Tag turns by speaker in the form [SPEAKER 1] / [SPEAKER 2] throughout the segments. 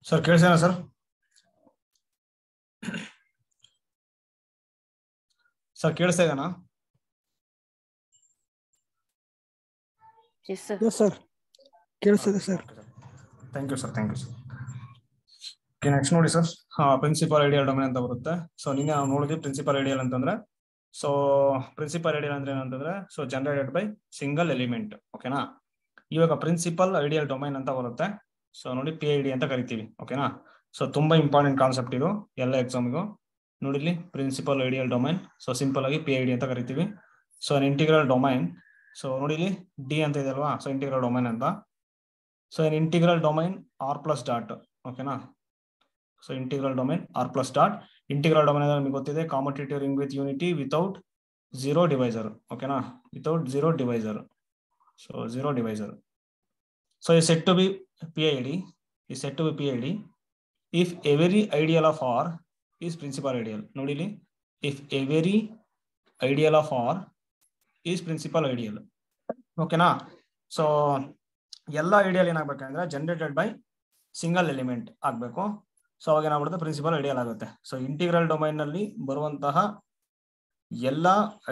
[SPEAKER 1] Sir ಕೇಳಿಸೇನಾ sir? Sir ಕೇಳಿಸ್ತಾ ಇದೆನಾ?
[SPEAKER 2] Sir ಕೇಳಿಸ್ತಿದೆ sir.
[SPEAKER 1] Thank you sir. Next ನೋಡಿ ಸರ್, ಪ್ರಿನ್ಸಿಪಲ್ ಐಡಿಯಲ್ ಡೊಮೇನ್ ಅಂತ ಬರುತ್ತೆ. ಸೊ ನಿನ್ನೆ ನಾವು ನೋಡಿದ್ವಿ ಪ್ರಿನ್ಸಿಪಲ್ ಐಡಿಯಲ್ ಅಂತಂದ್ರೆ. ಸೊ ಪ್ರಿನ್ಸಿಪಲ್ ಐಡಿಯಲ್ ಅಂದ್ರೆ ಏನಂತಂದ್ರೆ so generated by single element. ಓಕೆನಾ? ಇವಾಗ ಪ್ರಿನ್ಸಿಪಲ್ ಐಡಿಯಲ್ ಡೊಮೈನ್ ಅಂತ ಬರುತ್ತೆ. ಸೊ ನೋಡಿ PID ಅಂತ ಕರಿತೀವಿ. ಓಕೆನಾ? ಸೊ ತುಂಬಾ ಇಂಪಾರ್ಟೆಂಟ್ ಕಾನ್ಸೆಪ್ಟ್ ಇದು ಎಲ್ಲ ಎಕ್ಸಾಮ್ಗೂ. ನೋಡಿಲಿ principal ideal domain. So simple ಆಗಿ PID ಅಂತ ಕರಿತೀವಿ. So integral domain. ಸೊ ನೋಡಿಲಿ ಡಿ ಅಂತ ಇದೆ ಅಲ್ವಾ? ಸೊ ಇಂಟಿಗ್ರಲ್ ಡೊಮೈನ್ ಅಂತ. So integral domain R plus dot. ಓಕೆನಾ? So integral domain R plus dot. Integral domain ಅಂದ್ರೆ ನಿಮಗೆ ಗೊತ್ತಿದೆ, commutative ring with unity without zero divisor. ಓಕೆನಾ? Without zero divisor. So zero divisor. So is said to be PID is said to be PID if every ideal of R is principal ideal. ನೋಡಿಲಿ, if every ideal of R is principal ideal. ಓಕೆನಾ? So ಎಲ್ಲ ideal ಏನಾಗಬೇಕಂದ್ರೆ generated by single element ಆಗಬೇಕು. So ಅವಾಗ ಏನಾಗ್ಬಿಡುತ್ತೆ, principal ideal ಆಗುತ್ತೆ. So integral domain ನಲ್ಲಿ ಬರುವಂತಹ ಎಲ್ಲ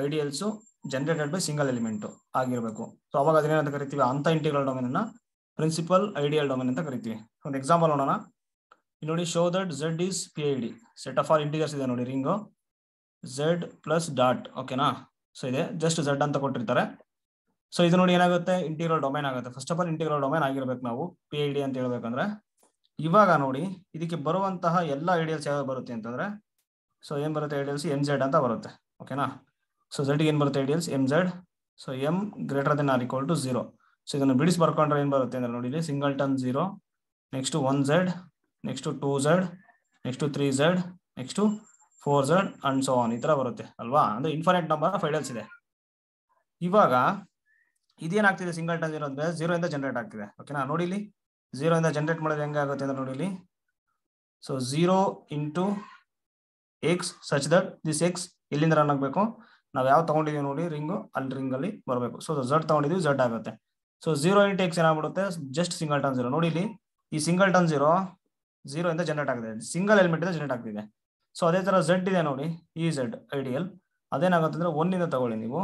[SPEAKER 1] ideals generated by single element ಆಗಿರಬೇಕು. ಸೊ ಅವಾಗ ಅದನ್ನೇನಂತ ಕರಿತೀವಿ, ಅಂತ ಇಂಟಿಗ್ರಲ್ ಡೊಮೈನ್ ಅನ್ನ ಪ್ರಿನ್ಸಿಪಲ್ ಐಡಿಯಲ್ ಡೊಮೈನ್ ಅಂತ ಕರಿತೀವಿ. ಒಂದು ಎಕ್ಸಾಂಪಲ್ ನೋಡೋಣ. ನೋಡಿ, show that Z is PID. Set of our integers ಇದೆ ನೋಡಿ, ರಿಂಗು Z ಪ್ಲಸ್ ಡಾಟ್. ಓಕೆನಾ? ಸೊ ಇದೆ ಜಸ್ಟ್ Z ಅಂತ ಕೊಟ್ಟಿರ್ತಾರೆ. ಸೊ ಇದು ನೋಡಿ ಏನಾಗುತ್ತೆ, ಇಂಟಿಗ್ರಲ್ ಡೊಮೈನ್ ಆಗುತ್ತೆ. First of all integral domain ಆಗಿರ್ಬೇಕು ನಾವು PID ಅಂತ ಹೇಳ್ಬೇಕಂದ್ರೆ. ಇವಾಗ ನೋಡಿ ಇದಕ್ಕೆ ಬರುವಂತಹ ಎಲ್ಲ ಐಡಿಯಲ್ಸ್ ಯಾವ್ದು ಬರುತ್ತೆ ಅಂತಂದ್ರೆ, ಸೊ ಏನ್ ಬರುತ್ತೆ ಐಡಿಯಲ್ಸ್, MZ ಅಂತ ಬರುತ್ತೆ. ಓಕೆನಾ? ಸೊ Z ಏನ್ ಬರುತ್ತೆ ideals MZ. So M greater then or equal to 0. So ಇದನ್ನು ಬಿಡಿಸಿ ಬರ್ಕೊಂಡ್ರೆ ಏನ್ ಬರುತ್ತೆ ಅಂದ್ರೆ ನೋಡಿ, singleton 0, next 1Z, next 2Z, next 3Z, next 4Z and so on. ಈ ತರ ಬರುತ್ತೆ ಅಲ್ವಾ? ಅಂದ್ರೆ ಇನ್ಫೈನೈಟ್ ನಂಬರ್ ಆಫ್ ಐಡಿಯಲ್ಸ್ ಇದೆ. ಇವಾಗ ಇದೇನಾಗ್ತಿದೆ, ಸಿಂಗಲ್ಟನ್ 0 ಅಂದ್ರೆ 0 ಇಂದ ಜನರೇಟ್ ಆಗ್ತಿದೆ. ಓಕೆನಾ? ನೋಡಿ ಇಲ್ಲಿ 0 ಇಂದ ಜನರೇಟ್ ಮಾಡೋದು ಹೆಂಗೆ ಆಗುತ್ತೆ ಅಂದ್ರೆ ನೋಡಿ ಇಲ್ಲಿ, so 0 into x such that this X ಎಲ್ಲಿಂದ ರನ್ ಆಗಬೇಕು, ನಾವು ಯಾವ ತಗೊಂಡಿದೀವಿ ನೋಡಿ ರಿಂಗು, ಅಲ್ಲಿ ರಿಂಗ್ ಅಲ್ಲಿ ಬರಬೇಕು. ಸೊ Z ತಗೊಂಡಿದೀವಿ, Z ಆಗುತ್ತೆ. ಸೊ 0 ಇಂಟು ಎಕ್ಸ್ ಏನಾಗ್ಬಿಡುತ್ತೆ, ಜಸ್ಟ್ ಸಿಂಗಲ್ಟನ್ 0. ನೋಡಿ ಇಲ್ಲಿ ಈ ಸಿಂಗಲ್ಟನ್ 0 ಇಂದ ಜನರೇಟ್ ಆಗಿದೆ, ಸಿಂಗಲ್ ಎಲಿಮೆಂಟ್ ಇಂದ ಜನರೇಟ್ ಆಗ್ತಿದೆ. ಸೊ ಅದೇ ತರ Z ಇದೆ ನೋಡಿ, ಈ Z ಐಡಿಯಲ್ ಅದೇನಾಗುತ್ತೆ ಅಂದ್ರೆ 1 ಇಂದ ತಗೊಳ್ಳಿ ನೀವು.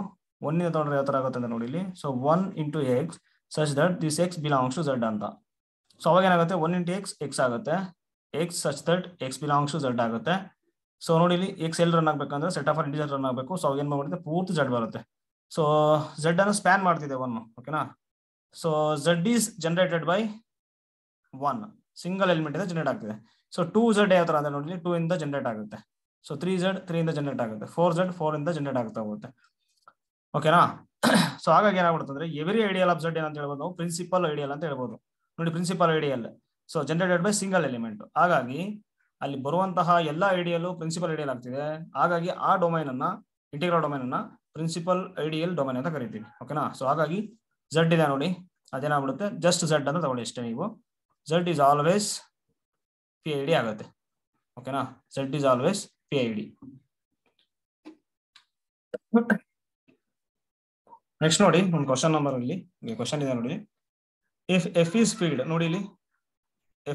[SPEAKER 1] 1 ಇಂದ ತಗೊಂಡ್ರೆ ಯಾವ ತರ ಆಗುತ್ತೆ ಅಂದ್ರೆ ನೋಡಿ ಇಲ್ಲಿ, so 1 into x such that this x belongs to Z ಅಂತ. ಸೊ ಅವಾಗ ಏನಾಗುತ್ತೆ, 1 ಇಂಟು ಎಕ್ಸ್ ಆಗುತ್ತೆ, x such that X belongs to Z ಆಗುತ್ತೆ. ಸೊ ನೋಡಿ ಇಲ್ಲಿ ಎಕ್ಸ್ ಎಲ್ಲಿ ರನ್ ಆಗ್ಬೇಕಂದ್ರೆ ಸೆಟ್ ಆಫ್ ಇಂಟಿಜರ್ ರನ್ ಆಗಬೇಕು. ಸೊ ಏನ್ ಮಾಡ್ಬಿಡುತ್ತೆ, ಪೂರ್ತಿ Z ಬರುತ್ತೆ. ಸೊ Z ಅನ್ನು ಸ್ಪ್ಯಾನ್ ಮಾಡ್ತಿದೆ 1. ಓಕೆನಾ? So Z is generated by 1, single element ಇಂದ ಜನರೇಟ್ ಆಗ್ತಿದೆ. ಸೊ 2Z ಯಾವ ತರ ಅಂದ್ರೆ ನೋಡಿ, 2 ಇಂದ ಜನರೇಟ್ ಆಗುತ್ತೆ. ಸೊ 3Z 3 ಇಂದ ಜನರೇಟ್ ಆಗುತ್ತೆ. 4Z 4 ಇಂದ ಜನರೇಟ್ ಆಗ್ತಾ ಹೋಗುತ್ತೆ. ಓಕೆನಾ? ಸೊ ಹಾಗಾಗಿ ಏನಾಗ್ಬಿಡುತ್ತೆ ಅಂದ್ರೆ ಎವ್ರಿ ಐಡಿಯಲ್ ಆಫ್ Z ಏನಂತ ಹೇಳ್ಬೋದು ನಾವು, ಪ್ರಿನ್ಸಿಪಲ್ ಐಡಿಯಲ್ ಅಂತ ಹೇಳ್ಬೋದು. ನೋಡಿ principal ideal, so generated by single element. ಹಾಗಾಗಿ ಅಲ್ಲಿ ಬರುವಂತಹ ಎಲ್ಲ ಐಡಿಯಲ್ ಪ್ರಿನ್ಸಿಪಲ್ ಐಡಿಯಲ್ ಆಗ್ತಿದೆ. ಹಾಗಾಗಿ ಆ ಡೊಮೈನ್ ಅನ್ನ, ಇಂಟಿಗ್ರಲ್ ಡೊಮೈನ್ ಅನ್ನ ಪ್ರಿನ್ಸಿಪಲ್ ಐಡಿಯಲ್ ಡೊಮೈನ್ ಅಂತ ಕರಿತೀವಿ. ಓಕೆನಾ? ಸೊ ಹಾಗಾಗಿ Z ಇದೆ ನೋಡಿ, ಅದೇನಾಗ್ಬಿಡುತ್ತೆ ಜಸ್ಟ್ Z ಅಂತ ತಗೊಳ್ಳಿ ಅಷ್ಟೇ ನೀವು. Z is always PID ಆಗುತ್ತೆ. ಓಕೆನಾ? Z is always PID. Next ನೋಡಿ ಒಂದು ಕ್ವಶನ್ ನಂಬರ್, ಇಲ್ಲಿ ಕ್ವಶನ್ ಇದೆ ನೋಡಿ, ಇಫ್ F is ಫೀಲ್ಡ್. ನೋಡಿ ಇಲ್ಲಿ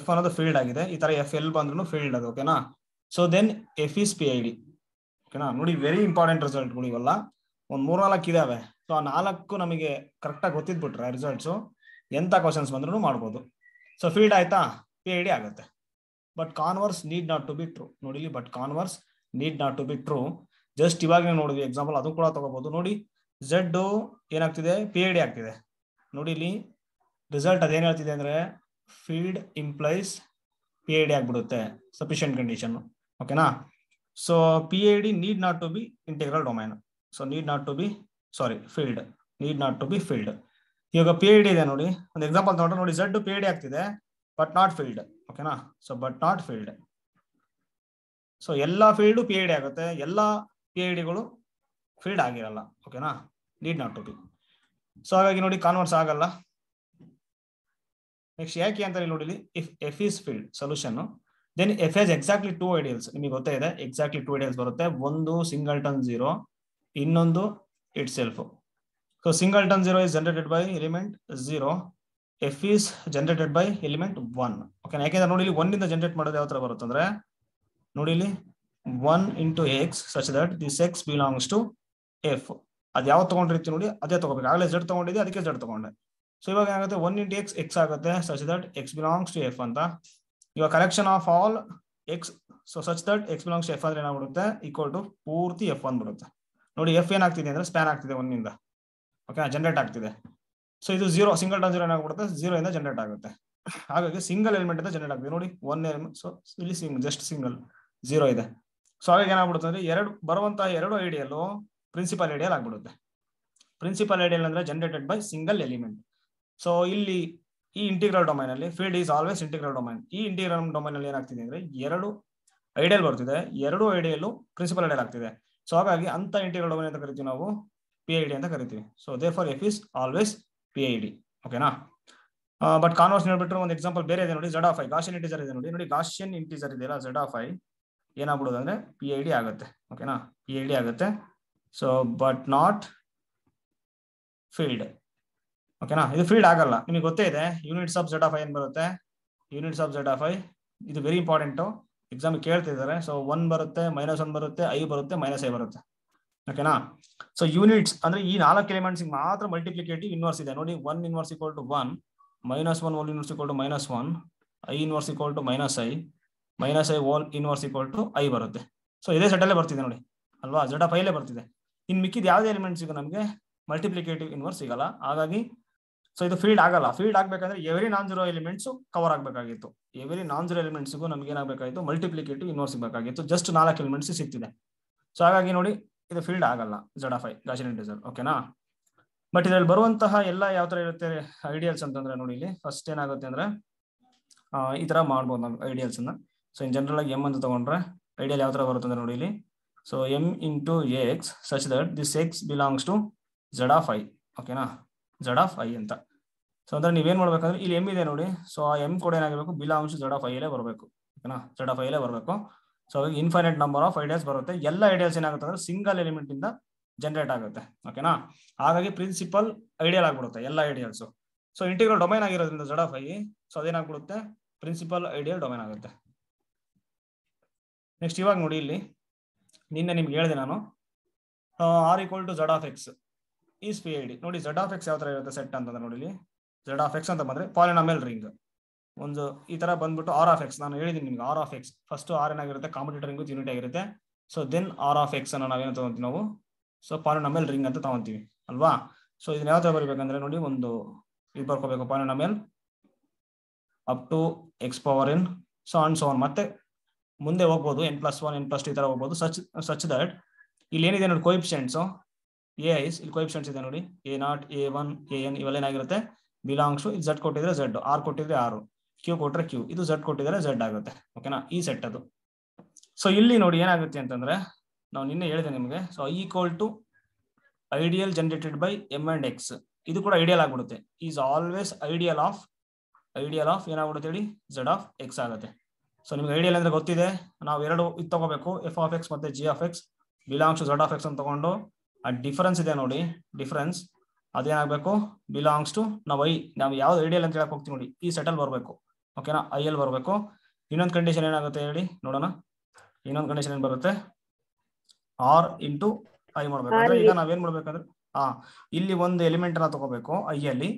[SPEAKER 1] F ಅನ್ನೋದು ಫೀಲ್ಡ್ ಆಗಿದೆ, ಈ ತರ F ಎಲ್ ಬಂದ್ರು ಫೀಲ್ಡ್ ಅದು. ಓಕೆನಾ? So then F is PID. ಓಕೆನಾ? ನೋಡಿ ವೆರಿ ಇಂಪಾರ್ಟೆಂಟ್ ರಿಸಲ್ಟ್ಗಳು ಇವೆಲ್ಲ, ಒಂದ್ 3-4 ಇದಾವೆ. ಸೊ ಆ 4 ನಮಗೆ ಕರೆಕ್ಟ್ ಆಗಿ ಗೊತ್ತಿದ್ಬಿಟ್ರೆ ರಿಸಲ್ಟ್ಸ್ ಎಂತ ಕ್ವಶನ್ಸ್ ಬಂದ್ರು ಮಾಡ್ಬೋದು. ಸೊ ಫೀಲ್ಡ್ ಆಯ್ತಾ, PID ಆಗುತ್ತೆ. But converse need not to be true. ನೋಡಿ ಇಲ್ಲಿ, but converse need not to be true. Just ಇವಾಗ ನೋಡಿದ್ವಿ ಎಕ್ಸಾಂಪಲ್, ಅದು ಕೂಡ ತಗೋಬಹುದು. ನೋಡಿ Z ಏನಾಗ್ತಿದೆ, PID ಆಗ್ತಿದೆ. ನೋಡಿ ಇಲ್ಲಿ ರಿಸಲ್ಟ್ ಅದೇನ್ ಹೇಳ್ತಿದೆ ಅಂದ್ರೆ, ಫೀಲ್ಡ್ ಇಂಪ್ಲೈಸ್ PID ಆಗ್ಬಿಡುತ್ತೆ, ಸಫಿಶಿಯಂಟ್ ಕಂಡೀಷನ್. ಓಕೆನಾ? So PID need not to be integral domain. So need not to be, sorry field need not to be field. ಇವಾಗ PID ಇದೆ ನೋಡಿ, ಒಂದು ಎಕ್ಸಾಂಪಲ್ ತಗೊಂಡ್ರೆ ನೋಡಿ, Z PID ಆಗ್ತಿದೆ ಬಟ್ ನಾಟ್ ಫೀಲ್ಡ್. ಓಕೆನಾ? So but not field. So ಎಲ್ಲಾ field PID ಆಗುತ್ತೆ, ಎಲ್ಲಾ PIDಗಳು ಫೀಲ್ಡ್ ಆಗಿರಲ್ಲ. ಓಕೆನಾ? Need not to be. So ಹಾಗಾಗಿ ನೋಡಿ ಕಾನ್ವರ್ಸ್ ಆಗಲ್ಲ. ನೆಕ್ಸ್ಟ್ ಯಾಕೆ ಅಂತ ನೋಡಿ, if F is field, solution then F has exactly two ideals. ನಿಮಗೆ ಗೊತ್ತೇ ಇದೆ ಎಕ್ಸಾಕ್ಟ್ಲಿ ಟೂ ಐಡಿಯಲ್ಸ್ ಬರುತ್ತೆ. ಒಂದು ಸಿಂಗಲ್ಟನ್ 0, ಇನ್ನೊಂದು itself. So singleton 0 is generated by element 0, f is generated by element 1. Okay, ಯಾಕೆಂದ್ರೆ ನೋಡಿ ಇಲ್ಲಿ 1 ಇಂದ ಜನರೇಟ್ ಮಾಡೋದು ಯಾವ ತರ ಬರುತ್ತೆ ಅಂದ್ರೆ ನೋಡಿ ಇಲ್ಲಿ 1 into x such that this x belongs to f. ಅದು ಯಾವ ತಗೊಂಡಿರ್ತೀವಿ ನೋಡಿ ಅದೇ ತಗೋಬೇಕು. ಆಗಲೇ z ತಗೊಂಡಿದ್ದೆ, ಅದಕ್ಕೆ z ತಗೊಂಡೆ. ಸೊ ಇವಾಗ ಏನಾಗುತ್ತೆ 1 into x x ಆಗುತ್ತೆ such that x belongs to f ಅಂತ. ಇವಾಗ collection of all x so such that x belongs to f ಅಂದ್ರೆ ಏನಾಗ್ಬಿಡುತ್ತೆ ಈಕ್ವಲ್ ಟು ಪೂರ್ತಿ f ಬರುತ್ತೆ. ನೋಡಿ f ಏನಾಗ್ತಿದೆ ಅಂದ್ರೆ ಸ್ಪ್ಯಾನ್ ಆಗ್ತಿದೆ 1 ಇಂದ. ಓಕೆ, ಜನರೇಟ್ ಆಗ್ತಿದೆ. ಸೊ ಇದು 0 ಸಿಂಗಲ್ಟನ್ 0 ಏನಾಗ್ಬಿಡುತ್ತೆ 0 ಇಂದ ಜನರೇಟ್ ಆಗುತ್ತೆ. ಹಾಗಾಗಿ ಸಿಂಗಲ್ ಎಲಿಮೆಂಟ್ ಇಂದ ಜನರೇಟ್ ಆಗ್ತಿದೆ ನೋಡಿ 1 ಎಲಿಮೆಂಟ್. ಸೊ ಇಲ್ಲಿ ಜಸ್ಟ್ ಸಿಂಗಲ್ 0 ಇದೆ. ಸೊ ಹಾಗಾಗಿ ಏನಾಗ್ಬಿಡುತ್ತೆ ಅಂದ್ರೆ ಎರಡು ಬರುವಂತಹ ಎರಡು ಐಡಿಯಲ್ ಪ್ರಿನ್ಸಿಪಲ್ ಐಡಿಯಲ್ ಆಗ್ಬಿಡುತ್ತೆ. ಪ್ರಿನ್ಸಿಪಲ್ ಐಡಿಯಲ್ ಅಂದ್ರೆ generated by single element. So ಇಲ್ಲಿ ಈ ಇಂಟಿಗ್ರಲ್ ಡೊಮೈನ್ ಅಲ್ಲಿ field is always integral domain. ಈ ಇಂಟಿಗ್ರಲ್ ಡೊಮೈನ್ ಅಲ್ಲಿ ಏನಾಗ್ತಿದೆ ಅಂದ್ರೆ ಎರಡು ಐಡಿಯಲ್ ಬರ್ತಿದೆ, ಎರಡು ಐಡಿಯಲ್ ಪ್ರಿನ್ಸಿಪಲ್ ಐಡಿಯಲ್ ಆಗ್ತಿದೆ. ಸೊ ಹಾಗಾಗಿ ಅಂತ ಇಂಟಿಗ್ರಲ್ ಡೊಮೈನ್ ಅಂತ ಕರಿತೀವಿ ನಾವು PID ಅಂತ ಕರಿತೀವಿ. So therefore F is always PID. ಓಕೆನಾ? ಬಟ್ ಕಾನ್ವರ್ಸ್ ನೋಡ್ಬಿಟ್ರೆ ಒಂದು ಎಕ್ಸಾಂಪಲ್ ಬೇರೆ ಇದೆ ನೋಡಿ. Z of i Gaussian integer ಇದೆ ನೋಡಿ. ನೋಡಿ ಗಾಸಿಯನ್ ಇಂಟಿಜರ್ ಇದೆಯಲ್ಲ Z of i ಏನಾಗ್ಬಿಡೋದು ಅಂದ್ರೆ PID ಆಗುತ್ತೆ. ಓಕೆನಾ? PID ಆಗುತ್ತೆ. So but not field. ಓಕೆನಾ? ಇದು ಫೀಲ್ಡ್ ಆಗಲ್ಲ. ನಿಮಗೆ ಗೊತ್ತೇ ಇದೆ units of Z of i ಏನ್ ಬರುತ್ತೆ. Units of Z of i ಇದು ವೆರಿ ಇಂಪಾರ್ಟೆಂಟ್, ಎಕ್ಸಾಮ್ ಕೇಳ್ತಿದ್ದಾರೆ. ಸೊ 1 ಬರುತ್ತೆ, -1 ಬರುತ್ತೆ, i ಬರುತ್ತೆ, -i ಬರುತ್ತೆ. ಓಕೆನಾ? ಸೊ ಯೂನಿಟ್ಸ್ ಅಂದ್ರೆ ಈ 4 ಎಲಿಮೆಂಟ್ಸ್ ಮಾತ್ರ ಮಲ್ಟಿಪ್ಲಿಕೇಟಿವ್ ಇನ್ವರ್ಸ್ ಇದೆ ನೋಡಿ. 1 inverse equal to 1, -1 whole inverse equal to -1, i inverse equal to -i whole inverse equal to i ಬರುತ್ತೆ. ಸೊ ಇದೇ ಸೆಟ್ ಅಲ್ಲೇ ಬರ್ತಿದೆ ನೋಡಿ ಅಲ್ವಾ, Z of i ಅಲ್ಲೇ ಬರ್ತಿದೆ. ಇನ್ ಮಿಕ್ಕಿದ ಯಾವುದೇ ಎಲಿಮೆಂಟ್ಸ್ ಈಗ ನಮಗೆ ಮಲ್ಟಿಪ್ಲಿಕೇಟಿವ್ ಇನ್ವರ್ಸ್ ಸಿಗಲ್ಲ. ಹಾಗಾಗಿ ಸೊ ಇದು ಫೀಲ್ಡ್ ಆಗಲ್ಲ. ಫೀಲ್ಡ್ ಆಗ್ಬೇಕಂದ್ರೆ every non zero elements cover ಆಗ್ಬೇಕಾಗಿತ್ತು. ಎವ್ರಿ ನಾನ್ ಜೀರೋ ಎಲಿಮೆಂಟ್ಸ್ಗೂ ನಮ್ಗೆ ಏನಾಗಬೇಕಾಗಿತ್ತು ಮಲ್ಟಿಪ್ಲಿಕೇಟಿವ್ ಇನ್ವರ್ಸ್ ಸಿಗಬೇಕಾಗಿತ್ತು. ಜಸ್ಟ್ 4 ಎಲಿಮೆಂಟ್ಸ್ ಸಿಗ್ತಿದೆ. ಸೊ ಹಾಗಾಗಿ ನೋಡಿ ಇದು ಫೀಲ್ಡ್ ಆಗಲ್ಲ Z of i Gaussian integer. ಓಕೆನಾ? ಬಟ್ ಇದರಲ್ಲಿ ಬರುವಂತಹ ಎಲ್ಲ ಯಾವ ತರ ಇರುತ್ತೆ ಐಡಿಯಲ್ಸ್ ಅಂತಂದ್ರೆ ನೋಡಿ ಇಲ್ಲಿ ಫಸ್ಟ್ ಏನಾಗುತ್ತೆ ಅಂದ್ರೆ ಈ ತರ ಮಾಡ್ಬೋದು ನಾವು ಐಡಿಯಲ್ಸ್ ಅನ್ನ. ಸೊ ಇನ್ ಜನರಲ್ ಆಗಿ m ಅಂತ ತಗೊಂಡ್ರೆ ಐಡಿಯಲ್ ಯಾವ ತರ ಬರುತ್ತೆ ಅಂದ್ರೆ ನೋಡಿ ಇಲ್ಲಿ so m into x such that this x belongs to Z of i. ಓಕೆನಾ? Z of i ಅಂತ. ಸೊ ಅಂದ್ರೆ ನೀವೇನ್ ಮಾಡ್ಬೇಕಂದ್ರೆ ಇಲ್ಲಿ m ಇದೆ ನೋಡಿ. ಸೊ ಆ m ಕೂಡ ಏನಾಗಬೇಕು belongs to Z of i ಅಲ್ಲೇ ಬರಬೇಕು. ಓಕೆನಾ? Z of i ಅಲ್ಲೇ ಬರಬೇಕು. So infinite number of ideals ಬರುತ್ತೆ. ಎಲ್ಲ ಐಡಿಯಲ್ಸ್ ಏನಾಗುತ್ತೆ ಅಂದ್ರೆ ಸಿಂಗಲ್ ಎಲಿಮೆಂಟ್ ಇಂದ ಜನರೇಟ್ ಆಗುತ್ತೆ. ಓಕೆನಾ? ಹಾಗಾಗಿ ಪ್ರಿನ್ಸಿಪಲ್ ಐಡಿಯಲ್ ಆಗ್ಬಿಡುತ್ತೆ ಎಲ್ಲ ಐಡಿಯಲ್ಸ್. ಸೊ ಇಂಟಿಗ್ರಲ್ ಡೊಮೈನ್ ಆಗಿರೋದ್ರಿಂದ Z of i ಸೊ ಅದೇನಾಗ್ಬಿಡುತ್ತೆ ಪ್ರಿನ್ಸಿಪಲ್ ಐಡಿಯಲ್ ಡೊಮೈನ್ ಆಗುತ್ತೆ. ನೆಕ್ಸ್ಟ್ ಇವಾಗ ನೋಡಿ ಇಲ್ಲಿ ನಿನ್ನೆ ನಿಮ್ಗೆ ಹೇಳಿದೆ ನಾನು r equal to Z of x is PID. ನೋಡಿ Z of x ಯಾವ ತರ ಇರುತ್ತೆ ಸೆಟ್ ಅಂತಂದ್ರೆ ನೋಡಿ ಇಲ್ಲಿ Z of x ಅಂತ ಬಂದ್ರೆ ಪಾಲಿನಾಮಿಯಲ್ ರಿಂಗ್ ಒಂದು ಈ ತರ ಬಂದ್ಬಿಟ್ಟು R of x ನಾನು ಹೇಳಿದೀನಿ ನಿಮ್ಗೆ. R of x first R ಏನಾಗಿರುತ್ತೆ ಕಾಂಪಿಟೇಟರ್ ರಿಂಗ್ ಯೂನಿಟ್ ಆಗಿರುತ್ತೆ. So then R of x ಅನ್ನ ನಾವೇನು ತಗೊಂತೀವಿ ನಾವು ಸೊ ಪಾಲಿನಾಮಿಯಲ್ ರಿಂಗ್ ಅಂತ ತಗೊಂತೀವಿ ಅಲ್ವಾ. ಸೊ ಇದನ್ನ ಯಾವ ತರ ಬರೀಬೇಕಂದ್ರೆ ನೋಡಿ ಒಂದು ಇದು ಬರ್ಕೋಬೇಕು polynomial up to x power n so and so on. ಮತ್ತೆ ಮುಂದೆ ಹೋಗ್ಬೋದು n+1 n+2 ಈ ತರ ಹೋಗ್ಬೋದು. ಸಚ್ ದಟ್ ಇಲ್ಲಿ ಏನಿದೆ ನೋಡಿ ಕೋಎಫಿಷಿಯೆಂಟ್ಸ್ ai ಇಲ್ಲಿ ಕೋಎಫಿಷಿಯೆಂಟ್ಸ್ ಇದೆ ನೋಡಿ a0 a1 an ಇವೆಲ್ಲ ಏನಾಗಿರುತ್ತೆ ಬಿಲಾಂಗ್ಸ್ ಟು z ಕೊಟ್ಟಿದ್ರೆ z, r ಕೊಟ್ಟಿದ್ರೆ r, q ಕೊಟ್ರೆ q, ಇದು z ಕೊಟ್ಟಿದ್ರೆ z ಆಗುತ್ತೆ. ಓಕೆನಾ? ಈ ಸೆಟ್ ಅದು. ಸೊ ಇಲ್ಲಿ ನೋಡಿ ಏನಾಗುತ್ತೆ ಅಂತಂದ್ರೆ ನಾವು ನಿನ್ನೆ ಹೇಳಿದೆ ನಿಮಗೆ so equal to ideal generated by m and x ಇದು ಕೂಡ ಐಡಿಯಲ್ ಆಗ್ಬಿಡುತ್ತೆ. ಈಸ್ ಆಲ್ವೇಸ್ ಐಡಿಯಲ್ ಆಫ್ ಏನಾಗ್ಬಿಡುತ್ತೆ ಹೇಳಿ Z of x ಆಗುತ್ತೆ. ಸೊ ನಿಮ್ಗೆ ಐಡಿಯಲ್ ಅಂದ್ರೆ ಗೊತ್ತಿದೆ. ನಾವು ಎರಡು ಇದು ತಗೋಬೇಕು f of x ಮತ್ತೆ g of x belongs to Z of x ಅಂತ ತಗೊಂಡು ಆ ಡಿಫರೆನ್ಸ್ ಇದೆ ನೋಡಿ ಡಿಫರೆನ್ಸ್ ಅದೇನಾಗಬೇಕು ಬಿಲಾಂಗ್ಸ್ ಟು ನಾವು ಯಾವ್ದು ಐಡಿಯಲ್ ಅಂತ ಹೇಳಕ್ ಹೋಗ್ತೀವಿ ನೋಡಿ ಈ ಸೆಟಲ್ ಬರಬೇಕು. ಓಕೆನಾ? ಐ ಎಲ್ ಬರಬೇಕು. ಇನ್ನೊಂದು ಕಂಡೀಷನ್ ಏನಾಗುತ್ತೆ ಹೇಳಿ ನೋಡೋಣ. ಇನ್ನೊಂದು ಕಂಡೀಷನ್ ಏನ್ ಬರುತ್ತೆ ಆರ್ ಇಂಟು ಐ ಮಾಡ್ಬೇಕು. ಅಂದ್ರೆ ಈಗ ನಾವೇನ್ ಮಾಡ್ಬೇಕಂದ್ರೆ ಇಲ್ಲಿ ಒಂದು ಎಲಿಮೆಂಟ್ ಅನ್ನ ತಗೋಬೇಕು ಐ ಅಲ್ಲಿ,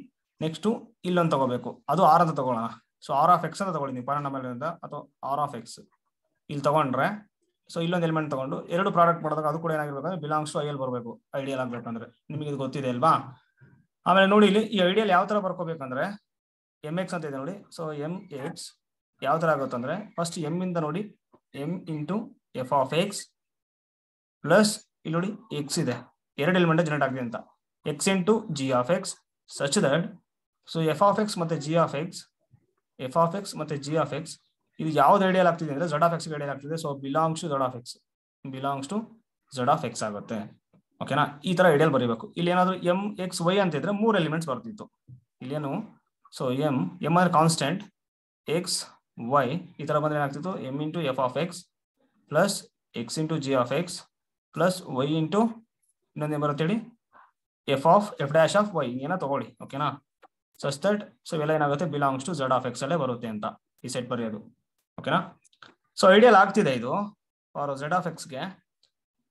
[SPEAKER 1] ನೆಕ್ಸ್ಟ್ ಇಲ್ಲೊಂದು ತಗೋಬೇಕು ಅದು ಆರ್ ಅಂತ ತಗೊಳ್ಳೋಣ. ಸೊ ಆರ್ ಆಫ್ ಎಕ್ಸ್ ಅಂತ ತಗೊಳ್ಳಿ ನೀವು ಪಾಲಿನಾಮಿಯಲ್ ಅಥವಾ ಆರ್ ಆಫ್ ಎಕ್ಸ್ ಇಲ್ಲಿ ತಗೊಂಡ್ರೆ ಸೊ ಇಲ್ಲೊಂದು ಎಲಿಮೆಂಟ್ ತಗೊಂಡು ಎರಡು ಪ್ರಾಡಕ್ಟ್ ಮಾಡಿದಾಗ ಅದು ಕೂಡ ಏನಾಗಿರ್ಬೇಕಂದ್ರೆ ಬಿಲಾಂಗ್ಸ್ ಟು ಐ ಎಲ್ ಬರಬೇಕು ಐಡಿಯಲ್ ಆಗ್ಬೇಕಂದ್ರೆ. ನಿಮಗೆ ಇದು ಗೊತ್ತಿದೆ ಅಲ್ವಾ? ಆಮೇಲೆ ನೋಡಿ ಇಲ್ಲಿ ಈ ಐಡಿಯಲ್ ಯಾವ ತರ ಬರ್ಕೋಬೇಕಂದ್ರೆ ಎಮ್ ಎಕ್ಸ್ ಅಂತ ಇದೆ ನೋಡಿ. ಸೊ ಎಮ್ ಎಕ್ಸ್ ಯಾವ ತರ ಆಗುತ್ತಂದ್ರೆ ಫಸ್ಟ್ ಎಮ್ ಇಂದ ನೋಡಿ M into F of X plus ಇಲ್ಲಿ ನೋಡಿ ಎಕ್ಸ್ ಇದೆ ಎರಡು ಎಲಿಮೆಂಟ್ ಜನರೇಟ್ ಆಗಿದೆ ಅಂತ X into G of X such that so F of X ಮತ್ತೆ ಜಿ ಆಫ್ ಎಕ್ಸ್ ಇದು ಯಾವ್ದು ಐಡಿಯಲ್ ಆಗ್ತಿದೆ ಅಂದ್ರೆ Z of x ಐಡಿಯಲ್ ಆಗ್ತಿದೆ. So belongs to Z of x ಆಗುತ್ತೆ. ಓಕೆನಾ? ಈ ತರ ಐಡಿಯಲ್ ಬರೀಬೇಕು. ಇಲ್ಲಿ ಏನಾದ್ರು ಎಂ ಎಕ್ಸ್ ವೈ ಅಂತಿದ್ರೆ 3 ಎಲಿಮೆಂಟ್ಸ್ ಬರ್ತಿತ್ತು. ಇಲ್ಲೇನು ಸೊ ಎಂ ಅಂದ್ರೆ ಕಾನ್ಸ್ಟೆಂಟ್, ಎಕ್ಸ್ ವೈ ಈ ತರ ಬಂದ್ರೆ ಏನಾಗ್ತಿತ್ತು M into F of X plus X into G of X plus Y into ಇನ್ನೊಂದೇನು ಬರುತ್ತೆ ಹೇಳಿ F of F dash of Y ಏನೋ ತಗೊಳ್ಳಿ ಓಕೆನಾ ಸಚ್ ದಟ್ ಸೊ ಇವೆಲ್ಲ ಏನಾಗುತ್ತೆ belongs to Z of X ಅಲ್ಲೇ ಬರುತ್ತೆ ಅಂತ ಈ ಸೆಟ್ ಬರೆಯೋದು ಓಕೆನಾ ಸೊ ಐಡಿಯಲ್ ಆಗ್ತಿದೆ ಇದು ಫಾರ್ ಝಡ್ ಆಫ್ ಎಕ್ಸ್ಗೆ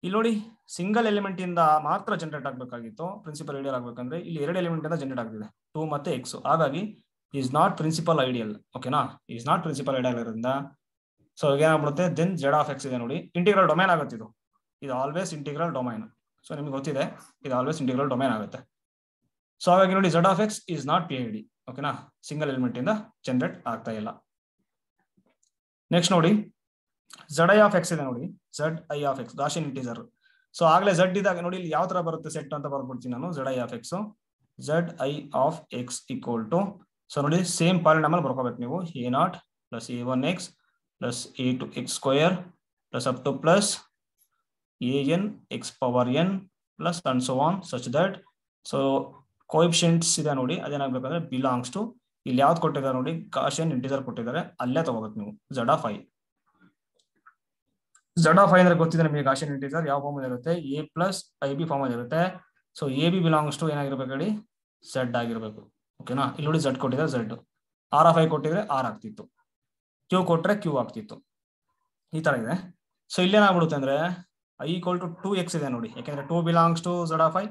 [SPEAKER 1] ಇಲ್ಲಿ ನೋಡಿ ಸಿಂಗಲ್ ಎಲಿಮೆಂಟ್ ಇಂದ ಮಾತ್ರ ಜನರೇಟ್ ಆಗಬೇಕಾಗಿತ್ತು ಪ್ರಿನ್ಸಿಪಲ್ ಐಡಿಯಲ್ ಆಗ್ಬೇಕಂದ್ರೆ ಇಲ್ಲಿ ಎರಡು ಎಲಿಮೆಂಟ್ ಇಂದ ಜನರೇಟ್ ಆಗ್ತಿದೆ 2 ಮತ್ತೆ ಎಕ್ಸ್ ಹಾಗಾಗಿ ಈಸ್ ನಾಟ್ ಪ್ರಿನ್ಸಿಪಲ್ ಐಡಿಯಲ್ ಓಕೆನಾ ಈಸ್ ನಾಟ್ ಪ್ರಿನ್ಸಿಪಲ್ ಐಡಿಯಲ್ ಇರೋದ್ರಿಂದ ಸೊ ಏನಾಗ್ಬಿಡುತ್ತೆ ದೆನ್ ಝಡ್ ಆಫ್ ಎಕ್ಸ್ ಇದೆ ನೋಡಿ ಇಂಟಿಗ್ರಲ್ ಡೊಮೈನ್ ಆಗುತ್ತೆ ಇದು ಆಲ್ವೇಸ್ ಇಂಟಿಗ್ರಲ್ ಡೊಮೈನ್ ಸೊ ನಿಮ್ಗೆ ಗೊತ್ತಿದೆ ಇದು ಆಲ್ವೇಸ್ ಇಂಟಿಗ್ರಲ್ ಡೊಮೈನ್ ಆಗುತ್ತೆ ಸೊ ಹಾಗಾಗಿ ನೋಡಿ Z of X is not P I D ಓಕೆನಾ ಸಿಂಗಲ್ ಎಲಿಮೆಂಟ್ ಇಂದ ಜನರೇಟ್ ಆಗ್ತಾ ಇಲ್ಲ ನೆಕ್ಸ್ಟ್ ನೋಡಿ ಝಡ್ ಐ ಆಫ್ ಎಕ್ಸ್ ಇದೆ ನೋಡಿ Z I of X Gaussian integer so ಆಗ್ಲೇ ಝಡ್ ಇದ್ದಾಗ ನೋಡಿ ಇಲ್ಲಿ ಯಾವ ತರ ಬರುತ್ತೆ ಸೆಟ್ ಅಂತ ಬರ್ಬಿಡ್ತೀನಿ ನಾನು Z I of X Z I of X equal to so ನೋಡಿ ಸೇಮ್ ಪಾಲಿನಾಮಲ್ ಬರ್ಕೋಬೇಕು ನೀವು A not plus A one X plus A two X square plus up to plus A N X power N plus and so on such that so coefficients ಇದೆ ನೋಡಿ ಅದೇನಾಗಬೇಕಂದ್ರೆ belongs to ಇಲ್ಲಿ ಯಾವ್ದು ಕೊಟ್ಟಿದ್ದಾರೆ ನೋಡಿ Gaussian integer ಕೊಟ್ಟಿದ್ದಾರೆ ಅಲ್ಲೇ ತಗೋಬೇಕು ನೀವು Z of I Z of i ಅಂದ್ರೆ ಗೊತ್ತಿದೆ ನಿಮಗೆ ಗಾಷಿಯನ್ ಇಂಟಿಜರ್ ಯಾವ ಫಾರ್ಮ್ ಇರುತ್ತೆ a plus I b form ಇರುತ್ತೆ so a B belongs to ಏನಾಗಿರ್ಬೇಕು ಹೇಳಿ ಝಡ್ ಆಗಿರ್ಬೇಕು ಓಕೆನಾ ಇಲ್ಲಿ ನೋಡಿ ಝಡ್ ಕೊಟ್ಟಿದ್ರೆ ಝಡ್ ಆರ್ ಆಫ್ ಐ ಕೊಟ್ಟಿದ್ರೆ ಆರ್ ಆಗ್ತಿತ್ತು ಕ್ಯೂ ಕೊಟ್ರೆ ಕ್ಯೂ ಆಗ್ತಿತ್ತು ಈ ತರ ಇದೆ ಸೊ ಇಲ್ಲೇನಾಗ್ಬಿಡುತ್ತೆ ಅಂದ್ರೆ ಐ ಈಕ್ವಲ್ ಟು 2x ಇದೆ ನೋಡಿ ಯಾಕಂದ್ರೆ 2 belongs to Z of i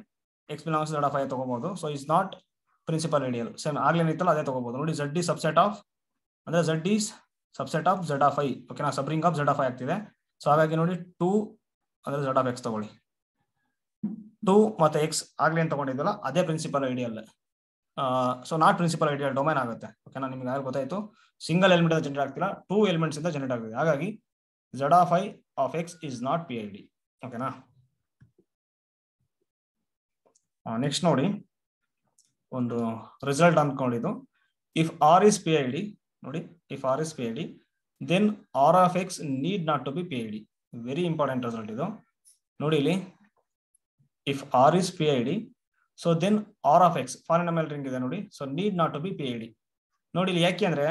[SPEAKER 1] x belongs Z of i ತಗೋಬಹುದು so is not principal ideal same ಆಗ್ಲೇನಿತ್ತಲ್ಲ ಅದೇ ತಗೋಬಹುದು ನೋಡಿ ಝಡ್ ಇಸ್ ಸಬ್ಸೆಟ್ ಆಫ್ ಅಂದ್ರೆ Z is subset of Z of i ಓಕೆನಾ subring of Z of i ಆಗ್ತಿದೆ so ಹಾಗಾಗಿ ನೋಡಿ 2 ಅಂದ್ರೆ ಝಡ್ ಆಫ್ ಎಕ್ಸ್ ತಗೊಳ್ಳಿ 2 ಮತ್ತೆ ಎಕ್ಸ್ ಆಗ್ಲೇ ಏನ್ ತಗೊಂಡಿದ್ದಲ್ಲ ಅದೇ principal ideal so not principal ideal domain ಆಗುತ್ತೆ ಓಕೆನಾ ನಿಮ್ಗೆ ಯಾರು ಗೊತ್ತಾಯ್ತು ಸಿಂಗಲ್ ಎಲಿಮೆಂಟ್ ಜನರೇಟ್ ಆಗ್ತಿಲ್ಲ 2 ಎಲಿಮೆಂಟ್ಸ್ ಇಂದ ಜನರೇಟ್ ಆಗಿದೆ ಹಾಗಾಗಿ Z of i of x is not P I D ಓಕೆನಾ ನೆಕ್ಸ್ಟ್ ನೋಡಿ ಒಂದು ರಿಸಲ್ಟ್ ಅನ್ಕೊಂಡಿದ್ದು if R is P I D ನೋಡಿ if R is P I D then R of x need not to be P I D very important result ಇದು ನೋಡಿ ಇಲ್ಲಿ if R is P I D so then R of x polynomial ring ಇದೆ ನೋಡಿ so need not to be P I D ನೋಡಿ ಇಲ್ಲಿ ಯಾಕೆ ಅಂದ್ರೆ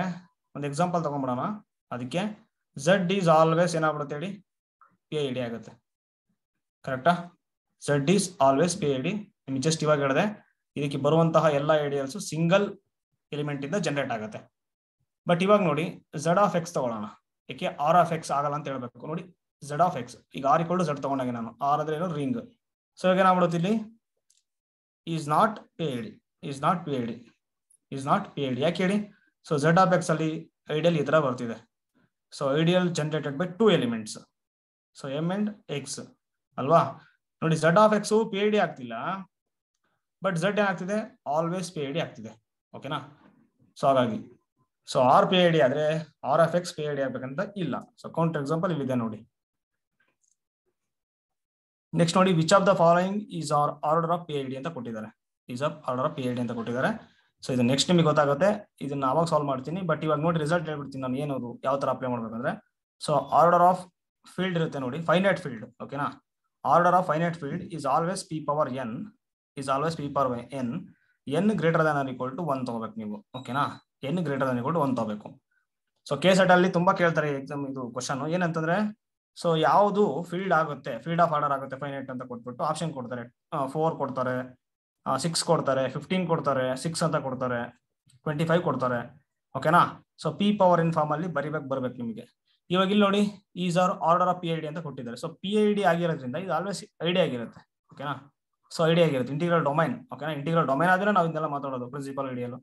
[SPEAKER 1] ಒಂದು ಎಕ್ಸಾಂಪಲ್ ತಗೊಂಡ್ಬಿಡೋಣ ಅದಕ್ಕೆ ಝಡ್ ಈಸ್ ಆಲ್ವೇಸ್ ಏನಾಗ್ಬಿಡುತ್ತೆ ಹೇಳಿ ಪಿ ಐ ಡಿ ಆಗುತ್ತೆ ಕರೆಕ್ಟಾ Z is always P I D ನಿಮ್ಗೆ ಜಸ್ಟ್ ಇವಾಗ ಹೇಳಿದೆ ಇದಕ್ಕೆ ಬರುವಂತಹ ಎಲ್ಲ ಐಡಿಯಲ್ಸ್ ಸಿಂಗಲ್ ಎಲಿಮೆಂಟ್ ಇಂದ ಜನರೇಟ್ ಆಗುತ್ತೆ ಬಟ್ ಇವಾಗ ನೋಡಿ ಝಡ್ ಆಫ್ ಎಕ್ಸ್ ತಗೊಳ್ಳೋಣ ಯಾಕೆ ಆರ್ ಆಫ್ ಎಕ್ಸ್ ಆಗಲ್ಲ ಅಂತ ಹೇಳ್ಬೇಕು ನೋಡಿ ಝಡ್ ಆಫ್ ಎಕ್ಸ್ ಈಗ ಆರ್ ಈಕ್ವಲ್ ಟು ಝಡ್ ತಗೊಂಡಾಗ ನಾನು ಆರ್ ಅಂದ್ರೆ ಏನು ರಿಂಗ್ ಸೊ ಈಗ ಏನಾಗ್ಬಿಡುತ್ತೆ ಇಲ್ಲಿ is not P I D is not P I D is not P I D ಯಾಕೆ ಹೇಳಿ ಸೊ ಝಡ್ ಆಫ್ ಎಕ್ಸ್ ಅಲ್ಲಿ ಐಡಿಯಲ್ ಈ ತರ ಬರ್ತಿದೆ so ideal generated by 2 elements so M and X ಅಲ್ವಾ ನೋಡಿ Z of X P I D ಆಗ್ತಿಲ್ಲ but Z ಏನಾಗ್ತಿದೆ ಆಲ್ವೇಸ್ ಪಿ ಐ ಡಿ ಆಗ್ತಿದೆ ಓಕೆನಾ ಸೊ ಹಾಗಾಗಿ so R P I D ಆದ್ರೆ R of X P I D ಆಗ್ಬೇಕಂತ ಇಲ್ಲ ಸೊ ಕೌಂಟರ್ ಎಕ್ಸಾಂಪಲ್ ಇಲ್ಲಿದೆ ನೋಡಿ ನೆಕ್ಸ್ಟ್ ನೋಡಿ which of the following is order of P I D ಅಂತ ಕೊಟ್ಟಿದ್ದಾರೆ is of order of P I D ಅಂತ ಕೊಟ್ಟಿದ್ದಾರೆ ಸೊ ಇದು ನೆಕ್ಸ್ಟ್ ನಿಮಗೆ ಗೊತ್ತಾಗುತ್ತೆ ಇದನ್ನ ಅವಾಗ ಸಾಲ್ವ್ ಮಾಡ್ತೀನಿ ಬಟ್ ಇವಾಗ ನೋಡಿ ರಿಸಲ್ಟ್ ಹೇಳ್ಬಿಡ್ತೀನಿ ನಾನು ಏನದು ಯಾವ ತರ ಅಪ್ಲೈ ಮಾಡ್ಬೇಕಂದ್ರೆ ಸೊ ಆರ್ಡರ್ ಆಫ್ ಫೀಲ್ಡ್ ಇರುತ್ತೆ ನೋಡಿ ಫೈನೈಟ್ ಫೀಲ್ಡ್ ಓಕೆನಾ order of finite field is always P power N is always P power N N greater than or equal to 1 ತಗೋಬೇಕು ನೀವು ಓಕೆನಾ N greater than equal to 1 ತಗೋಬೇಕು so K set ಅಲ್ಲಿ ತುಂಬಾ ಕೇಳ್ತಾರೆ ಎಕ್ಸಾಮ್ ಇದು question ಏನಂತಂದ್ರೆ ಸೊ ಯಾವುದು ಫೀಲ್ಡ್ ಆಗುತ್ತೆ ಫೀಲ್ಡ್ ಆಫ್ ಆರ್ಡರ್ ಆಗುತ್ತೆ ಫೈನೈಟ್ ಅಂತ ಕೊಟ್ಬಿಟ್ಟು ಆಪ್ಷನ್ ಕೊಡ್ತಾರೆ 4 ಕೊಡ್ತಾರೆ 6 ಕೊಡ್ತಾರೆ 15 ಕೊಡ್ತಾರೆ 6 ಅಂತ ಕೊಡ್ತಾರೆ 25 ಕೊಡ್ತಾರೆ ಓಕೆನಾ so P power in form ಅಲ್ಲಿ ಬರ್ಬೇಕು ನಿಮಗೆ ಇವಾಗ ಇಲ್ಲಿ ನೋಡಿ is order of P I D ಅಂತ ಕೊಟ್ಟಿದ್ದಾರೆ ಸೊ ಪಿ ಐ ಡಿ ಆಗಿರೋದ್ರಿಂದ ಇದು ಆಲ್ವೇಸ್ ಐಡಿ ಆಗಿರುತ್ತೆ ಓಕೆನಾ ಸೊ ಐಡಿ ಆಗಿರುತ್ತೆ ಇಂಟಿಗ್ರಲ್ ಡೊಮೈನ್ ಓಕೆನಾ ಇಂಟಿಗ್ರಲ್ ಡೊಮೈನ್ ಆದ್ರೆ ನಾವು ಇದನ್ನೆಲ್ಲ ಮಾತಾಡೋದು ಪ್ರಿನ್ಸಿಪಲ್ ಐಡಿಯಲ್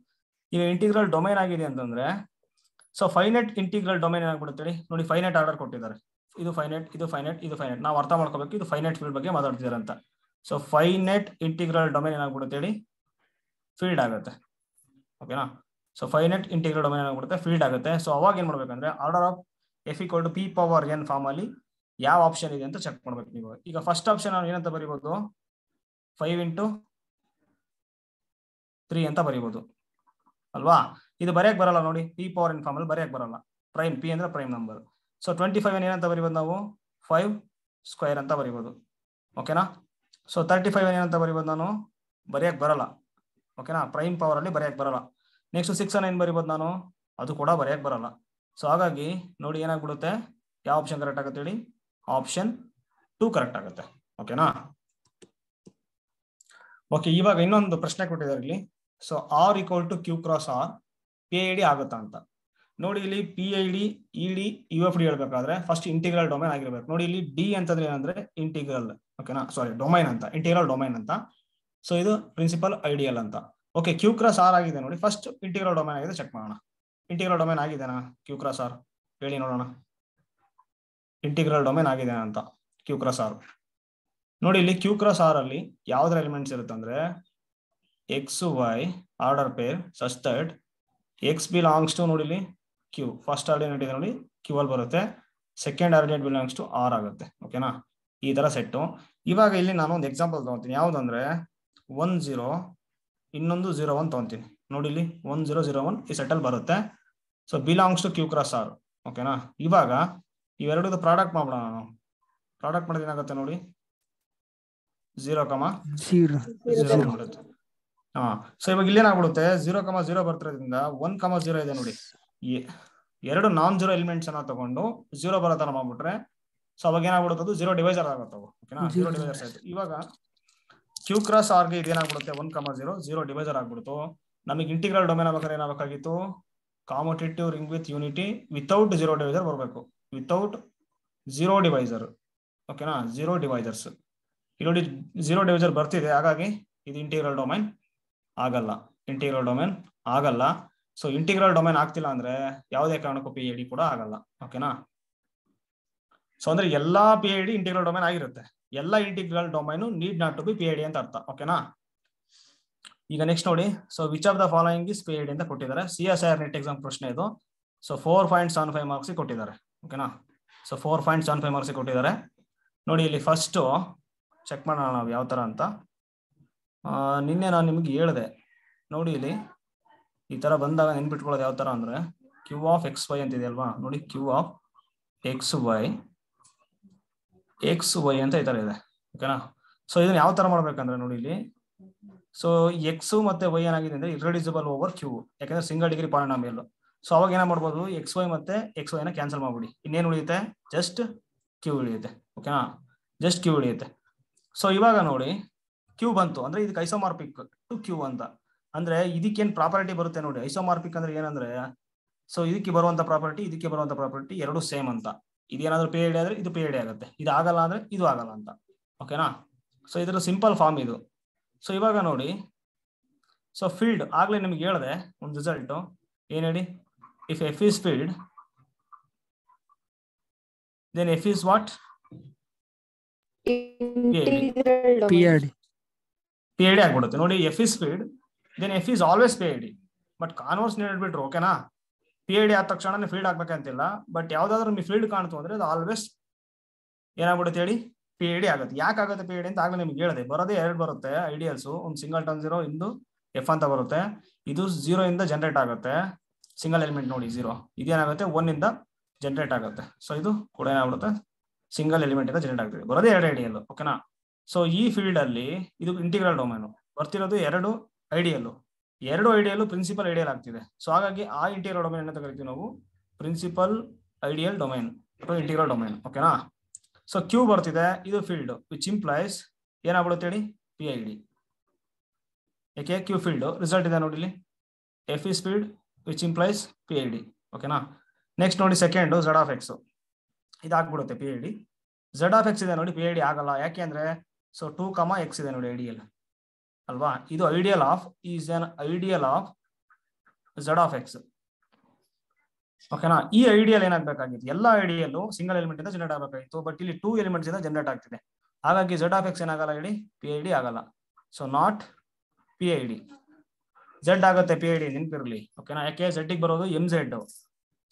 [SPEAKER 1] ಈಗ ಇಂಟಿಗ್ರಲ್ ಡೊಮೈನ್ ಆಗಿದೆ ಅಂತಂದ್ರೆ ಸೊ ಫೈನೈಟ್ ಇಂಟಿಗ್ರಲ್ ಡೊಮೈನ್ ಏನಾಗ್ಬಿಡುತ್ತೆ ನೋಡಿ ಫೈನೈಟ್ ಆರ್ಡರ್ ಕೊಟ್ಟಿದ್ದಾರೆ ಇದು ಫೈನೈಟ್ ಇದು ಫೈನೈಟ್ ಇದು ಫೈನೈಟ್ ನಾವು ಅರ್ಥ ಮಾಡ್ಕೋಬೇಕು ಇದು ಫೈನೈಟ್ ಫೀಲ್ಡ್ ಬಗ್ಗೆ ಮಾತಾಡ್ತಿದ್ದಾರೆ ಅಂತ ಸೊ ಫೈನೈಟ್ ಇಂಟಿಗ್ರಲ್ ಡೊಮೈನ್ ಏನಾಗ್ಬಿಡುತ್ತೆ ಹೇಳಿ ಫೀಲ್ಡ್ ಆಗುತ್ತೆ ಓಕೆನಾ ಸೊ ಫೈನೈಟ್ ಇಂಟಿಗ್ರಲ್ ಡೊಮೈನ್ ಏನಾಗ್ಬಿಡುತ್ತೆ ಫೀಲ್ಡ್ ಆಗುತ್ತೆ ಸೊ ಅವಾಗ ಏನ್ ಮಾಡ್ಬೇಕಂದ್ರೆ order of F equal to p power n form ಅಲ್ಲಿ ಯಾವ ಆಪ್ಷನ್ ಇದೆ ಅಂತ ಚೆಕ್ ಮಾಡ್ಬೇಕು ನೀವು ಈಗ ಫಸ್ಟ್ ಆಪ್ಷನ್ ನಾವು ಏನಂತ ಬರೀಬಹುದು 5 into 3 ಅಂತ ಬರೀಬಹುದು ಅಲ್ವಾ ಇದು ಬರೆಯಕ್ ಬರಲ್ಲ ನೋಡಿ ಪಿ ಪವರ್ ಇನ್ ಫಾರ್ಮ್ ಅಲ್ಲಿ ಬರೆಯಕ್ ಬರಲ್ಲ ಪ್ರೈಮ್ ಪಿ ಅಂದ್ರೆ ಪ್ರೈಮ್ ನಂಬರ್ ಸೊ 25 ಏನಂತ ಬರೀಬಹುದು ನಾವು 5 ಸ್ಕ್ವೇರ್ ಅಂತ ಬರೀಬಹುದು ಓಕೆನಾ ಸೊ 35 ಏನಂತ ಬರೀಬಹುದು ನಾನು ಬರೆಯಕ್ ಬರಲ್ಲ ಓಕೆನಾ ಪ್ರೈಮ್ ಪವರ್ ಅಲ್ಲಿ ಬರೆಯಕ್ ಬರಲ್ಲ ನೆಕ್ಸ್ಟ್ 6 ಅನ್ನ ಏನ್ ಬರೀಬಹುದು ನಾನು ಅದು ಕೂಡ ಬರೆಯಕ್ ಬರಲ್ಲ ಸೊ ಹಾಗಾಗಿ ನೋಡಿ ಏನಾಗ್ಬಿಡುತ್ತೆ, ಯಾವ ಆಪ್ಷನ್ ಕರೆಕ್ಟ್ ಆಗುತ್ತೆ ಹೇಳಿ, ಆಪ್ಷನ್ 2 ಕರೆಕ್ಟ್ ಆಗುತ್ತೆ. ಓಕೆನಾ? ಓಕೆ, ಇವಾಗ ಇನ್ನೊಂದು ಪ್ರಶ್ನೆ ಕೊಟ್ಟಿದ್ದಾರೆ ಇಲ್ಲಿ. So R equal to Q cross R P I D ಆಗುತ್ತಾ ಅಂತ ನೋಡಿ. ಇಲ್ಲಿ P I D, E D, U F D ಹೇಳ್ಬೇಕಾದ್ರೆ ಫಸ್ಟ್ ಇಂಟಿಗ್ರಲ್ ಡೊಮೈನ್ ಆಗಿರ್ಬೇಕು. ನೋಡಿ ಇಲ್ಲಿ ಡಿ ಅಂತಂದ್ರೆ ಏನಂದ್ರೆ ಇಂಟಿಗ್ರಲ್, ಓಕೆನಾ, ಸಾರಿ ಡೊಮೈನ್ ಅಂತ, ಇಂಟಿಗ್ರಲ್ ಡೊಮೈನ್ ಅಂತ. ಸೊ ಇದು ಪ್ರಿನ್ಸಿಪಲ್ ಐಡಿಯಲ್ ಅಂತ. ಓಕೆ, ಕ್ಯೂ ಕ್ರಾಸ್ ಆರ್ ಆಗಿದೆ ನೋಡಿ. ಫಸ್ಟ್ ಇಂಟಿಗ್ರಲ್ ಡೊಮೈನ್ ಆಗಿದೆ, ಚೆಕ್ ಮಾಡೋಣ. ಇಂಟಿಗ್ರಲ್ ಡೊಮೈನ್ ಆಗಿದೆನಾ ಕ್ಯೂ ಕ್ರಾಸ್ ಆರ್? ಹೇಳಿ ನೋಡೋಣ, ಇಂಟಿಗ್ರಲ್ ಡೊಮೈನ್ ಆಗಿದೆನಾ ಅಂತ ಕ್ಯೂ ಕ್ರಾಸ್ ಆರ್. ನೋಡಿ ಇಲ್ಲಿ ಕ್ಯೂ ಕ್ರಾಸ್ ಆರ್ ಅಲ್ಲಿ ಯಾವ್ದ್ರ ಎಲಿಮೆಂಟ್ಸ್ ಇರುತ್ತೆ ಅಂದ್ರೆ X Y order pair such that X belongs to ನೋಡಿ ಇಲ್ಲಿ ಕ್ಯೂ. ಫಸ್ಟ್ ಆರ್ಡಿನೇಟ್ ಇದೆ ನೋಡಿ ಕ್ಯೂ ಅಲ್ಲಿ ಬರುತ್ತೆ, second ordinate belongs to R ಆಗುತ್ತೆ. ಓಕೆನಾ? ಈ ತರ ಸೆಟ್ಟು. ಇವಾಗ ಇಲ್ಲಿ ನಾನು ಒಂದು ಎಕ್ಸಾಂಪಲ್ ತಗೊಂತೀನಿ. ಯಾವ್ದಂದ್ರೆ 1 0 ಇನ್ನೊಂದು 0 1 ತಗೊಂತೀನಿ. ನೋಡಿ ಇಲ್ಲಿ 1 0 0 1 ಈ ಸೆಟ್ ಅಲ್ಲಿ ಬರುತ್ತೆ. So belongs to Q cross R. ಓಕೆನಾ? ಇವಾಗ ಇವೆರಡದು ಪ್ರಾಡಕ್ಟ್ ಮಾಡೋಣ. ನಾನು ಪ್ರಾಡಕ್ಟ್ ಮಾಡಿದ್ರೆ ಏನಾಗುತ್ತೆ ನೋಡಿ, 0 0 ಮಾಡುತ್ತೆ. ಹಾ, ಸೊ ಇವಾಗ ಇಲ್ಲೇನಾಗ್ಬಿಡುತ್ತೆ, 0 0 ಬರ್ತಿರೋದ್ರಿಂದ 1 0 ಇದೆ ನೋಡಿ. ಎರಡು ನಾನ್ ಜೀರೋ ಎಲಿಮೆಂಟ್ಸ್ ಅನ್ನ ತಗೊಂಡು 0 ಬರೋ ತರ ಮಾಡ್ಬಿಟ್ರೆ ಸೊ ಅವಾಗ ಏನಾಗ್ಬಿಡುತ್ತೆ, 0 ಡಿವೈಸರ್ ಆಗುತ್ತೆ. ಓಕೆನಾ? 0 ಡಿವೈಸರ್ಸ್ ಆಯ್ತು. ಇವಾಗ ಕ್ಯೂ ಕ್ರಾಸ್ ಆರ್ಗೆ ಇದೇನಾಗ್ಬಿಡುತ್ತೆ, 1 0 0 ಡಿವೈಸರ್ ಆಗ್ಬಿಡ್ತು. ನಮಗೆ ಇಂಟಿಗ್ರಲ್ ಡೊಮೈನ್ ಆಗ್ಬೇಕಾದ್ರೆ ಏನಾಗಬೇಕಾಗಿತ್ತು, commutative ring with unity without 0 divisor ಬರಬೇಕು, ವಿತೌಟ್ 0 ಡಿವೈಸರ್. ಓಕೆನಾ? 0 ಡಿವೈಸರ್ಸ್ ಇಲ್ಲಿ 0 ಡಿವೈಸರ್ ಬರ್ತಿದೆ, ಹಾಗಾಗಿ ಇದು ಇಂಟಿಗ್ರಲ್ ಡೊಮೈನ್ ಆಗಲ್ಲ. ಇಂಟಿಗ್ರಲ್ ಡೊಮೈನ್ ಆಗಲ್ಲ. ಸೊ ಇಂಟಿಗ್ರಲ್ ಡೊಮೈನ್ ಆಗ್ತಿಲ್ಲ ಅಂದ್ರೆ ಯಾವುದೇ ಕಾರಣಕ್ಕೂ ಪಿ ಐ ಡಿ ಕೂಡ ಆಗಲ್ಲ. ಓಕೆನಾ? ಸೊ ಅಂದ್ರೆ ಎಲ್ಲಾ P I D integral domain ಆಗಿರುತ್ತೆ. ಎಲ್ಲ integral domain need not to be P I D ಅಂತ ಅರ್ಥ. ಓಕೆನಾ? ಈಗ ನೆಕ್ಸ್ಟ್ ನೋಡಿ, so which of the following is P I D ಅಂತ ಕೊಟ್ಟಿದ್ದಾರೆ. CSIR ನೆಟ್ ಎಕ್ಸಾಮ್ ಪ್ರಶ್ನೆ ಇದು. ಸೊ 4.75 ಮಾರ್ಕ್ಸ್ ಕೊಟ್ಟಿದ್ದಾರೆ. ಓಕೆನಾ? ಸೊ 4.75 ಮಾರ್ಕ್ಸ್ ಕೊಟ್ಟಿದ್ದಾರೆ. ನೋಡಿ ಇಲ್ಲಿ ಫಸ್ಟ್ ಚೆಕ್ ಮಾಡೋಣ ನಾವು ಯಾವ ತರ ಅಂತ. ನಿನ್ನೆ ನಾನು ನಿಮ್ಗೆ ಹೇಳಿದೆ ನೋಡಿ, ಇಲ್ಲಿ ಈ ತರ ಬಂದಾಗ ನೆನ್ಪಿಟ್ಕೊಳ್ಳೋದು ಯಾವ ತರ ಅಂದ್ರೆ ಕ್ಯೂ ಆಫ್ ಎಕ್ಸ್ ವೈ ಅಂತ ಇದೆ ಅಲ್ವಾ. ನೋಡಿ ಕ್ಯೂ ಆಫ್ ಎಕ್ಸ್ ವೈ ಅಂತ ಈ ತರ ಇದೆ. ಓಕೆನಾ? ಸೊ ಇದನ್ನ ಯಾವ ತರ ಮಾಡ್ಬೇಕಂದ್ರೆ ನೋಡಿ ಇಲ್ಲಿ, ಸೊ ಎಕ್ಸ್ ಮತ್ತೆ ವೈ ಏನಾಗಿದೆ ಅಂದ್ರೆ ಇರ್ರೆಡ್ಯೂಸಿಬಲ್ ಓವರ್ ಕ್ಯೂ, ಯಾಕಂದ್ರೆ ಸಿಂಗಲ್ ಡಿಗ್ರಿ ಪಾಲಿನಾಮಿಯಲ್. ಸೊ ಅವಾಗ ಏನ ಮಾಡ್ಬೋದು, ಎಕ್ಸ್ ವೈ ಮತ್ತೆ ಎಕ್ಸ್ ವೈ ನ ಕ್ಯಾನ್ಸಲ್ ಮಾಡ್ಬಿಡಿ. ಇನ್ನೇನು ಉಳಿಯುತ್ತೆ, ಜಸ್ಟ್ ಕ್ಯೂ ಉಳಿಯುತ್ತೆ. ಓಕೆನಾ? ಜಸ್ಟ್ ಕ್ಯೂ ಉಳಿಯುತ್ತೆ. ಸೊ ಇವಾಗ ನೋಡಿ ಕ್ಯೂ ಬಂತು ಅಂದ್ರೆ ಇದಕ್ಕೆ ಐಸೋಮಾರ್ಪಿಕ್ ಟು ಕ್ಯೂ ಅಂತ. ಅಂದ್ರೆ ಇದಕ್ಕೇನ್ ಪ್ರಾಪರ್ಟಿ ಬರುತ್ತೆ ನೋಡಿ. ಐಸೋಮಾರ್ಪಿಕ್ ಅಂದ್ರೆ ಏನಂದ್ರೆ, ಸೊ ಇದಕ್ಕೆ ಬರುವಂತ ಪ್ರಾಪರ್ಟಿ, ಇದಕ್ಕೆ ಬರುವಂತ ಪ್ರಾಪರ್ಟಿ ಎರಡು ಸೇಮ್ ಅಂತ. ಇದೇನಾದ್ರೂ ಪಿ ಐ ಡಿ ಆದ್ರೆ ಇದು ಪಿ ಐ ಡಿ ಆಗುತ್ತೆ, ಇದು ಆಗಲ್ಲ ಅಂದ್ರೆ ಇದು ಆಗಲ್ಲ ಅಂತ. ಓಕೆನಾ? ಸೊ ಇದರ ಸಿಂಪಲ್ ಫಾರ್ಮ್ ಇದು. ಸೊ ಇವಾಗ ನೋಡಿ, ಸೊ ಫೀಲ್ಡ್ ಆಗ್ಲೇ ನಿಮ್ಗೆ ಹೇಳಿದೆ ಒಂದು ರಿಸಲ್ಟ್ ಏನ್ ಹೇಳಿ, if F is field then F is what, P I D ಆಗ್ಬಿಡುತ್ತೆ. ನೋಡಿ F is field then F is always P I D. But converse ನೀಡ್ಬಿಟ್ರು. ಓಕೆನಾ? ಪಿ ಐ ಡಿ ಆದ ತಕ್ಷಣ ಫೀಲ್ಡ್ ಆಗ್ಬೇಕಂತಿಲ್ಲ. ಬಟ್ ಯಾವ್ದಾದ್ರು ನಿಮ್ಗೆ ಫೀಲ್ಡ್ ಕಾಣ್ತು ಅಂದ್ರೆ ಅದು ಆಲ್ವೇಸ್ ಏನಾಗ್ಬಿಡುತ್ತೆ ಹೇಳಿ, ಪಿ ಐ ಡಿ ಆಗುತ್ತೆ. ಯಾಕಾಗುತ್ತೆ ಪಿ ಐ ಡಿ ಅಂತ ಆಗ್ಲೇ ನಿಮ್ಗೆ ಹೇಳಿದೆ. ಬರೋದೇ ಎರಡು ಬರುತ್ತೆ ಐಡಿಯಲ್ಸ್, ಒಂದು ಸಿಂಗಲ್ ಟನ್ 0, ಇಂದು ಎಫ್ ಅಂತ ಬರುತ್ತೆ. ಇದು 0 ಇಂದ ಜನರೇಟ್ ಆಗುತ್ತೆ, ಸಿಂಗಲ್ ಎಲಿಮೆಂಟ್ ನೋಡಿ 0. ಇದೇನಾಗುತ್ತೆ 1 ಇಂದ ಜನರೇಟ್ ಆಗುತ್ತೆ. ಸೊ ಇದು ಕೂಡ ಏನಾಗ್ಬಿಡುತ್ತೆ, ಸಿಂಗಲ್ ಎಲಿಮೆಂಟ್ ಇಂದ ಜನರೇಟ್ ಆಗ್ತದೆ. ಬರೋದೇ ಎರಡು ಐಡಿಯಲ್. ಓಕೆನಾ? ಸೊ ಈ ಫೀಲ್ಡ್ ಅಲ್ಲಿ ಇದು ಇಂಟಿಗ್ರಲ್ ಡೊಮೈನ್ ಬರ್ತಿರೋದು ಎರಡು ಐಡಿಯಲ್ ಪ್ರಿನ್ಸಿಪಲ್ ಐಡಿಯಲ್ ಆಗ್ತಿದೆ. ಸೊ ಹಾಗಾಗಿ ಆ ಇಂಟಿಗ್ರಲ್ ಡೊಮೈನ್ ಅಂತ ಕರಿತೀವಿ ನಾವು ಪ್ರಿನ್ಸಿಪಲ್ ಐಡಿಯಲ್ ಡೊಮೈನ್ ಅಥವಾ ಇಂಟಿಗ್ರಲ್ ಡೊಮೈನ್. ಓಕೆನಾ? ಸೊ ಕ್ಯೂ ಬರ್ತಿದೆ, ಇದು ಫೀಲ್ಡ್ ವಿಚ್ ಇಂಪ್ಲೈಸ್ ಏನಾಗ್ಬಿಡುತ್ತೆ ಹೇಳಿ, ಪಿ ಐ ಡಿ. ಯಾಕೆ ಕ್ಯೂ ಫೀಲ್ಡ್ ರಿಸಲ್ಟ್ ಇದೆ ನೋಡಿ ಇಲ್ಲಿ, F is field which implies P I D. ಓಕೆನಾ? ನೆಕ್ಸ್ಟ್ ನೋಡಿ ಸೆಕೆಂಡ್ ಝಡ್ ಆಫ್ ಎಕ್ಸ್, ಇದಾಗ್ಬಿಡುತ್ತೆ P I D. Z of x ಇದೆ ನೋಡಿ, ಪಿ ಐ ಡಿ ಆಗಲ್ಲ. ಯಾಕೆ ಅಂದ್ರೆ ಸೊ 2, x ಇದೆ ನೋಡಿ ಐಡಿಯಲ್ ಅಲ್ವಾ. ಇದು ideal of is N ideal of Z of X. ಓಕೆನಾ? ಈ ಐಡಿಯಲ್ ಏನಾಗಬೇಕಾಗಿತ್ತು, ಎಲ್ಲ ಐಡಿಯಲ್ ಸಿಂಗಲ್ ಎಲಿಮೆಂಟ್ ಇಂದ ಜನರೇಟ್ ಆಗಬೇಕಾಗಿತ್ತು. ಬಟ್ ಇಲ್ಲಿ 2 ಎಲಿಮೆಂಟ್ಸ್ ಇಂದ ಜನರೇಟ್ ಆಗ್ತಿದೆ. ಹಾಗಾಗಿ ಝಡ್ ಆಫ್ ಎಕ್ಸ್ ಏನಾಗಲ್ಲ ಹೇಳಿ, ಪಿ ಐ ಡಿ ಆಗಲ್ಲ. So not P I D. Z ಆಗುತ್ತೆ ಪಿ ಐ ಡಿ, ನೆನಪಿರಲಿ. ಓಕೆನಾ? ಯಾಕೆ ಝಡ್ ಗೆ ಬರೋದು m Z.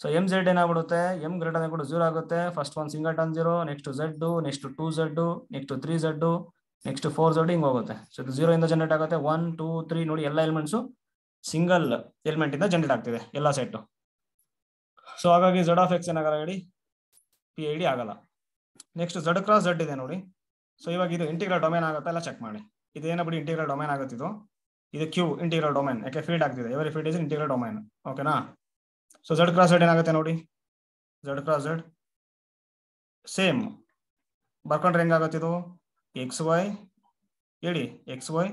[SPEAKER 1] So m Z ಏನಾಗ್ಬಿಡುತ್ತೆ, ಎಂ ಗ್ರೇಟರ್ ಕೂಡ 0 ಆಗುತ್ತೆ. ಫಸ್ಟ್ ಒಂದು singleton 0, next Z, next 2Z, next 3Z, next 4Z ಹಿಂಗ್ ಹೋಗುತ್ತೆ. ಸೊ ಇದು 0 ಇಂದ ಜನರೇಟ್ ಆಗುತ್ತೆ. 1 2 3 ನೋಡಿ ಎಲ್ಲ ಎಲಿಮೆಂಟ್ಸ್ ಸಿಂಗಲ್ ಎಲಿಮೆಂಟ್ ಇಂದ ಜನರೇಟ್ ಆಗ್ತಿದೆ ಎಲ್ಲ ಸೆಟ್. ಸೊ ಹಾಗಾಗಿ ಝಡ್ ಆಫ್ ಎಕ್ಸ್ ಏನಾಗಲ್ಲ ಹೇಳಿ, ಪಿ ಐ ಡಿ ಆಗಲ್ಲ. ನೆಕ್ಸ್ಟ್ ಝಡ್ ಕ್ರಾಸ್ ಝಡ್ ಇದೆ ನೋಡಿ. ಸೊ ಇವಾಗ ಇದು ಇಂಟಿಗ್ರಲ್ ಡೊಮೈನ್ ಆಗುತ್ತೆ, ಎಲ್ಲ ಚೆಕ್ ಮಾಡಿ. ಇದೇನ ಬಿಡಿ ಇಂಟಿಗ್ರಲ್ ಡೊಮೈನ್ ಆಗುತ್ತೆ. ಇದು ಕ್ಯೂ ಇಂಟಿಗ್ರಲ್ ಡೊಮೈನ್, ಯಾಕೆ ಫೀಲ್ಡ್ ಆಗ್ತಿದೆ. Every field is integral domain. ಓಕೆನಾ? ಸೊ ಝಡ್ ಕ್ರಾಸ್ ಝಡ್ ಏನಾಗುತ್ತೆ ನೋಡಿ, ಝಡ್ ಕ್ರಾಸ್ ಝಡ್ ಸೇಮ್ ಬರ್ಕೊಂಡ್ರೆ ಹೆಂಗಾಗುತ್ತೆ ಇದು ಎಕ್ಸ್ ವೈ ಹೇಳಿ, X Y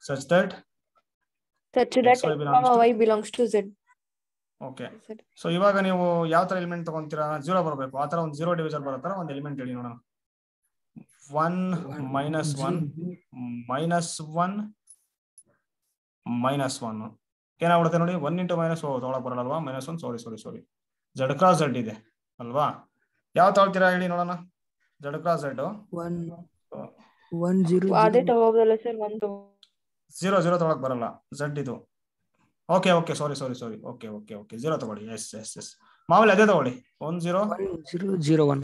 [SPEAKER 1] such that
[SPEAKER 3] X, Y belongs to Z.
[SPEAKER 1] Okay. So ಇವಾಗ ನೀವು ಯಾವ ತರ ಎಲಿಮೆಂಟ್ ತಗೊಂತೀರಾ, 0 ಬರಬೇಕು, ಆ ತರ ಒಂದು 0 ಡಿವಿಸರ್ ಬರೋ ತರ ಒಂದು ಎಲಿಮೆಂಟ್ ಹೇಳಿ ನೋಡೋಣ. 1 -1 -1 -1 ಏನಾಗ್ಬಿಡುತ್ತೆ ನೋಡಿ, 1 × -, ತೊಗೊಳಕ್ ಬರಲ್ವಾ, -1 ಸಾರಿ ಝಡ್ ಕ್ರಾಸ್ ಝಡ್ ಇದೆ ಅಲ್ವಾ, ಯಾವ ತಗೊಳ್ತೀರಾ ಹೇಳಿ ನೋಡೋಣ. ಝಡ್ ಕ್ರಾಸ್ ಝಡ್ 0 ತೊಗೊಳಕ್ ಬರಲ್ಲ, ಝಡ್ ಇದು. ಓಕೆ ಸಾರಿ ಓಕೆ 0 ತಗೊಳ್ಳಿ. ಎಸ್ ಮಾಮೂಲಿ ಅದೇ ತಗೊಳ್ಳಿ, 1 0
[SPEAKER 2] 0 1.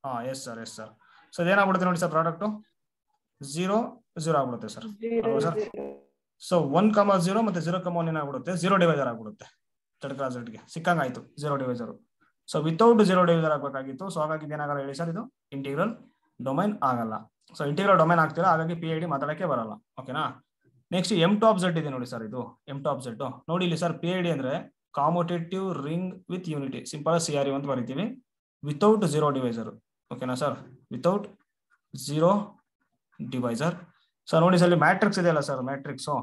[SPEAKER 1] ಹಾ ಎಸ್ ಸರ್. ಸೊ ಏನಾಗ್ಬಿಡುತ್ತೆ ನೋಡಿ ಸರ್, ಪ್ರಾಡಕ್ಟ್ 0 0 ಆಗ್ಬಿಡುತ್ತೆ ಸರ್, ಅಲ್ವಾ ಸರ್. ಸೊ 1, 0 ಮತ್ತೆ 0, 1 ಏನಾಗ್ಬಿಡುತ್ತೆ, 0 ಡಿವೈಸರ್ ಆಗ್ಬಿಡುತ್ತೆ ಝಡ್ ಕ್ರಾಸ್ ಝಡ್ಗೆ, ಸಿಕ್ಕಂಗಾಯ್ತು 0 ಡಿವೈಸರ್. ಸೊ ವಿತೌಟ್ 0 ಡಿವೈಸರ್ ಆಗ್ಬೇಕಾಗಿತ್ತು. ಸೊ ಹಾಗಾಗಿ ಏನಾಗಲ್ಲ ಹೇಳಿ ಸರ್, ಇದು ಇಂಟಿಗ್ರಲ್ ಡೊಮೈನ್ ಆಗಲ್ಲ. ಸೊ ಇಂಟಿಗ್ರಲ್ ಡೊಮೈನ್ ಆಗ್ತಿಲ್ಲ, ಹಾಗಾಗಿ PID ಮಾತಾಡಕ್ಕೆ ಬರಲ್ಲ. ಓಕೆನಾ. ನೆಕ್ಸ್ಟ್ ಎಮ್ ಟಾಪ್ ಝಡ್ ಇದೆ ನೋಡಿ ಸರ್, ಇದು ಎಮ್ ಟಾಪ್ ಝಡ್ ನೋಡಿ ಇಲ್ಲಿ ಸರ್. PID ಅಂದ್ರೆ commutative ring with unity, simple CRU ಅಂತ ಬರೀತೀವಿ, ವಿತೌಟ್ 0 ಡಿವೈಸರ್. ಓಕೆನಾ ಸರ್, ವಿತೌಟ್ 0 ಡಿವೈಸರ್. ಸೊ ನೋಡಿ ಸರ್, ಇಲ್ಲಿ ಮ್ಯಾಟ್ರಿಕ್ಸ್ ಇದೆಯಲ್ಲ sir, matrix.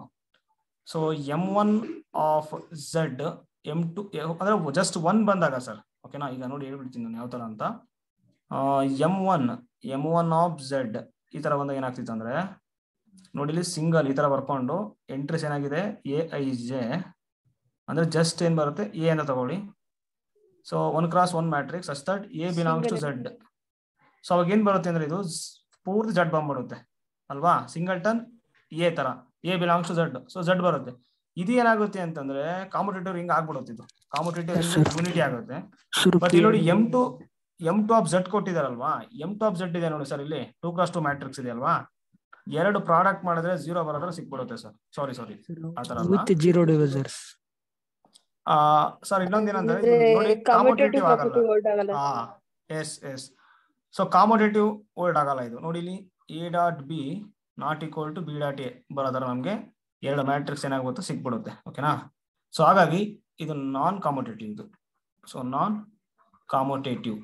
[SPEAKER 1] So M1 of Z M2 ಅಂದ್ರೆ ಜಸ್ಟ್ 1 ಬಂದಾಗ ಸರ್. ಓಕೆನಾ, ಈಗ ನೋಡಿ ಹೇಳ್ಬಿಡ್ತೀನಿ ನಾನು ಯಾವ ತರ ಅಂತ. M1 ಆಫ್ ಝಡ್ ಈ ತರ ಬಂದಾಗ ಏನಾಗ್ತಿತ್ತು ಅಂದ್ರೆ ನೋಡಿ, ಇಲ್ಲಿ ಸಿಂಗಲ್ ಈ ತರ ಬರ್ಕೊಂಡು ಎಂಟ್ರೀಸ್ ಏನಾಗಿದೆ AIJ ಅಂದ್ರೆ ಜಸ್ಟ್ ಏನ್ ಬರುತ್ತೆ A ಅಂತ ತಗೊಳ್ಳಿ. So 1 × 1 matrix such that A belongs to Z. So ಅವಾಗ ಏನ್ ಬರುತ್ತೆ ಅಂದ್ರೆ ಇದು ಪೂರ್ತಿ Z ಬಂದ್ಬಿಡುತ್ತೆ ಅಲ್ವಾ, ಸಿಂಗಲ್ಟನ್ A ತರ, A belongs to Z. So Z ಬರುತ್ತೆ. ಇದು ಏನಾಗುತ್ತೆ ಅಂತಂದ್ರೆ ಕಾಮುಟೇಟಿವ್ ರಿಂಗ್ ಆಗ್ಬಿಡುತ್ತೆ, ಇದು ಕಾಮುಟೇಟಿವ್ ರಿಂಗ್ ಯೂನಿಟಿ ಆಗುತ್ತೆ. ಬಟ್ ಇಲ್ಲಿ ನೋಡಿ M2 of Z ಕೊಟ್ಟಿದಾರಲ್ವಾ, M2 of Z ಇದೆ ನೋಡಿ ಸರ್, ಇಲ್ಲಿ 2 × 2 ಮ್ಯಾಟ್ರಿಕ್ಸ್ ಇದೆ ಅಲ್ವಾ, 2 ಪ್ರಾಡಕ್ಟ್ ಮಾಡಿದ್ರೆ 0 ಬರೋದ್ರೆ ಸಿಕ್ಬಿಡುತ್ತೆ ಸರ್. ಸಾರಿ ಆತರ
[SPEAKER 2] ವಿತ್ 0 ಡಿವೈಸರ್ಸ್.
[SPEAKER 1] ಸರ್ ಇನ್ನೊಂದು ಏನಂದ್ರೆ ನೋಡಿ, ಕಾಮುಟೇಟಿವ್ ಆಗಲ್ಲ. ಎಸ್ ಸೊ ಕಾಮುಟೇಟಿವ್ ವರ್ಡ್ ಆಗಲ್ಲ ಇದು. ನೋಡಿ ಇಲ್ಲಿ A.B ≠ B.A ಬರೋದ್ರ ನಮ್ಗೆ 2 ಮ್ಯಾಟ್ರಿಕ್ಸ್ ಏನಾಗುತ್ತೆ ಸಿಕ್ಬಿಡುತ್ತೆ. ಓಕೆನಾ. ಸೊ ಹಾಗಾಗಿ ಇದು ನಾನ್ ಕಾಮುಟೇಟಿವ್ ಇದು. ಸೊ ನಾನ್ ಕಾಮುಟೇಟಿವ್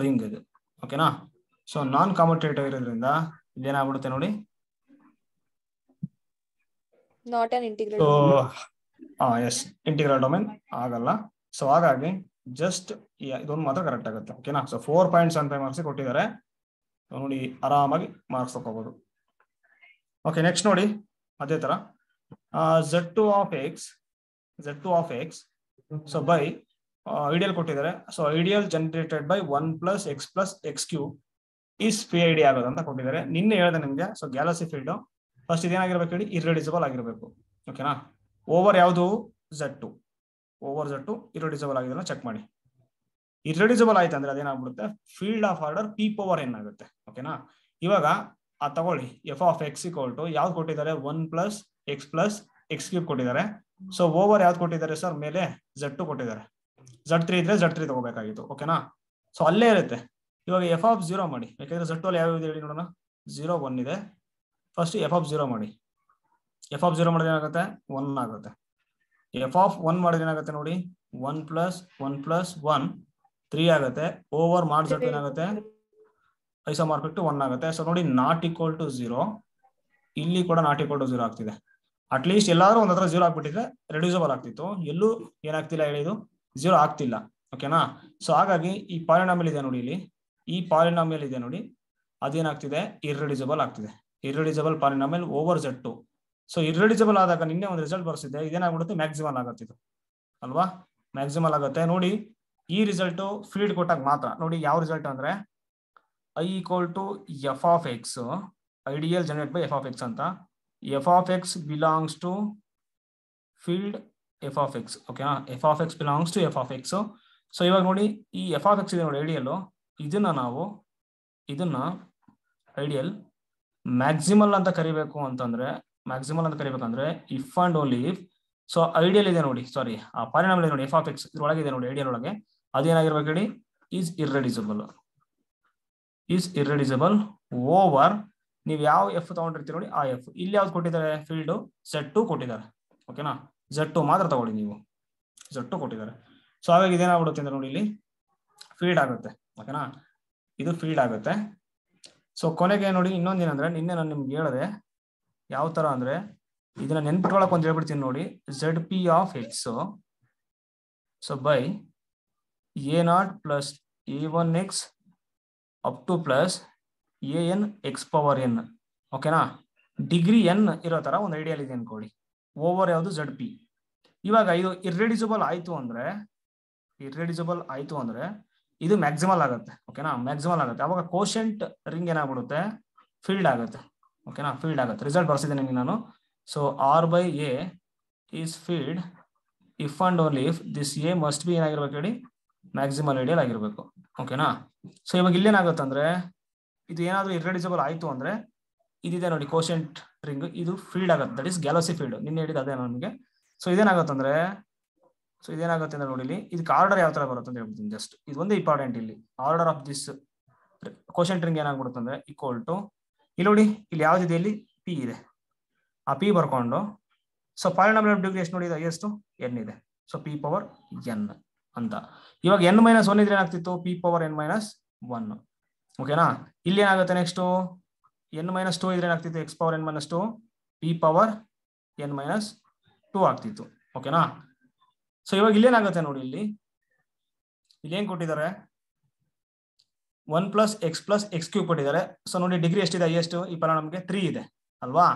[SPEAKER 1] ರಿಂಗ್ ಇದು. ಓಕೆನಾ. ಸೊ ನಾನ್ ಕಾಮುಟೇಟಿವ್ ಇರೋದ್ರಿಂದ ಇದೇನಾಗ್ಬಿಡುತ್ತೆ ನೋಡಿ,
[SPEAKER 3] ನಾಟ್ ಆನ್ ಇಂಟಿಗ್ರಲ್.
[SPEAKER 1] ಎಸ್ ಇಂಟಿಗ್ರಲ್ ಡೊಮೈನ್ ಆಗಲ್ಲ. ಸೊ ಹಾಗಾಗಿ ಜಸ್ಟ್ ಇದೊಂದು ಮಾತ್ರ ಕರೆಕ್ಟ್ ಆಗುತ್ತೆ. ಓಕೆನಾ. ಸೊ 4.75 ಮಾರ್ಕ್ಸ್ ಕೊಟ್ಟಿದ್ದಾರೆ ನೋಡಿ, ಆರಾಮಾಗಿ ಮಾರ್ಕ್ಸ್ ತಗೋಬಹುದು. ಓಕೆ, ನೆಕ್ಸ್ಟ್ ನೋಡಿ ಅದೇ ತರ Z2 of X so by ideal ಕೊಟ್ಟಿದ್ದಾರೆ. So ideal generated by 1 + x + x³ is PID ಆಗೋದು ಅಂತ ಕೊಟ್ಟಿದ್ದಾರೆ. ನಿನ್ನೆ ಹೇಳಿದೆ ನಿಮ್ಗೆ. ಸೊ ಗ್ಯಾಲಕ್ಸಿ ಫೀಲ್ಡ್ ಫಸ್ಟ್ ಇದೇನಾಗಿರ್ಬೇಕು ಹೇಳಿ, ಇರ್ರೆಡ್ಯೂಸಿಬಲ್ ಆಗಿರ್ಬೇಕು. ಓಕೆನಾ. ಓವರ್ ಯಾವುದು Z2 ಇರ್ರೆಡ್ಯೂಸಿಬಲ್ ಆಗಿದೆ ಚೆಕ್ ಮಾಡಿ. ಇರ್ರೆಡ್ಯೂಸಿಬಲ್ ಆಯ್ತು ಅಂದ್ರೆ ಅದೇನಾಗ್ಬಿಡುತ್ತೆ, ಫೀಲ್ಡ್ ಆಫ್ ಆರ್ಡರ್ P⁴n ಆಗುತ್ತೆ. ಓಕೆನಾ. ಇವಾಗ ತಗೊಳ್ಳಿ, f(x) ಯಾವ್ದು ಕೊಟ್ಟಿದ್ದಾರೆ, 1 + x + x³ ಕೊಟ್ಟಿದ್ದಾರೆ. ಸೊ ಓವರ್ ಯಾವ್ದು ಕೊಟ್ಟಿದ್ದಾರೆ ಸರ್, ಮೇಲೆ Z2 ಕೊಟ್ಟಿದ್ದಾರೆ. Z3 ಇದ್ರೆ Z3 ತಗೋಬೇಕಾಗಿತ್ತು. ಓಕೆನಾ. ಸೊ ಅಲ್ಲೇ ಇರುತ್ತೆ. ಇವಾಗ f(0) ಮಾಡಿ, ಯಾಕಂದ್ರೆ Z2 ಅಲ್ಲಿ ಯಾವ್ದು ಹೇಳಿ ನೋಡೋಣ, 0 1 ಇದೆ. ಫಸ್ಟ್ f(0) ಮಾಡಿ, f(0) ಮಾಡಿದ್ರೆ ಏನಾಗುತ್ತೆ, 1 ಆಗುತ್ತೆ. f(1) ಮಾಡಿದ್ರೆ ಏನಾಗುತ್ತೆ ನೋಡಿ, 1 + 1 + 1 3 ಆಗುತ್ತೆ. ಓವರ್ ಮಾಡಿ Z2 ಏನಾಗುತ್ತೆ, ಐಸೋಮಾರ್ಫಿಕ್ ಟು 1 ಆಗುತ್ತೆ. ಸೊ ನೋಡಿ, ≠ 0 ಇಲ್ಲಿ ಕೂಡ ≠ 0 ಆಗ್ತಿದೆ. ಅಟ್ಲೀಸ್ಟ್ ಎಲ್ಲಾದ್ರೂ ಒಂದ್ ಹತ್ರ 0 ಆಗ್ಬಿಟ್ಟಿದ್ರೆ ರೆಡ್ಯೂಸಬಲ್ ಆಗ್ತಿತ್ತು. ಎಲ್ಲೂ ಏನಾಗ್ತಿಲ್ಲ ಹೇಳಿ, ಇದು 0 ಆಗ್ತಿಲ್ಲ. ಓಕೆನಾ. ಸೊ ಹಾಗಾಗಿ ಈ ಪಾಲಿನಾಮಿಯಲ್ ಇದೆ ನೋಡಿ, ಇಲ್ಲಿ ಈ ಪಾಲಿನಾಮಿಯಲ್ ಇದೆ ನೋಡಿ, ಅದೇನಾಗ್ತಿದೆ, ಇರ್ರೆಡ್ಯೂಸಬಲ್ ಆಗ್ತಿದೆ. ಇರ್ರೆಡ್ಯೂಸಬಲ್ ಪಾಲಿನಾಮಿಯಲ್ ಓವರ್ Z2. ಸೊ ಇರ್ರೆಡ್ಯೂಸಬಲ್ ಆದಾಗ ನಿನ್ನೆ ಒಂದು ರಿಸಲ್ಟ್ ಬರ್ಸಿದೆ, ಇದೇನಾಗ್ಬಿಡುತ್ತೆ, ಮ್ಯಾಕ್ಸಿಮಲ್ ಆಗುತ್ತೆ ಇದು ಅಲ್ವಾ, ಮ್ಯಾಕ್ಸಿಮಲ್ ಆಗುತ್ತೆ. ನೋಡಿ ಈ ರಿಸಲ್ಟ್ ಫೀಲ್ಡ್ ಕೊಟ್ಟಾಗ ಮಾತ್ರ. ನೋಡಿ ಯಾವ ರಿಸಲ್ಟ್ ಅಂದ್ರೆ I = f(x) ideal generate by f(x) ಅಂತ. f(x) belongs to field f(x). ಓಕೆನಾ. f(x) belongs to f(x). So ಇವಾಗ ನೋಡಿ, ಈ f(x) ಇದೆ ನೋಡಿ ಐಡಿಯಲ್, ಇದನ್ನ ಐಡಿಯಲ್ ಮ್ಯಾಕ್ಸಿಮಲ್ ಅಂತ ಕರಿಬೇಕು ಅಂತಂದ್ರೆ, if and only if. So ideal ಇದೆ ನೋಡಿ, ಸಾರಿ ಆ ಪಾಲಿನಾಮಿಯಲ್ ಇದೆ ನೋಡಿ, f(x) ಇದ್ರೊಳಗಿದೆ ನೋಡಿ, ಐಡಿಯಲ್ ಒಳಗೆ ಅದೇನಾಗಿರ್ಬೇಕು ಹೇಳಿ, ಈಸ್ ಇರ್ರೆಡ್ಯೂಸಬಲ್ ಓವರ್ ನೀವು ಯಾವ ಎಫ್ ತಗೊಂಡಿರ್ತೀರಿ ನೋಡಿ ಆ ಎಫ್. ಇಲ್ಲಿ ಯಾವ್ದು ಕೊಟ್ಟಿದ್ದಾರೆ, ಫೀಲ್ಡ್ Z2 ಕೊಟ್ಟಿದ್ದಾರೆ. ಓಕೆನಾ. Z2 ಮಾತ್ರ ತಗೊಳ್ಳಿ ನೀವು, Z2 ಕೊಟ್ಟಿದ್ದಾರೆ. ಸೊ ಹಾಗಾಗಿ ಇದೇನಾಗ್ಬಿಡುತ್ತೆ ಅಂದ್ರೆ ನೋಡಿ ಇಲ್ಲಿ ಫೀಲ್ಡ್ ಆಗುತ್ತೆ. ಓಕೆನಾ, ಇದು ಫೀಲ್ಡ್ ಆಗುತ್ತೆ. ಸೊ ಕೊನೆಗೆ ನೋಡಿ ಇನ್ನೊಂದೇನಂದ್ರೆ ನಿನ್ನೆ ನಾನು ನಿಮ್ಗೆ ಹೇಳಿದೆ ಯಾವ ತರ ಅಂದ್ರೆ ಇದನ್ನ ನೆನ್ಪಿಟ್ಕೊಳಕ್ ಒಂದು ಹೇಳ್ಬಿಡ್ತೀನಿ ನೋಡಿ. ZP of X so by A0 plus A1X up to plus AN X power N. ಓಕೆನಾ, ಡಿಗ್ರಿ N ಇರೋ ತರ ಒಂದು ಐಡಿಯಲ್ ಇದೆ ಅನ್ಕೊಳ್ಳಿ, ಓವರ್ ಯಾವುದು ZP. ಇವಾಗ ಇದು ಇರ್ರೆಡ್ಯೂಸಿಬಲ್ ಆಯ್ತು ಅಂದ್ರೆ ಇದು ಮ್ಯಾಕ್ಸಿಮಲ್ ಆಗುತ್ತೆ. ಓಕೆನಾ, ಮ್ಯಾಕ್ಸಿಮಲ್ ಆಗುತ್ತೆ. ಅವಾಗ ಕೋಶೆಂಟ್ ರಿಂಗ್ ಏನಾಗ್ಬಿಡುತ್ತೆ, ಫೀಲ್ಡ್ ಆಗುತ್ತೆ. ಓಕೆನಾ, ಫೀಲ್ಡ್ ಆಗುತ್ತೆ. ರಿಸಲ್ಟ್ ಬರ್ಸಿದ್ದೇನೆ ನಾನು. So R/A is field if and only if this A must be ಏನಾಗಿರ್ಬೇಕು ಹೇಳಿ, ಮ್ಯಾಕ್ಸಿಮಲ್ ಐಡಿಯಲ್ ಆಗಿರ್ಬೇಕು. ಓಕೆನಾ. ಸೊ ಇವಾಗ ಇಲ್ಲೇನಾಗುತ್ತೆ ಅಂದ್ರೆ ಇದು ಏನಾದ್ರೂ ಇರ್ರೆಡ್ಯೂಸಿಬಲ್ ಆಯ್ತು ಅಂದ್ರೆ ಇದಿದೆ ನೋಡಿ ಕೋಶೆಂಟ್ ರಿಂಗ್, ಇದು ಫೀಲ್ಡ್ ಆಗುತ್ತೆ. That is Galois field. ನಿನ್ನೆ ಹೇಳಿದ ಅದೇ ನಮಗೆ. ಸೊ ಇದೇನಾಗುತ್ತೆ ಅಂದ್ರೆ ನೋಡಿ ಇಲ್ಲಿ ಇದಕ್ಕೆ ಆರ್ಡರ್ ಯಾವ ತರ ಬರುತ್ತೆ ಅಂತ ಹೇಳ್ಬಿಡ್ತೀನಿ. ಜಸ್ಟ್ ಇದು ಒಂದೇ ಇಂಪಾರ್ಟೆಂಟ್. ಇಲ್ಲಿ order of this quotient ring ಏನಾಗ್ಬಿಡುತ್ತೆ ಅಂದ್ರೆ ಈಕ್ವಲ್ ಟು ಇಲ್ಲಿ ನೋಡಿ ಇಲ್ಲಿ ಯಾವ್ದಿದೆ, ಇಲ್ಲಿ P ಇದೆ. ಆ P ಬರ್ಕೊಂಡು ಸೊ ಪಾಲಿನಾಮಿಯಲ್ ಡಿಗ್ರಿ ಎಷ್ಟು ನೋಡಿ, ಎಷ್ಟು N ಇದೆ. ಸೊ P ಪವರ್ N ಅಂತ. ಇವಾಗ N-1 ಇದ್ರೆ ಏನಾಗ್ತಿತ್ತು, P ಪವರ್ N-1. ಓಕೆನಾ. ಇಲ್ಲಿ ಏನಾಗುತ್ತೆ ನೆಕ್ಸ್ಟ್ N-2 ಇದ್ರೆ ಏನಾಗ್ತಿತ್ತು, X power N-2 P power N-2 ಆಗ್ತಿತ್ತು. ಓಕೆನಾ. ಸೊ ಇವಾಗ ಇಲ್ಲೇನಾಗುತ್ತೆ ನೋಡಿ, ಇಲ್ಲಿ ಏನ್ ಕೊಟ್ಟಿದ್ದಾರೆ, 1 ಪ್ಲಸ್ X ಪ್ಲಸ್ X³ ಕೊಟ್ಟಿದ್ದಾರೆ. ಸೊ ನೋಡಿ ಡಿಗ್ರಿ ಎಷ್ಟಿದೆ, ಎಷ್ಟು ಈ ಪರ ನಮಗೆ 3 ಇದೆ ಅಲ್ವಾ.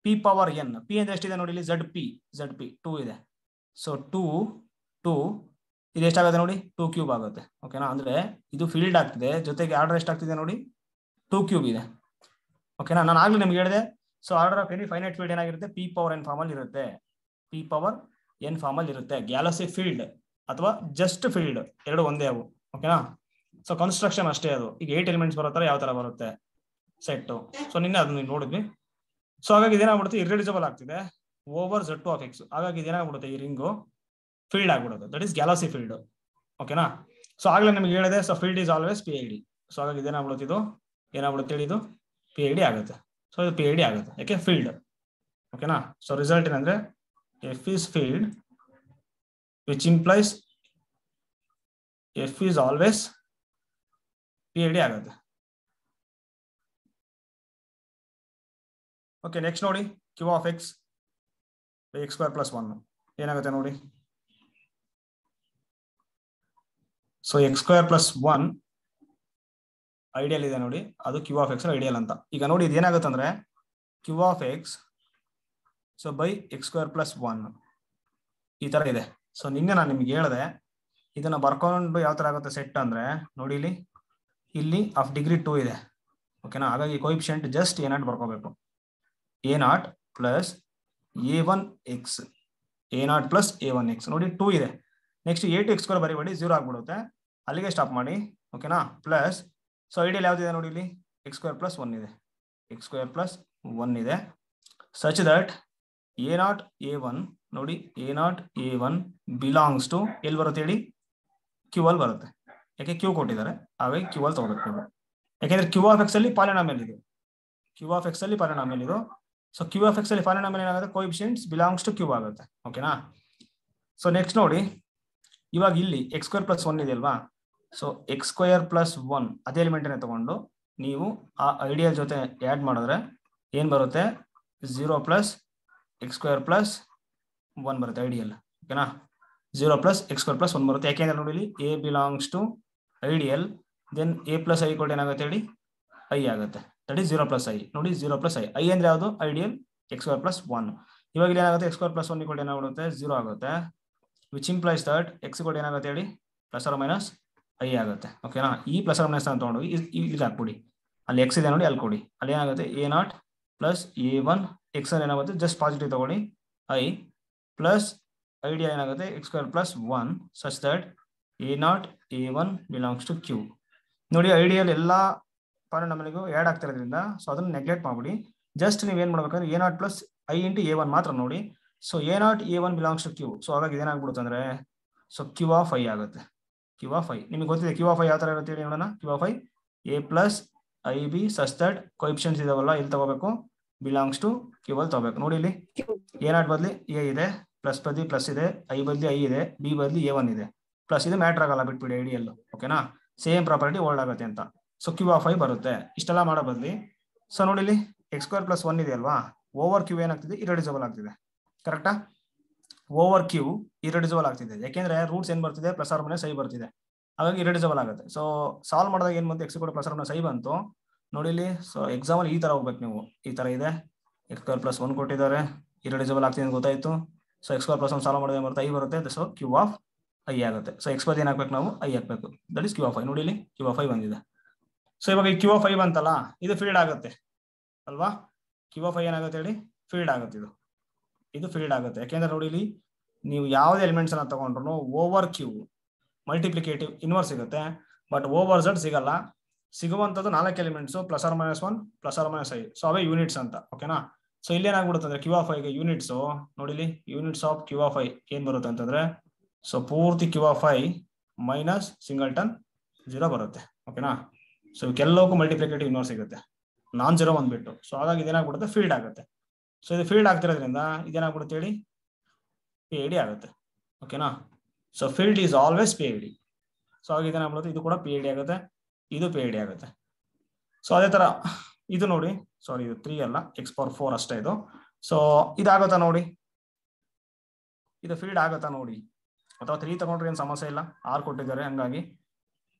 [SPEAKER 1] P ಪವರ್ N, P ಅಂದ್ರೆ ಎಷ್ಟಿದೆ ನೋಡಿ ಇಲ್ಲಿ, ZP 2 ಇದೆ. ಸೊ 2 ಇದು ಎಷ್ಟಾಗುತ್ತೆ ನೋಡಿ, 2³ ಆಗುತ್ತೆ. ಓಕೆನಾ. ಅಂದ್ರೆ ಇದು ಫೀಲ್ಡ್ ಆಗ್ತಿದೆ, ಜೊತೆಗೆ ಆರ್ಡರ್ ಎಷ್ಟಾಗ್ತಿದೆ ನೋಡಿ, 2³ ಇದೆ. ಓಕೆನಾ. ನಾನು ಆಗ್ಲೂ ನಿಮ್ಗೆ ಹೇಳಿದೆ. So order of any finite field ಏನಾಗಿರುತ್ತೆ, P ಪವರ್ N ಫಾರ್ಮ್ ಅಲ್ಲಿ ಇರುತ್ತೆ. P ಪವರ್ N ಫಾರ್ಮ್ ಅಲ್ಲಿ ಇರುತ್ತೆ. ಗ್ಯಾಲಸಿ ಫೀಲ್ಡ್ ಅಥವಾ ಜಸ್ಟ್ ಫೀಲ್ಡ್ ಎರಡು ಒಂದೇ ಅವು. ಓಕೆನಾ. ಸೊ ಕನ್ಸ್ಟ್ರಕ್ಷನ್ ಅಷ್ಟೇ ಅದು. ಈಗ 8 ಎಲಿಮೆಂಟ್ಸ್ ಬರೋ ತರ ಯಾವ ತರ ಬರುತ್ತೆ ಸೆಟ್. ಸೊ ನಿನ್ನೆ ಅದನ್ನ ನೋಡಿದ್ವಿ. ಸೊ ಹಾಗಾಗಿ ಇದೇನಾಗ್ಬಿಡುತ್ತೆ, ಇರ್ರೆಡ್ಯೂಸಿಬಲ್ ಆಗ್ತಿದೆ ಓವರ್ Z2 ಆಫ್ X. ಹಾಗಾಗಿ ಇದೇನಾಗ್ಬಿಡುತ್ತೆ, ಈ ರಿಂಗು ಫೀಲ್ಡ್ ಆಗ್ಬಿಡುತ್ತೆ. That is Galois field. ಓಕೆನಾ. ಸೊ ಆಗ್ಲೇ ನಿಮ್ಗೆ ಹೇಳಿದೆ, so field is always PID. So ಹಾಗಾಗಿ ಇದೇನಾಗ್ಬಿಡುತ್ತೆ, ಇದು ಏನಾಗ್ಬಿಡುತ್ತೆ ಹೇಳಿ, ಇದು PID ಆಗುತ್ತೆ. ಸೊ ಇದು PID ಆಗುತ್ತೆ, ಯಾಕೆ ಫೀಲ್ಡ್. ಓಕೆನಾ. ಸೊ ರಿಸಲ್ಟ್ ಏನಂದ್ರೆ F is field, which implies F is always PID ಆಗುತ್ತೆ. ಓಕೆ, ನೆಕ್ಸ್ಟ್ ನೋಡಿ Q ಆಫ್ X X² + 1 ಏನಾಗುತ್ತೆ ನೋಡಿ. ಸೊ X² + 1 ಐಡಿಯಲ್ ಇದೆ ನೋಡಿ, ಅದು Q ಆಫ್ X ಐಡಿಯಲ್ ಅಂತ. ಈಗ ನೋಡಿ ಇದು ಏನಾಗುತ್ತೆ ಅಂದ್ರೆ Q of X so by X² + 1 ಈ ತರ ಇದೆ. ಸೊ ನಿನ್ನೆ ನಾನು ನಿಮ್ಗೆ ಹೇಳಿದೆ ಇದನ್ನ ಬರ್ಕೊಂಡು ಯಾವ ತರ ಆಗುತ್ತೆ ಸೆಟ್ ಅಂದ್ರೆ ನೋಡಿ, ಇಲ್ಲಿ ಆಫ್ ಡಿಗ್ರಿ 2 ಇದೆ. ಓಕೆನಾ. ಹಾಗಾಗಿ coefficient just A0 ಬರ್ಕೋಬೇಕು. A0 plus A1X, A0 plus A1X ನೋಡಿ 2 ಇದೆ. ನೆಕ್ಸ್ಟ್ A2X² ಬರೀಬೇಡಿ, 0 ಆಗ್ಬಿಡುತ್ತೆ. ಅಲ್ಲಿಗೆ ಸ್ಟಾಪ್ ಮಾಡಿ. ಓಕೆನಾ. ಪ್ಲಸ್ ಸೊ ಐಡಿಯಲ್ ಯಾವ್ದಿದೆ ನೋಡಿ, ಇಲ್ಲಿ X² + 1 ಇದೆ. X² + 1 ಇದೆ. ಸಚ್ ದಟ್ A0 A1 ನೋಡಿ, A0 A1 ಬಿಲಾಂಗ್ಸ್ ಟು ಎಲ್ಲಿ ಬರುತ್ತೆ ಹೇಳಿ, Q ಅಲ್ಲಿ ಬರುತ್ತೆ. ಯಾಕೆ Q ಕೊಟ್ಟಿದ್ದಾರೆ, ಹಾಗಾಗಿ Q ಅಲ್ಲಿ ತಗೋಬೇಕು ನೀವು. ಯಾಕೆಂದ್ರೆ Q ಆಫ್ X ಅಲ್ಲಿ ಪಾಲಿನಾಮಿಯಲ್ ಇದು. Q ಆಫ್ X ಅಲ್ಲಿ ಪಾಲಿನಾಮಿಯಲ್ ಇದು. ಸೊ Q ಆಫ್ X ಅಲ್ಲಿ ಪಾಲಿನಾಮಿಯಲ್ ಏನಾಗುತ್ತೆ, ಕೋಎಫಿಷಿಯಂಟ್ಸ್ ಬಿಲಾಂಗ್ಸ್ ಟು Q ಆಗುತ್ತೆ. ಓಕೆನಾ. ಸೊ ನೆಕ್ಸ್ಟ್ ನೋಡಿ, ಇವಾಗ ಇಲ್ಲಿ X² + 1 ಇದೆ ಅಲ್ವಾ. ಸೊ X² + 1 ಅದೇ ಎಲಿಮೆಂಟ್ ತಗೊಂಡು ನೀವು ಆ ಐಡಿಯಲ್ ಜೊತೆ ಆಡ್ ಮಾಡಿದ್ರೆ ಏನ್ ಬರುತ್ತೆ, 0 + X² + 1 ಬರುತ್ತೆ ಐಡಿಯಲ್. ಓಕೆನಾ. 0 + X² + 1 ಬರುತ್ತೆ. ಯಾಕೆಂದ್ರೆ ನೋಡಿ ಇಲ್ಲಿ A belongs to ideal, then A + I ಕೊಟ್ಟು ಏನಾಗುತ್ತೆ ಹೇಳಿ, I ಆಗುತ್ತೆ. ದಟ್ ಇಸ್ 0 + I ನೋಡಿ, 0 + I ಅಂದ್ರೆ ಯಾವುದು ಐಡಿಯಲ್, X² + 1. ಇವಾಗ ಇಲ್ಲಿ ಏನಾಗುತ್ತೆ, X² + 1 ಕೊಟ್ಟು ಏನಾಗುತ್ತೆ, 0 ಆಗುತ್ತೆ. ವಿಚ್ ಇಂಪ್ಲೈಸ್ ದಟ್ X ಕೊಟ್ಟು ಏನಾಗುತ್ತೆ ಹೇಳಿ, ± I ಆಗುತ್ತೆ. ಓಕೆನಾ. ಈ ± ಅಂತ ತಗೊಂಡು ಇಲ್ಲಿ ಹಾಕ್ಬಿಡಿ, ಅಲ್ಲಿ X ಇದೆ ನೋಡಿ, ಅಲ್ಲಿ ಕೊಡಿ. ಅಲ್ಲಿ ಏನಾಗುತ್ತೆ A0 + A1 X ಏನಾಗುತ್ತೆ, ಜಸ್ಟ್ ಪಾಸಿಟಿವ್ ತಗೊಳ್ಳಿ, I ಪ್ಲಸ್ ಐಡಿಯಾ ಏನಾಗುತ್ತೆ X² + 1 such that A0 A1 belongs to Q. ನೋಡಿ ಐಡಿಯಲ್ ಎಲ್ಲಾ ಪಾಲಿನಾಮಿಯಲ್ಗೂ ಆಡ್ ಆಗ್ತಿರೋದ್ರಿಂದ ಸೊ ಅದನ್ನ ನೆಗ್ಲೆಕ್ಟ್ ಮಾಡ್ಬಿಡಿ. ಜಸ್ಟ್ ನೀವ್ ಏನ್ ಮಾಡ್ಬೇಕಂದ್ರೆ A0 + I × A1 ಮಾತ್ರ ನೋಡಿ. So A0 A1 belongs to Q. So ಹಾಗಾಗಿ ಇದೇನಾಗ್ಬಿಡುತ್ತೆ ಅಂದ್ರೆ ಸೊ Q ಆಫ್ I ಆಗುತ್ತೆ. Q ಆಫ್ I ನಿಮಗೆ ಗೊತ್ತಿದೆ. Q ಆಫ್ I ಯಾವ ತರ ಇರುತ್ತೆ ಹೇಳಿ ನೋಡೋಣ. Q of I A + IB such that coefficients ಇದಾವಲ್ಲ ಇಲ್ಲಿ ತಗೋಬೇಕು, ಬಿಲಾಂಗ್ಸ್ ಟು ಕ್ಯೂ ಅಲ್ಲಿ ತಗೋಬೇಕು. ನೋಡಿ ಇಲ್ಲಿ A0 ಬದಲಿ A ಇದೆ, ಪ್ಲಸ್ ಬದಲಿ ಪ್ಲಸ್ ಇದೆ, I ಬದಲಿ I ಇದೆ, B ಬದಲಿ A1 ಇದೆ, ಪ್ಲಸ್ ಇದೆ ಮ್ಯಾಟ್ರ್ ಆಗಲ್ಲ ಬಿಟ್ಬಿಡಿ ಐಡಿಯಲ್. ಓಕೆನಾ, ಸೇಮ್ ಪ್ರಾಪರ್ಟಿ ಹೋಲ್ಡ್ ಆಗುತ್ತೆ ಅಂತ. ಸೊ ಕ್ಯೂ ಆಫ್ ಐ ಬರುತ್ತೆ. ಇಷ್ಟೆಲ್ಲ ಮಾಡೋ ಬದಲಿ ಸೊ ನೋಡಿ ಇಲ್ಲಿ x² + 1 ಇದೆ ಅಲ್ವಾ, ಓವರ್ ಕ್ಯೂ ಏನಾಗ್ತಿದೆ, ಇರೆಡ್ಯೂಸಿಬಲ್ ಆಗ್ತಿದೆ. ಕರೆಕ್ಟಾ, ಓವರ್ ಕ್ಯೂ ಇರೆಡ್ಯೂಸಿಬಲ್ ಆಗ್ತಿದೆ. ಯಾಕೆಂದ್ರೆ ರೂಟ್ಸ್ ಏನ್ ಬರ್ತಿದೆ, ಪ್ಲಸ್ ಆರ್ ಮೈನಸ್ ಐ ಬರ್ತಿದೆ, ಹಾಗಾಗಿ ಇರೆಡ್ಯೂಸಿಬಲ್ ಆಗುತ್ತೆ. ಸೊ ಸಾಲ್ವ್ ಮಾಡಿದಾಗ ಏನ್ ಬಂತು, x² + ಆರ್ ಮೈನಸ್ ಐ ಬಂತು. ನೋಡಿ ಇಲ್ಲಿ, ಸೊ ಎಕ್ಸಾಂಪಲ್ ಈ ತರ ಹೋಗ್ಬೇಕು ನೀವು. ಈ ತರ ಇದೆ, x² + 1 ಕೊಟ್ಟಿದ್ದಾರೆ, ಇರೆಡ್ಯೂಸಿಬಲ್ ಆಗ್ತಿದೆ ಅಂತ ಗೊತ್ತಾಯ್ತು. ಸೊ x² + 1 ಸಾಲ್ವ್ ಮಾಡಿದ್ರೆ ಬರುತ್ತೆ, ಐ ಬರುತ್ತೆ. ಸೊ ಕ್ಯೂ ಆಫ್ ಐ ಆಗುತ್ತೆ. ಸೊ x ಬದಲು ಏನ್ ಹಾಕ್ಬೇಕು ನಾವು, ಐ ಹಾಕ್ಬೇಕು. That is Q of I. ನೋಡಿ ಇಲ್ಲಿ ಕ್ಯೂ ಆಫ್ ಐ ಬಂದಿದೆ. ಸೊ ಇವಾಗ ಈ ಕ್ಯೂ ಆಫ್ ಐ ಬಂತಲ್ಲ, ಇದು ಫೀಲ್ಡ್ ಆಗುತ್ತೆ ಅಲ್ವಾ. ಕ್ಯೂ ಆಫ್ ಐ ಏನಾಗುತ್ತೆ ಹೇಳಿ, ಫೀಲ್ಡ್ ಆಗುತ್ತೆ. ಇದು ಫೀಲ್ಡ್ ಆಗುತ್ತೆ. ಯಾಕೆಂದ್ರೆ ನೋಡಿ ಇಲ್ಲಿ ನೀವು ಯಾವುದೇ ಎಲಿಮೆಂಟ್ಸ್ ಅನ್ನ ತಗೊಂಡ್ರು ಓವರ್ ಕ್ಯೂ ಮಲ್ಟಿಪ್ಲಿಕೇಟಿವ್ ಇನ್ವರ್ಸ್ ಸಿಗುತ್ತೆ, ಬಟ್ ಓವರ್ ಝಡ್ ಸಿಗಲ್ಲ. ಸಿಗುವಂತದ್ದು 4 elements, +r - 1 +r - i. So away units ಅಂತ. ಓಕೆನಾ. ಸೊ ಇಲ್ಲಿ ಏನಾಗ್ಬಿಡುತ್ತೆ ಅಂದ್ರೆ ಕ್ಯೂ ಆಫ್ ಐಗೆ ಯೂನಿಟ್ಸ್ ನೋಡಿ ಇಲ್ಲಿ, units of Q of I ಏನ್ ಬರುತ್ತೆ ಅಂತಂದ್ರೆ, ಸೊ ಪೂರ್ತಿ Q of I minus singleton 0 ಬರುತ್ತೆ. ಓಕೆನಾ. ಸೊ ಕೆಲವಕ್ಕೂ ಮಲ್ಟಿಪ್ಲಿಕೇಟಿವ್ ಇನ್ವರ್ಸ್ ಸಿಗುತ್ತೆ, ನಾನ್ 0 ಬಂದ್ಬಿಟ್ಟು. ಸೊ ಹಾಗಾಗಿ ಇದೇನಾಗ್ಬಿಡುತ್ತೆ, ಫೀಲ್ಡ್ ಆಗುತ್ತೆ. ಸೊ ಇದು ಫೀಲ್ಡ್ ಆಗ್ತಿರೋದ್ರಿಂದ ಇದೇನಾಗ್ಬಿಡುತ್ತೆ ಹೇಳಿ, PID ಆಗುತ್ತೆ. ಓಕೆನಾ. So field is always PID. So ಹಾಗೆ ಇದೇನಾಗ್ಬಿಡುತ್ತೆ, ಇದು ಕೂಡ PID ಆಗುತ್ತೆ, ಇದು PID ಆಗುತ್ತೆ. ಸೊ ಅದೇ ತರ ಇದು ನೋಡಿ, ಸಾರಿ ಇದು 3 ಅಲ್ಲ, x⁴ ಅಷ್ಟೇ ಇದು. ಸೊ ಇದಾಗುತ್ತಾ ನೋಡಿ, ಇದು ಫೀಲ್ಡ್ ಆಗುತ್ತಾ ನೋಡಿ, ಅಥವಾ 3 ತಗೊಂಡ್ರೆ ಏನು ಸಮಸ್ಯೆ ಇಲ್ಲ, 6 ಕೊಟ್ಟಿದ್ದಾರೆ, ಹಂಗಾಗಿ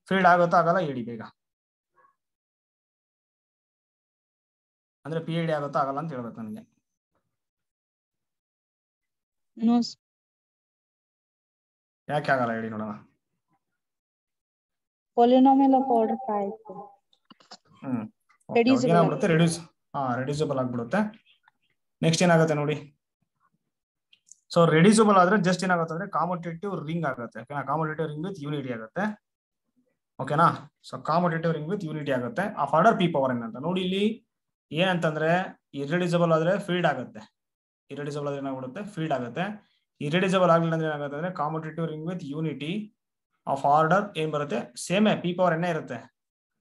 [SPEAKER 1] ಫೀಲ್ಡ್ ಆಗುತ್ತಾ ಆಗಲ್ಲ ಹೇಳಿ ಬೇಗ. ಅಂದ್ರೆ PID ಆಗುತ್ತಾ ಆಗಲ್ಲ ಅಂತ ಹೇಳ್ಬೇಕು ನನಗೆ. ಯಾಕೆ ಆಗಲ್ಲ ಹೇಳಿ ನೋಡೋಣ.
[SPEAKER 4] ಪಾಲಿನಾಮಿಯಲ್ ಆಫ್ ಆರ್ಡರ್ 5
[SPEAKER 1] ಏನಾಗ್ಬಿಡುತ್ತೆ, ರೆಡ್ಯೂಸಿಬಲ್ ಆಗ್ಬಿಡುತ್ತೆ. ನೆಕ್ಸ್ಟ್ ಏನಾಗುತ್ತೆ ನೋಡಿ, ಸೊ ರೆಡ್ಯೂಸಿಬಲ್ ಆದ್ರೆ ಜಸ್ಟ್ ಏನಾಗುತ್ತೆ ಅಂದ್ರೆ ಕಾಮುಟೇಟಿವ್ ರಿಂಗ್ ಆಗುತ್ತೆ. ಓಕೆನಾ, ಕಾಮುಟೇಟಿವ್ ರಿಂಗ್ ವಿತ್ ಯೂನಿಟಿ ಆಗುತ್ತೆ. ಓಕೆನಾ. So commutative ring with unity ಆಗುತ್ತೆ ಆಫ್ ಆರ್ಡರ್ p⁴n ಅಂತ. ನೋಡಿ ಇಲ್ಲಿ ಏನಂತಂದ್ರೆ ಇರ್ರೆಡ್ಯೂಸಿಬಲ್ ಆದ್ರೆ ಫೀಲ್ಡ್ ಆಗುತ್ತೆ, ಇರ್ರೆಡ್ಯೂಸಿಬಲ್ ಆದ್ರೆ ಏನಾಗ್ಬಿಡುತ್ತೆ, ಫೀಲ್ಡ್ ಆಗುತ್ತೆ. ಇರ್ರೆಡ್ಯೂಸಿಬಲ್ ಆಗ್ಲಿಲ್ಲ ಅಂದ್ರೆ ಏನಾಗುತ್ತೆ ಅಂದ್ರೆ commutative ring with unity of order ಏನ್ ಬರುತ್ತೆ, ಸೇಮ್ p⁴n ಇರುತ್ತೆ,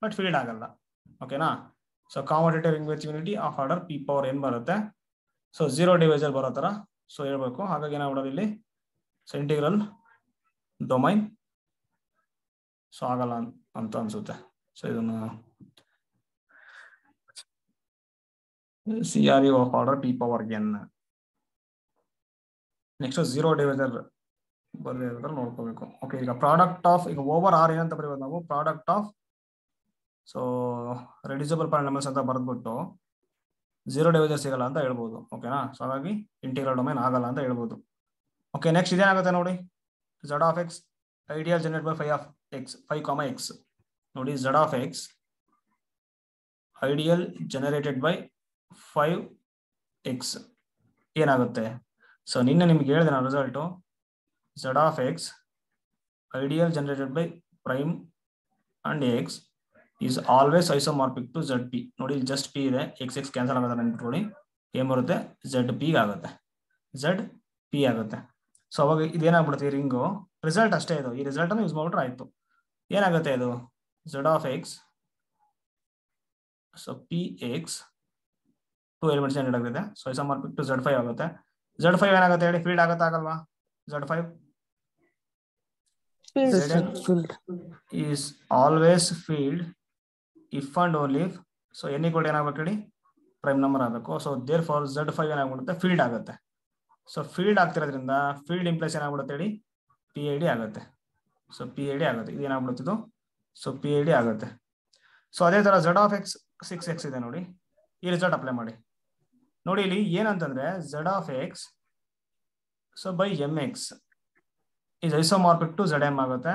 [SPEAKER 1] ಬಟ್ ಫೀಲ್ಡ್ ಆಗಲ್ಲ. ಓಕೆನಾ. So commutative ring with unity of order p⁴n ಬರುತ್ತೆ. ಸೊ 0 ಡಿವೈಸರ್ ಬರೋ ತರ ಸೊ ಹೇಳ್ಬೇಕು. ಹಾಗಾಗಿ ಏನಾಗ್ಬಿಡೋದು ಇಲ್ಲಿ, ಸೊ ಇಂಟಿಗ್ರಲ್ ಡೊಮೈನ್ ಸೊ ಆಗಲ್ಲ ಅಂತ ಅನ್ಸುತ್ತೆ. ಸೊ ಇದನ್ನು CRU of order p⁴n. Next 0 divisor ಬರೆಯೋದ್ರ ನೋಡ್ಕೋಬೇಕು. ಓಕೆ, ಈಗ ಪ್ರಾಡಕ್ಟ್ ಆಫ್, ಈಗ ಓವರ್ ಆರ್ ಏನಂತ ಬರೀಬೋದು ನಾವು, product of so reducible polynomials ಅಂತ ಬರೆದ್ಬಿಟ್ಟು 0 ಡಿವೈಸರ್ ಸಿಗಲ್ಲ ಅಂತ ಹೇಳ್ಬೋದು. ಓಕೆನಾ. ಸೊ ಹಾಗಾಗಿ ಇಂಟಿಗ್ರಲ್ ಡೊಮೈನ್ ಆಗಲ್ಲ ಅಂತ ಹೇಳ್ಬೋದು. ಓಕೆ, ನೆಕ್ಸ್ಟ್ ಇದೇನಾಗುತ್ತೆ ನೋಡಿ, z of x ideal generate by 5 x. ನೋಡಿ z of x ideal generated by 5x ಏನಾಗುತ್ತೆ. ಸೊ ನಿನ್ನೆ ನಿಮ್ಗೆ ಹೇಳಿದೆ ನಾನು result, z of x ideal generated by prime and x is always isomorphic to zp. ನೋಡಿ ಇಲ್ಲಿ just p ಇದೆ, x cancel ಆಗುತ್ತೆ ನೆನ್ಪಿಟ್ಕೊಳ್ಳಿ, ಏನ್ ಬರುತ್ತೆ, zp ಆಗುತ್ತೆ, zp ಆಗುತ್ತೆ. ಸೊ ಅವಾಗ ಇದೇನಾಗ್ಬಿಡುತ್ತೆ, ಈ ರಿಂಗು ರಿಸಲ್ಟ್ ಅಷ್ಟೇ ಇದು, ಈ ರಿಸಲ್ಟ್ ಅನ್ನು ಯೂಸ್ ಮಾಡ್ಬಿಟ್ರೆ ಆಯ್ತು. ಏನಾಗುತ್ತೆ ಇದು, z of x so px 2 elements generate ಆಗುತ್ತೆ. ಸೊ ಐಸೋಮಾರ್ಫಿಕ್ ಟು z5 ಆಗುತ್ತೆ. z5 ಏನಾಗುತ್ತೆ ಹೇಳಿ, ಫೀಲ್ಡ್ ಆಗುತ್ತಾ ಆಗಲ್ವಾ, z5 is always field if and only if so n equal ಏನಾಗಬೇಕು ಹೇಳಿ, ಪ್ರೈಮ್ ನಂಬರ್ ಆಗಬೇಕು. ಸೊ ದೇರ್ ಫಾರ್ z5 ಏನಾಗ್ಬಿಡುತ್ತೆ, ಫೀಲ್ಡ್ ಆಗುತ್ತೆ. ಸೊ ಫೀಲ್ಡ್ ಆಗ್ತಿರೋದ್ರಿಂದ ಫೀಲ್ಡ್ ಇಂಪ್ಲೈಸ್ ಏನಾಗ್ಬಿಡುತ್ತೆ ಹೇಳಿ, PID ಆಗುತ್ತೆ. ಸೊ PID ಆಗುತ್ತೆ, ಇದು ಏನಾಗ್ಬಿಡುತ್ತೆ ಇದು, ಸೊ PID ಆಗುತ್ತೆ. ಸೊ ಅದೇ ತರ z ಆಫ್ x 6x ಇದೆ ನೋಡಿ, ಈ ರಿಸಲ್ಟ್ ಅಪ್ಲೈ ಮಾಡಿ. ನೋಡಿ ಇಲ್ಲಿ ಏನಂತಂದ್ರೆ z of x so by mx is isomorphic to zm ಆಗುತ್ತೆ.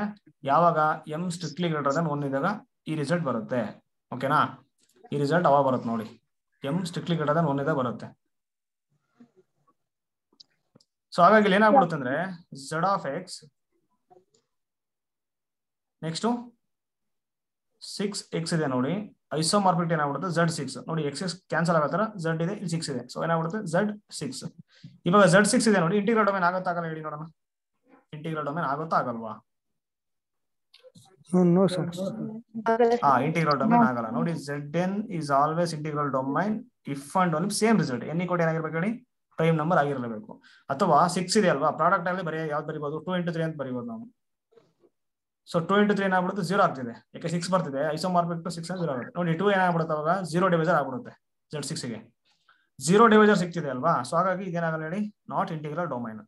[SPEAKER 1] ಯಾವಾಗ m ಸ್ಟ್ರಿಕ್ಟ್ಲಿ ಗ್ರೇಟರ್ ದನ್ 1 ಇದ್ದಾಗ ಈ ರಿಸಲ್ಟ್ ಬರುತ್ತೆ. ಓಕೆನಾ, ಈ ರಿಸಲ್ಟ್ ಅವಾಗ ಬರುತ್ತೆ ನೋಡಿ, m ಸ್ಟ್ರಿಕ್ಟ್ಲಿ ಗ್ರೇಟರ್ ದನ್ 1 ಇದ್ದಾಗ ಬರುತ್ತೆ. ಸೊ ಹಾಗಾಗಿ ಇಲ್ಲಿ ಏನಾಗ್ಬಿಡುತ್ತೆ ಅಂದ್ರೆ z of x next 6x ಇದೆ ನೋಡಿ, ಐಸೋಮಾರ್ಫಿಕ್ ಏನಾಗ್ಬಿಡುತ್ತೆ z6. ನೋಡಿ x ಕ್ಯಾನ್ಸಲ್ ಆಗತ್ತರ z ಇದೆ, ಇಲ್ಲಿ 6 ಇದೆ. ಸೊ ಏನಾಗ್ಬಿಡುತ್ತೆ z6. ಇವಾಗ z6 ಇದೆ ನೋಡಿ, ಇಂಟಿಗ್ರಲ್ ಡೊಮೈನ್ ಆಗುತ್ತಾ ಆಗಲ್ಲ ಹೇಳಿ ನೋಡೋಣ, ಇಂಟಿಗ್ರಲ್ ಡೊಮೈನ್ ಆಗುತ್ತಾ ಆಗಲ್ವಾ,
[SPEAKER 2] No, sir.
[SPEAKER 1] ಇಂಟಿಗ್ರಲ್ ಡೊಮೈನ್ ಆಗಲ್ಲ ನೋಡಿ. Zn is always integral domain if and only same result. n = ಏನಾಗಿರ್ಬೇಕು ಹೇಳಿ, ಪ್ರೈಮ್ ನಂಬರ್ ಆಗಿರಲೇಬೇಕು. ಅಥವಾ 6 ಇದೆ ಅಲ್ವಾ, ಪ್ರಾಡಕ್ಟ್ ಅಲ್ಲಿ ಯಾವ್ದು ಬರೀಬಹುದು, 2 × 3 ಅಂತ ಬರೀಬಹುದು ನಾವು. ಸೊ 2 × 3 ಏನಾಗ್ಬಿಡುತ್ತೆ, 0 ಆಗ್ತಿದೆ, ಯಾಕೆ 6 ಬರ್ತಿದೆ, ಐಸೋಮಾರ್ಫಿಕ್ ಟು 6 0 ಆಗುತ್ತೆ ನೋಡಿ. 2 ಏನಾಗ್ಬಿಡುತ್ತೆ ಅವಾಗ 0 ಡಿವೈಸರ್ ಆಗ್ಬಿಡುತ್ತೆ. Z6 ಗೆ 0 ಡಿವೈಸರ್ ಸಿಗ್ತಿದೆ ಅಲ್ವಾ, ಸೊ ಹಾಗಾಗಿ ಇದೇನಾಗಲ್ಲ ಹೇಳಿ, not integral domain.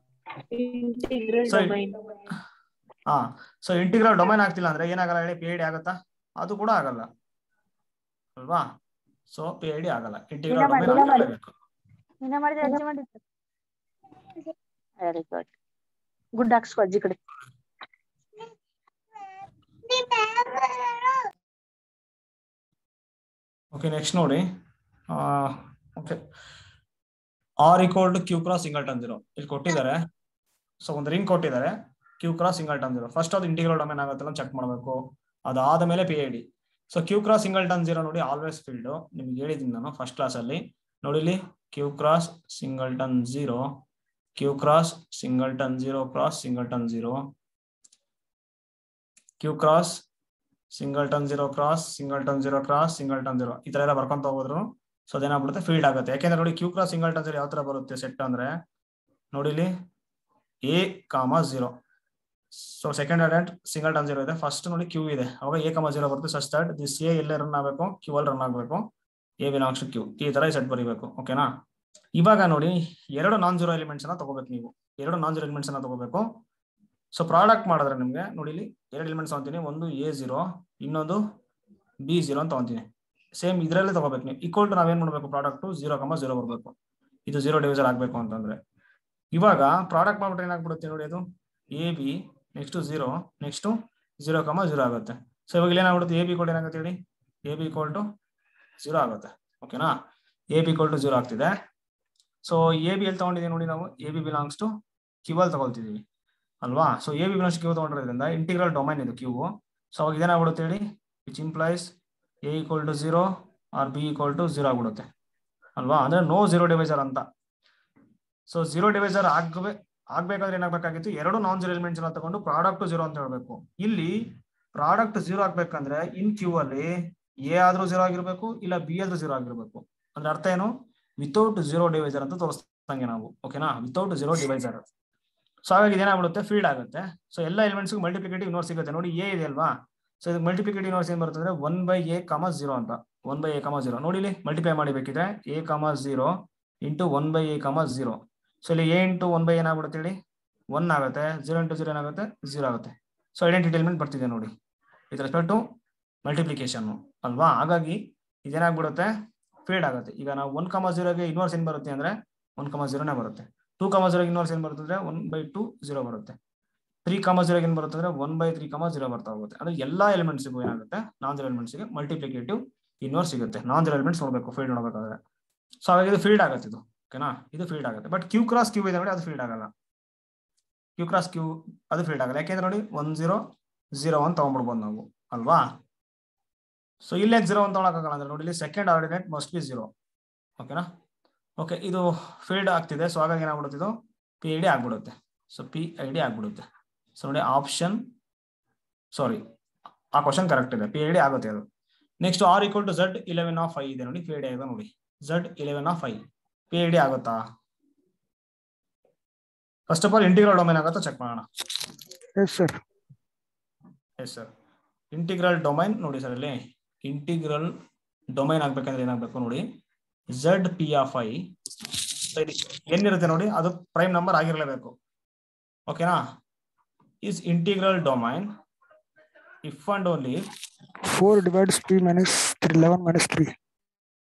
[SPEAKER 1] So integral domain ಆಗ್ತಿಲ್ಲ ಅಂದ್ರೆ ಏನಾಗಲ್ಲ ಹೇಳಿ, PID ಆಗುತ್ತಾ, ಅದು ಕೂಡ ಆಗಲ್ಲ ಅಲ್ವಾ. ಸೊ PID ಆಗಲ್ಲ, ಇಂಟಿಗ್ರಲ್ ಡೊಮೈನ್ ಆಗಬೇಕು.
[SPEAKER 4] ವೆರಿ ಗುಡ್, ಗುಡ್ ಹಾಕ್ಸ್ಕೊ ಅಜ್ಜಿ ಕಡೆ.
[SPEAKER 1] ಓಕೆ, ನೆಕ್ಸ್ಟ್ ನೋಡಿ. ಓಕೆ, R = Q × ಸಿಂಗಲ್ಟನ್ 0 ಇಲ್ಲಿ ಕೊಟ್ಟಿದ್ದಾರೆ. ಸೊ ಒಂದು ರಿಂಗ್ ಕೊಟ್ಟಿದ್ದಾರೆ, Q × ಸಿಂಗಲ್ಟನ್ 0. ಫಸ್ಟ್ ಅದು ಇಂಟಿಗ್ರಲ್ ಡೊಮೈನ್ ಆಗುತ್ತಲ್ಲ ಚೆಕ್ ಮಾಡಬೇಕು, ಅದಾದ ಮೇಲೆ PID. ಸೊ Q × ಸಿಂಗಲ್ಟನ್ 0 ನೋಡಿ, ಆಲ್ವೇಸ್ ಫೀಲ್ಡ್. ನಿಮ್ಗೆ ಹೇಳಿದ್ದೀನಿ ನಾನು ಫಸ್ಟ್ ಕ್ಲಾಸ್ ಅಲ್ಲಿ. ನೋಡಿ ಇಲ್ಲಿ Q × singleton 0, Q × singleton 0 × singleton 0, Q × singleton 0 × singleton 0 × singleton 0 ಈ ತರ ಎಲ್ಲ ಬರ್ಕೊಂತ ಹೋದ್ರು. ಸೊ ಅದೇನಾಗ್ಬಿಡುತ್ತೆ, ಫೀಲ್ಡ್ ಆಗುತ್ತೆ. ಯಾಕೆಂದ್ರೆ ನೋಡಿ Q × ಸಿಂಗಲ್ಟನ್ 0 ಯಾವ ತರ ಬರುತ್ತೆ ಸೆಟ್ ಅಂದ್ರೆ, ನೋಡಿ ಇಲ್ಲಿ A, 0. So second element singleton 0 ಇದೆ, ಫಸ್ಟ್ ನೋಡಿ Q ಇದೆ, ಅವಾಗ A, 0 ಬರುತ್ತೆ. ಸಚ್ ದಟ್ ದಿಸ್ A ಎಲ್ಲೇ ರನ್ ಆಗಬೇಕು, Q ಅಲ್ಲಿ ರನ್ ಆಗಬೇಕು. A belongs to Q, ಈ ತರ ಸೆಟ್ ಬರೀಬೇಕು. ಓಕೆನಾ. ಇವಾಗ ನೋಡಿ, ಎರಡು ನಾನ್-ಜೀರೋ ಎಲಿಮೆಂಟ್ಸ್ ಅನ್ನ ತಗೋಬೇಕು ನೀವು, ಎರಡು ನಾನ್-ಜೀರೋ ಎಲಿಮೆಂಟ್ಸ್ ಅನ್ನ ತಗೋಬೇಕು. ಸೊ ಪ್ರಾಡಕ್ಟ್ ಮಾಡಿದ್ರೆ ನಿಮ್ಗೆ ನೋಡಿ ಇಲ್ಲಿ ಎರಡು ಎಲಿಮೆಂಟ್ಸ್ ತಗೊಂತೀನಿ, ಒಂದು A0, ಇನ್ನೊಂದು B0 ಅಂತ ತಗೊಂತೀನಿ. ಸೇಮ್ ಇದರಲ್ಲೇ ತಗೋಬೇಕು ನೀವು. ಈಕ್ವಲ್ ಟು ನಾವೇನ್ ಮಾಡಬೇಕು, ಪ್ರಾಡಕ್ಟ್ 0, 0 ಬರಬೇಕು. ಇದು 0 ಡಿವಿಸರ್ ಆಗ್ಬೇಕು ಅಂತಂದ್ರೆ ಇವಾಗ ಪ್ರಾಡಕ್ಟ್ ಮಾಡ್ಬಿಟ್ರೆ ಏನಾಗ್ಬಿಡುತ್ತೆ ನೋಡಿ, ಅದು AB ನೆಕ್ಸ್ಟ್ 0 ನೆಕ್ಸ್ಟ್ 0, 0 ಆಗುತ್ತೆ. ಸೊ ಇವಾಗ ಇಲ್ಲಿ ಏನಾಗ್ಬಿಡುತ್ತೆ, AB = ಏನಾಗುತ್ತೆ ಹೇಳಿ, AB = 0 ಆಗುತ್ತೆ. ಓಕೆನಾ, AB = 0 ಆಗ್ತಿದೆ. ಸೊ AB ಎಲ್ಲಿ ತಗೊಂಡಿದ್ದೀವಿ ನೋಡಿ, ನಾವು AB belongs to Q ಅಲ್ಲಿ ತಗೊಳ್ತಿದೀವಿ ಅಲ್ವಾ. So AB belongs to Q ತಗೊಂಡಿರೋದ್ರಿಂದ ಇಂಟಿಗ್ರಲ್ ಡೊಮೈನ್ ಇದು Q. ಸೊ ಅವಾಗ ಇದೇನಾಗ್ಬಿಡುತ್ತೆ ಹೇಳಿ, which implies A = 0 or B = 0 ಆಗ್ಬಿಡುತ್ತೆ ಅಲ್ವಾ. ಅಂದ್ರೆ ನೋ 0 ಡಿವೈಸರ್ ಅಂತ. ಸೊ 0 ಡಿವೈಸರ್ ಆಗ್ಬೇಕಾದ್ರೆ ಏನಾಗಬೇಕಾಗಿತ್ತು, ಎರಡು ನಾನ್-ಜೀರೋ ಎಲಿಮೆಂಟ್ಸ್ ಅನ್ನ ತಗೊಂಡು ಪ್ರಾಡಕ್ಟ್ 0 ಅಂತ ಹೇಳ್ಬೇಕು. ಇಲ್ಲಿ ಪ್ರಾಡಕ್ಟ್ 0 ಆಗ್ಬೇಕಂದ್ರೆ ಇನ್ Q ಅಲ್ಲಿ A ಆದ್ರೂ 0 ಆಗಿರ್ಬೇಕು, ಇಲ್ಲ B ಆದ್ರೂ 0 ಆಗಿರ್ಬೇಕು. ಅಂದ್ರೆ ಅರ್ಥ ಏನು, ವಿತೌಟ್ 0 ಡಿವೈಸರ್ ಅಂತ ತೋರಿಸ್ತಂಗೆ ನಾವು. ಓಕೆನಾ, ವಿತೌಟ್ 0 ಡಿವೈಸರ್. ಸೊ ಹಾಗಾಗಿ ಇದೇನಾಗ್ಬಿಡುತ್ತೆ, ಫೀಲ್ಡ್ ಆಗುತ್ತೆ. ಸೊ ಎಲ್ಲ ಎಲಿಮೆಂಟ್ಸ್ಗೂ ಮಲ್ಟಿಪ್ಲಿಕೇಟಿವ್ ಇನ್ವರ್ಸ್ ಸಿಗುತ್ತೆ. ನೋಡಿ A ಇದೆ ಅಲ್ವಾ, ಸೊ ಇದಕ್ಕೆ ಮಲ್ಟಿಪ್ಲಿಕೇಟಿವ್ ಇನ್ವರ್ಸ್ ಏನ್ ಬರ್ತದೆ, 1/A, 0 ಅಂತ. 1/A, 0 ನೋಡಿ ಇಲ್ಲಿ ಮಲ್ಟಿಪ್ಲೈ ಮಾಡಿಬೇಕಿದ್ರೆ A, 0 ಇಂಟು 1/A, 0. ಸೊ ಇಲ್ಲಿ A ಇಂಟು 1/A ಏನಾಗ್ಬಿಡುತ್ತೆ ಹೇಳಿ, 1 ಆಗುತ್ತೆ. 0 ಇಂಟು 0 ಏನಾಗುತ್ತೆ, 0 ಆಗುತ್ತೆ. ಸೊ ಐಡೆಂಟಿಟಿ ಎಲಿಮೆಂಟ್ ಬರ್ತಿದೆ ನೋಡಿ ವಿತ್ ರೆಸ್ಪೆಕ್ಟ್ ಟು ಮಲ್ಟಿಪ್ಲಿಕೇಶನ್ ಅಲ್ವಾ. ಹಾಗಾಗಿ ಇದೇನಾಗ್ಬಿಡುತ್ತೆ, ಫೀಲ್ಡ್ ಆಗುತ್ತೆ. ಈಗ ನಾವು 1, 0ಗೆ ಇನ್ವರ್ಸ್ ಏನ್ ಬರುತ್ತೆ ಅಂದ್ರೆ 1, 0ನೇ ಬರುತ್ತೆ. 2, 0ಗೆ ಇನ್ವರ್ಸ್ ಏನ್ ಬರುತ್ತೆ ಅಂದ್ರೆ 1/2, 0 ಬರುತ್ತೆ. 3, 0ಗೆ ಏನ್ ಬರುತ್ತೆ ಅಂದ್ರೆ 1/3, 0 ಬರ್ತಾ ಹೋಗುತ್ತೆ. ಅಂದ್ರೆ ಎಲ್ಲಾ ಎಲಿಮೆಂಟ್ಸ್ಗೂ ಏನಾಗುತ್ತೆ, ನಾನ್-ಜೀರೋ ಎಲಿಮೆಂಟ್ಸ್ಗೆ ಮಲ್ಟಿಪ್ಲಿಕೇಟಿವ್ ಇನ್ವರ್ಸ್ ಸಿಗುತ್ತೆ. ನಾನ್-ಜೀರೋ ಎಲಿಮೆಂಟ್ಸ್ ನೋಡ್ಬೇಕು ಫೀಲ್ಡ್ ನೋಡ್ಬೇಕಾದ್ರೆ. ಸೊ ಹಾಗಾಗಿ ಇದು ಫೀಲ್ಡ್ ಆಗುತ್ತೆ, ಇದು ಓಕೆನಾ, ಇದು ಫೀಲ್ಡ್ ಆಗುತ್ತೆ. ಬಟ್ Q × Q ಇದೆ ನೋಡಿ, ಅದು ಫೀಲ್ಡ್ ಆಗಲ್ಲ. Q × Q ಅದು ಫೀಲ್ಡ್ ಆಗಲ್ಲ. ಯಾಕೆಂದ್ರೆ ನೋಡಿ 1, 0, 0 ಅಂತ ತಗೊಂಡ್ಬಿಡ್ಬೋದು ನಾವು ಅಲ್ವಾ. ಸೊ ಇಲ್ಲೇ 0 ಅಂತ ತಗೊಳಕ್ಕಾಗಲ್ಲ ಅಂದ್ರೆ ನೋಡಿ, ಇಲ್ಲಿ ಸೆಕೆಂಡ್ ಆರ್ಡಿನೇಟ್ ಮಸ್ಟ್ ಬಿ 0. ಓಕೆನಾ. ಓಕೆ, ಇದು ಫೀಲ್ಡ್ ಆಗ್ತಿದೆ. ಸೊ ಹಾಗಾಗಿ ಏನಾಗ್ಬಿಡುತ್ತೆ, ಇದು PID ಆಗ್ಬಿಡುತ್ತೆ. ಸೊ PID ಆಗ್ಬಿಡುತ್ತೆ. ಸೊ ನೋಡಿ ಆಪ್ಷನ್, ಸಾರಿ ಆ ಕ್ವಶನ್ ಕರೆಕ್ಟ್ ಇದೆ, PID ಆಗುತ್ತೆ ಅದು. Next R = Z11 of I ಇದೆ ನೋಡಿ, PID ಆಗಿದೆ ನೋಡಿ. Z11 of I PID ಆಗುತ್ತಾ? First of all integral domain ಆಗುತ್ತಾ ಚೆಕ್ ಮಾಡೋಣ.
[SPEAKER 2] Yes sir.
[SPEAKER 1] Yes sir, integral domain ನೋಡಿ ಸರ್, ಇಲ್ಲಿ ಇಂಟಿಗ್ರಲ್ ಡೊಮೈನ್ ಆಗ್ಬೇಕಂದ್ರೆ ಏನಾಗಬೇಕು ನೋಡಿ, ZP of I ಏನಿರುತ್ತೆ ನೋಡಿ, ಅದು ಪ್ರೈಮ್ ನಂಬರ್ ಆಗಿರಲೇಬೇಕು. ಓಕೆನಾ. Is integral domain if and only
[SPEAKER 2] 4 divides P minus 11 minus 3.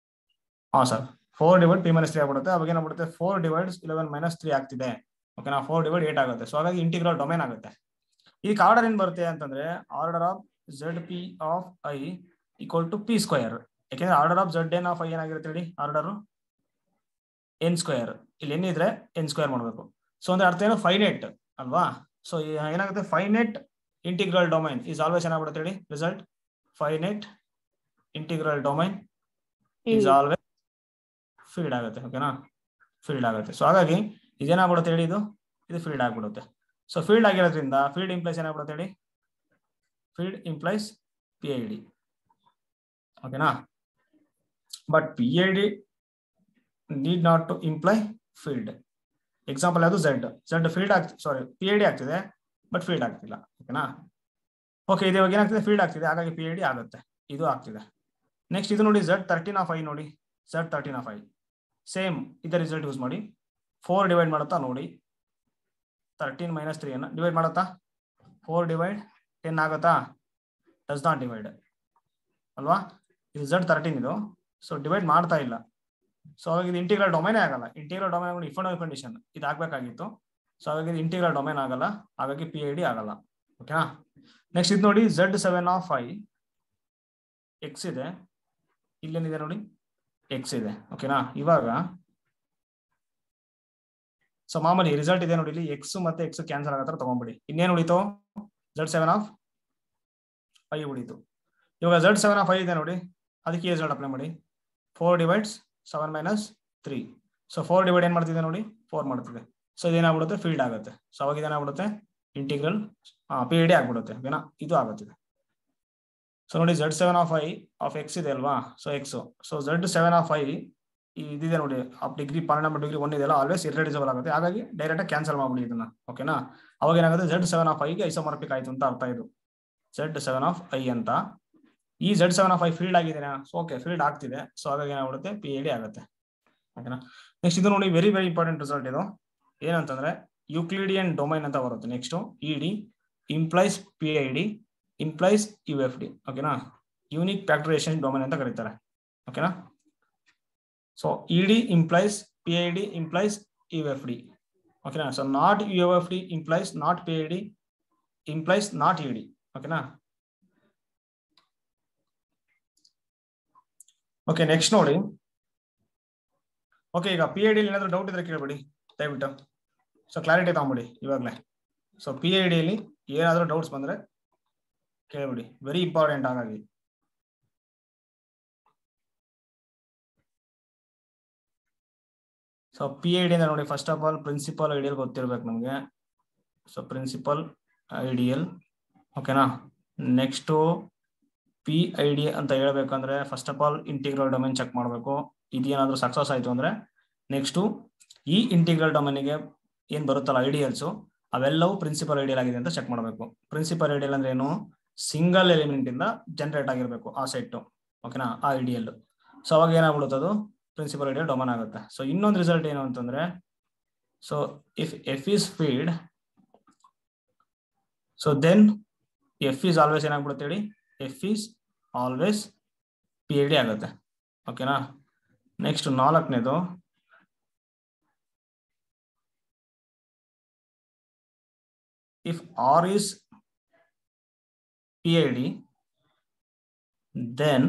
[SPEAKER 1] ಹಾ ಸರ್, 4 ಡಿವೈಡ್ P minus 3 ಆಗ್ಬಿಡುತ್ತೆ. ಅವಾಗ ಏನಾಗ್ಬಿಡುತ್ತೆ, 4 divides 11 minus 3 ಆಗ್ತಿದೆ. ಓಕೆನಾ, 4 divided 8 ಆಗುತ್ತೆ. ಸೊ ಹಾಗಾಗಿ ಇಂಟಿಗ್ರಲ್ ಡೊಮೈನ್ ಆಗುತ್ತೆ. ಈಗ ಆರ್ಡರ್ ಏನ್ ಬರುತ್ತೆ ಅಂತಂದ್ರೆ, order of ZP of I = P². ಯಾಕೆಂದ್ರೆ order of Zn of I ಏನಾಗಿರುತ್ತೆ ಹೇಳಿ, ಆರ್ಡರ್ n². ಇಲ್ಲಿ n ಇದ್ರೆ n² ಮಾಡಬೇಕು. ಸೊ ಅಂದ್ರೆ ಅರ್ಥ ಏನು, ಫೈನೈಟ್ ಅಲ್ವಾ. ಸೊ ಏನಾಗುತ್ತೆ, finite integral domain is always ಏನಾಗ್ಬಿಡುತ್ತೆ ಹೇಳಿ, result finite integral domain is always field ಆಗುತ್ತೆ. ಓಕೆನಾ, ಫೀಲ್ಡ್ ಆಗುತ್ತೆ. ಸೊ ಹಾಗಾಗಿ ಇದೇನಾಗ್ಬಿಡುತ್ತೆ ಹೇಳಿ, ಇದು ಫೀಲ್ಡ್ ಆಗ್ಬಿಡುತ್ತೆ. ಸೊ ಫೀಲ್ಡ್ ಆಗಿರೋದ್ರಿಂದ ಫೀಲ್ಡ್ ಇಂಪ್ಲೈಸ್ ಏನಾಗ್ಬಿಡುತ್ತೆ ಹೇಳಿ, ಫೀಲ್ಡ್ ಇಂಪ್ಲೈಸ್ PID. ಓಕೆನಾ, but PID need not to imply field. Example ಯಾವುದು Z ಫೀಲ್ಡ್ PID ಆಗ್ತಿದೆ ಬಟ್ ಫೀಲ್ಡ್ ಆಗ್ತಿಲ್ಲ. ಓಕೆನಾ, ಓಕೆ, ಇದು ಇವಾಗ ಏನಾಗ್ತಿದೆ, ಫೀಲ್ಡ್ ಆಗ್ತಿದೆ, ಹಾಗಾಗಿ PID ಆಗುತ್ತೆ, ಇದು ಆಗ್ತಿದೆ. ನೆಕ್ಸ್ಟ್ ಇದು ನೋಡಿ Z13 of I ನೋಡಿ, Z13 of I ಸೇಮ್ ಇದೇ ರಿಸಲ್ಟ್ ಯೂಸ್ ಮಾಡಿ 4 ಡಿವೈಡ್ ಮಾಡುತ್ತಾ ನೋಡಿ, 13 - 3 ಅನ್ನು ಡಿವೈಡ್ ಮಾಡುತ್ತಾ, 4 ಡಿವೈಡ್ 10 ಆಗುತ್ತಾ, ಡಸ್ ನಾಟ್ ಡಿವೈಡ್ ಅಲ್ವಾ, ಇದು Z13 ಇದು, ಸೊ ಡಿವೈಡ್ ಮಾಡ್ತಾ ಇಲ್ಲ, ಸೊ ಹಾಗಾಗಿ ಇದು ಇಂಟಿಗ್ರಲ್ ಡೊಮೈನೇ ಆಗಲ್ಲ. Integral domain if and condition ಇದು ಆಗ್ಬೇಕಾಗಿತ್ತು, ಸೊ ಹಾಗಾಗಿ ಇದು ಇಂಟಿಗ್ರಲ್ ಡೊಮೈನ್ ಆಗಲ್ಲ, ಹಾಗಾಗಿ PID ಆಗಲ್ಲ. ಓಕೆನಾ, ನೆಕ್ಸ್ಟ್ ಇದು ನೋಡಿ Z7 of I X ಇದೆ, ಇಲ್ಲೇನಿದೆ ನೋಡಿ X ಇದೆ. ಓಕೆನಾ, ಇವಾಗ ಸೊ ಮಾಮೂಲಿ ರಿಸಲ್ಟ್ ಇದೆ ನೋಡಿ, ಇಲ್ಲಿ X ಮತ್ತೆ X ಕ್ಯಾನ್ಸಲ್ ಆಗೋ ತರ ತಗೊಂಡ್ಬಿಡಿ. ಇನ್ನೇನು ಉಳಿತು, Z7 of I ಉಳಿತು. ಇವಾಗ Z7 of I ಇದೆ ನೋಡಿ, ಅದಕ್ಕೆ ರಿಸಲ್ಟ್ ಅಪ್ಲೈ ಮಾಡಿ, 4 ಡಿವೈಡ್ಸ್ 7 - 3, ಸೊ 4 ಡಿವೈಡ್ ಏನ್ ಮಾಡ್ತಿದೆ ನೋಡಿ, 4 ಮಾಡ್ತಿದೆ, ಸೊ ಇದೇನಾಗ್ಬಿಡುತ್ತೆ, ಫೀಲ್ಡ್ ಆಗುತ್ತೆ. ಸೊ ಅವಾಗ ಇದೇನಾಗ್ಬಿಡುತ್ತೆ, ಇಂಟಿಗ್ರಲ್ PID ಆಗ್ಬಿಡುತ್ತೆ. ಓಕೆನಾ, ಇದು ಆಗುತ್ತಿದೆ. ಸೊ ನೋಡಿ Z7 of I of X ಇದೆ ಅಲ್ವಾ, so X, so Z7 of I ಇದಿದೆ ನೋಡಿ, ಡಿಗ್ರಿ ಪಾಲಿನಾಮಿಯಲ್ ಡಿಗ್ರಿ 1 ಇದೆಲ್ಲ ಆಲ್ವೇಸ್ ಇರ್ರೆಡ್ಯೂಸಿಬಲ್ ಆಗುತ್ತೆ, ಹಾಗಾಗಿ ಡೈರೆಕ್ಟ್ ಆಗಿ ಕ್ಯಾನ್ಸಲ್ ಮಾಡ್ಬಿಡಿ ಇದನ್ನ. ಓಕೆನಾ, ಅವಾಗ ಏನಾಗುತ್ತೆ, Z7 of I ಗೆ ಐಸೋಮಾರ್ಫಿಕ್ ಆಯ್ತು ಅಂತ ಅರ್ಥ. ಇದು Z7 of I ಅಂತ, ಈ Z7 of I ಫೀಲ್ಡ್ ಆಗಿದೆನಾ, ಸೊ ಓಕೆ ಫೀಲ್ಡ್ ಆಗ್ತಿದೆ, ಸೊ ಹಾಗಾಗಿ ಏನಾಗ್ಬಿಡುತ್ತೆ, PID ಆಗುತ್ತೆ. ಓಕೆನಾ, ನೆಕ್ಸ್ಟ್ ಇದು ನೋಡಿ ವೆರಿ ವೆರಿ ಇಂಪಾರ್ಟೆಂಟ್ ರಿಸಲ್ಟ್ ಇದು, ಏನಂತಂದ್ರೆ ಯೂಕ್ಲಿಡಿಯನ್ ಡೊಮೈನ್ ಅಂತ ಬರುತ್ತೆ. Next ED implies PID implies UFD. ಓಕೆನಾ, ಯೂನಿಕ್ ಫ್ಯಾಕ್ಟರೈಸೇಷನ್ ಡೊಮೈನ್ ಅಂತ ಕರೀತಾರೆ. ಓಕೆನಾ, so ED implies PID implies UFD. ಓಕೆನಾ, so not UFD implies not PID implies not ED. ಓಕೆನಾ, ಓಕೆ ನೆಕ್ಸ್ಟ್ ನೋಡಿ. ಓಕೆ, ಈಗ PID ಏನಾದ್ರು ಡೌಟ್ ಇದ್ರೆ ಕೇಳ್ಬಿಡಿ ದಯವಿಟ್ಟು, ಸೊ ಕ್ಲಾರಿಟಿ ತಗೊಂಬಿಡಿ ಇವಾಗಲೇ. ಸೊ PID ಅಲ್ಲಿ ಏನಾದರೂ ಡೌಟ್ಸ್ ಬಂದ್ರೆ ಕೇಳ್ಬಿಡಿ, ವೆರಿ ಇಂಪಾರ್ಟೆಂಟ್. ಹಾಗಾಗಿ ಸೊ PID ಅಂತ ನೋಡಿ, first of all principal ideal ಗೊತ್ತಿರ್ಬೇಕು ನಮಗೆ. ಸೊ ಪ್ರಿನ್ಸಿಪಲ್ ಐಡಿಯಲ್, ಓಕೆನಾ. ನೆಕ್ಸ್ಟ್ PID ಅಂತ ಹೇಳ್ಬೇಕಂದ್ರೆ first of all integral domain check ಮಾಡಬೇಕು. ಇದೇನಾದ್ರೂ ಸಕ್ಸಸ್ ಆಯ್ತು ಅಂದ್ರೆ ನೆಕ್ಸ್ಟ್ ಈ ಇಂಟಿಗ್ರಲ್ ಡೊಮೈನ್ಗೆ ಏನ್ ಬರುತ್ತಲ್ಲ ಐಡಿಯಲ್ಸ್, ಅವೆಲ್ಲವೂ ಪ್ರಿನ್ಸಿಪಲ್ ಐಡಿಯಲ್ ಆಗಿದೆ ಅಂತ ಚೆಕ್ ಮಾಡಬೇಕು. ಪ್ರಿನ್ಸಿಪಲ್ ಐಡಿಯಲ್ ಅಂದ್ರೆ ಏನು, ಸಿಂಗಲ್ ಎಲಿಮೆಂಟ್ ಇಂದ ಜನರೇಟ್ ಆಗಿರ್ಬೇಕು ಆ ಸೆಟ್. ಓಕೆನಾ, ಆ ಐಡಿಯಲ್. ಸೊ ಅವಾಗ ಏನಾಗ್ಬಿಡುತ್ತೆ, ಅದು ಪ್ರಿನ್ಸಿಪಲ್ ಐಡಿಯಲ್ ಡೊಮೈನ್ ಆಗುತ್ತೆ. ಸೊ ಇನ್ನೊಂದು ರಿಸಲ್ಟ್ ಏನು ಅಂತಂದ್ರೆ, so if F is filled, so then F is always ಏನಾಗ್ಬಿಡುತ್ತೆ ಹೇಳಿ, F is always PID ಆಗುತ್ತೆ. ಓಕೆನಾ, ನೆಕ್ಸ್ಟ್ 4ನೇದು, if R is PID, then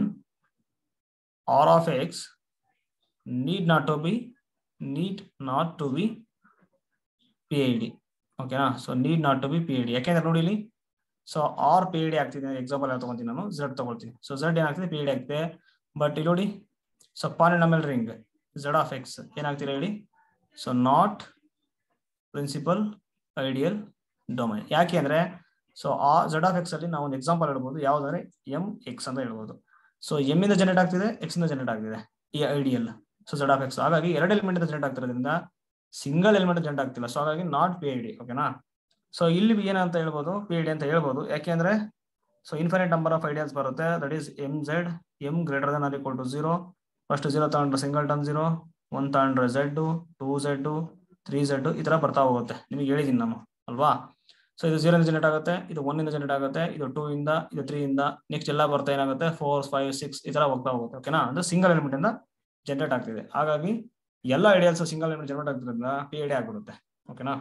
[SPEAKER 1] R of X need not to be PID. ಓಕೆನಾ, so need not to be PID. ಯಾಕೆಂದ್ರೆ ನೋಡಿ ಇಲ್ಲಿ, so R PID ಆಗ್ತಿದೆ. ಎಕ್ಸಾಂಪಲ್ ಯಾವ ತಗೊಂತೀನಿ ನಾನು, Z ತಗೊಳ್ತೀನಿ. ಸೊ Z ಏನಾಗ್ತಿದೆ, PID ಆಗ್ತಿದೆ. ಬಟ್ ಇಲ್ಲಿ ನೋಡಿ, so polynomial ring Z of X ಏನಾಗ್ತಿಲ್ಲ ಹೇಳಿ, so not principal ideal domain. ಯಾಕೆ ಅಂದ್ರೆ, ಸೊ ಆ Z of X ಅಲ್ಲಿ ನಾವು ಒಂದು ಎಕ್ಸಾಂಪಲ್ ಹೇಳ್ಬೋದು, ಯಾವ್ದಾದ್ರೆ MX ಅಂತ ಹೇಳ್ಬೋದು. ಸೊ M ಇಂದ ಜನರೇಟ್ ಆಗ್ತಿದೆ, X ಇಂದ ಜನರೇಟ್ ಆಗ್ತಿದೆ ಈ ideal. So Z of X ಹಾಗಾಗಿ 2 ಎಲಿಮೆಂಟ್ ಜನರೇಟ್ ಆಗ್ತಿರೋದ್ರಿಂದ ಸಿಂಗಲ್ ಎಲಿಮೆಂಟ್ ಜನರೇಟ್ ಆಗ್ತಿಲ್ಲ. ಸೊ ಹಾಗಾಗಿ ನಾಟ್ PID. ಓಕೆನಾ, ಸೊ ಇಲ್ಲಿ ಏನಂತ ಹೇಳ್ಬೋದು, PID ಅಂತ ಹೇಳ್ಬೋದು. ಯಾಕೆಂದ್ರೆ so infinite number of ideals ಬರುತ್ತೆ, that is MZ, M greater than or equal to 0. First 0 ತಗೊಂಡ್ರೆ ಸಿಂಗಲ್ ಟರ್ನ್ 0, 1 ತಗೊಂಡ್ರೆ Z, 2Z, 3Z, ಈ ತರ ಬರ್ತಾ ಹೋಗುತ್ತೆ. ನಿಮಗೆ ಹೇಳಿದೀನಿ ನಾನು ಅಲ್ವಾ. ಸೊ ಇದು 0 ಇಂದ ಜನರೇಟ್ ಆಗುತ್ತೆ, ಇದು 1 ಇಂದ ಜನರೇಟ್ ಆಗುತ್ತೆ, ಇದು 2 ಇಂದ, ಇದು 3 ಇಂದ, ನೆಕ್ಸ್ಟ್ ಎಲ್ಲ ಬರ್ತಾ ಏನಾಗುತ್ತೆ 4, 5, 6 ಈ ತರ ಹೋಗ್ತಾ ಹೋಗುತ್ತೆ. ಓಕೆನಾ, ಅಂದ್ರೆ ಸಿಂಗಲ್ ಎಲಿಮೆಂಟ್ ಇಂದ ಜನರೇಟ್ ಆಗ್ತಿದೆ. ಹಾಗಾಗಿ ಎಲ್ಲ ಐಡಿಯಲ್ಸ್ ಸಿಂಗಲ್ ಎಲಿಮೆಂಟ್ ಜನರೇಟ್ ಆಗ್ತಿರೋದ್ರಿಂದ PID ಆಗ್ಬಿಡುತ್ತೆ. ಓಕೆನಾ,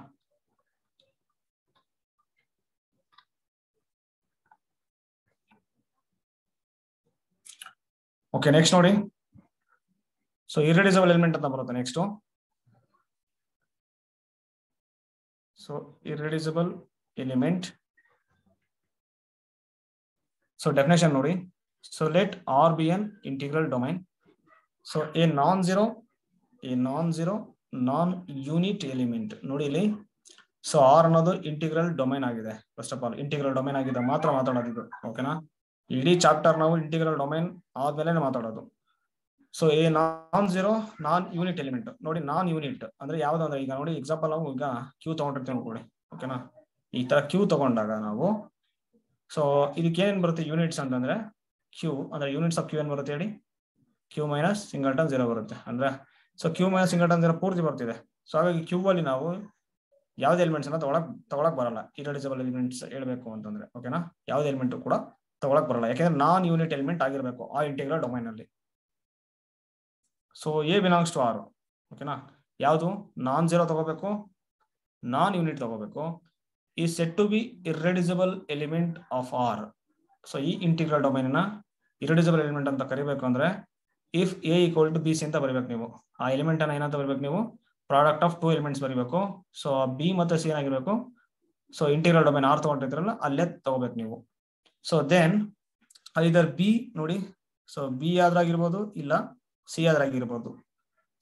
[SPEAKER 1] ಓಕೆ ನೆಕ್ಸ್ಟ್ ನೋಡಿ, ಸೊ ಇರ್ರೆಡ್ಯೂಸಿಬಲ್ ಎಲಿಮೆಂಟ್ ಅಂತ ಬರುತ್ತೆ next. So irreducible element, so definition ನೋಡಿ. ಸೊ ಲೆಟ್ R be an integral domain. So a non zero non unit element ನೋಡಿ ಇಲ್ಲಿ. ಸೊ ಆರ್ ಅನ್ನೋದು ಇಂಟಿಗ್ರಲ್ ಡೊಮೈನ್ ಆಗಿದೆ. First of all integral domain ಆಗಿದೆ ಮಾತ್ರ ಮಾತಾಡೋದು, ಓಕೆನಾ. ಇಡೀ ಚಾಪ್ಟರ್ ನಾವು ಇಂಟಿಗ್ರಲ್ ಡೊಮೈನ್ ಆದ್ಮೇಲೆ ಮಾತಾಡೋದು. So a non zero non unit element ನೋಡಿ. ನಾನ್ ಯೂನಿಟ್ ಅಂದ್ರೆ ಯಾವ್ದು ಅಂದ್ರೆ ಈಗ ನೋಡಿ ಎಕ್ಸಾಂಪಲ್ ನಾವು ಈಗ ಕ್ಯೂ ತಗೊಂಡಿರ್ತೀವಿ ಅನ್ಕೊಳ್ಳಿ, ಓಕೆನಾ. ಈ ತರ ಕ್ಯೂ ತಗೊಂಡಾಗ ನಾವು ಸೊ ಇದಕ್ಕೆ ಏನ್ ಬರುತ್ತೆ ಯೂನಿಟ್ಸ್ ಅಂತಂದ್ರೆ ಕ್ಯೂ ಅಂದ್ರೆ ಯೂನಿಟ್ಸ್ ಆಫ್ ಕ್ಯೂ ಏನ್ ಬರುತ್ತೆ ಹೇಳಿ, ಕ್ಯೂ ಮೈನಸ್ ಸಿಂಗಲ್ಟನ್ 0 ಬರುತ್ತೆ ಅಂದ್ರೆ. ಸೊ ಕ್ಯೂ ಮೈನಸ್ ಸಿಂಗಲ್ಟನ್ 0 ಪೂರ್ತಿ ಬರ್ತಿದೆ. ಸೊ ಹಾಗಾಗಿ ಕ್ಯೂ ಅಲ್ಲಿ ನಾವು ಯಾವ್ದು ಎಲಿಮೆಂಟ್ಸ್ ಅನ್ನ ತಗೊಳಕ್ ಬರಲ್ಲ. ಇರ್ರೆಡ್ಯೂಸಿಬಲ್ ಎಲಿಮೆಂಟ್ಸ್ ಹೇಳ್ಬೇಕು ಅಂತಂದ್ರೆ, ಓಕೆನಾ. ಯಾವ್ದು ಎಲಿಮೆಂಟ್ ಕೂಡ ತಗೊಳಕ್ ಬರಲ್ಲ, ಯಾಕಂದ್ರೆ ನಾನ್ ಯೂನಿಟ್ ಎಲಿಮೆಂಟ್ ಆಗಿರ್ಬೇಕು ಆ ಇಂಟಿಗ್ರಲ್ ಡೊಮೈನ್ ಅಲ್ಲಿ. So A belongs to R, ಓಕೆನಾ. ಯಾವುದು ನಾನ್ ಜೀರೋ ತಗೋಬೇಕು, ನಾನ್ ಯೂನಿಟ್ ತಗೋಬೇಕು. ಈ set to be irreducible element of R. So ಈ ಇಂಟಿಗ್ರಲ್ ಡೊಮೈನ್ ನ ಇರ್ರೆಡ್ಯೂಸಿಬಲ್ ಎಲಿಮೆಂಟ್ ಅಂತ ಕರಿಬೇಕು ಅಂದ್ರೆ if A equal to B C ಅಂತ ಬರೀಬೇಕು ನೀವು. ಆ ಎಲಿಮೆಂಟ್ ಅನ್ನ ಏನಂತ ಬರೀಬೇಕು ನೀವು, ಪ್ರಾಡಕ್ಟ್ ಆಫ್ 2 ಎಲಿಮೆಂಟ್ಸ್ ಬರೀಬೇಕು. ಸೊ ಬಿ ಮತ್ತೆ ಸಿ ಆಗಿರ್ಬೇಕು. ಸೊ ಇಂಟಿಗ್ರಲ್ ಡೊಮೈನ್ ಆರ್ ತಗೊಂಡಿದ್ರಲ್ಲ ಅಲ್ಲೇ ತಗೋಬೇಕು ನೀವು. ಸೊ ದೆನ್ ಐದರ್ ಬಿ ನೋಡಿ, ಸೊ ಬಿ ಆದ್ರಾಗಿರ್ಬೋದು ಇಲ್ಲ ಸಿ ಆದ್ರಾಗಿರ್ಬೋದು.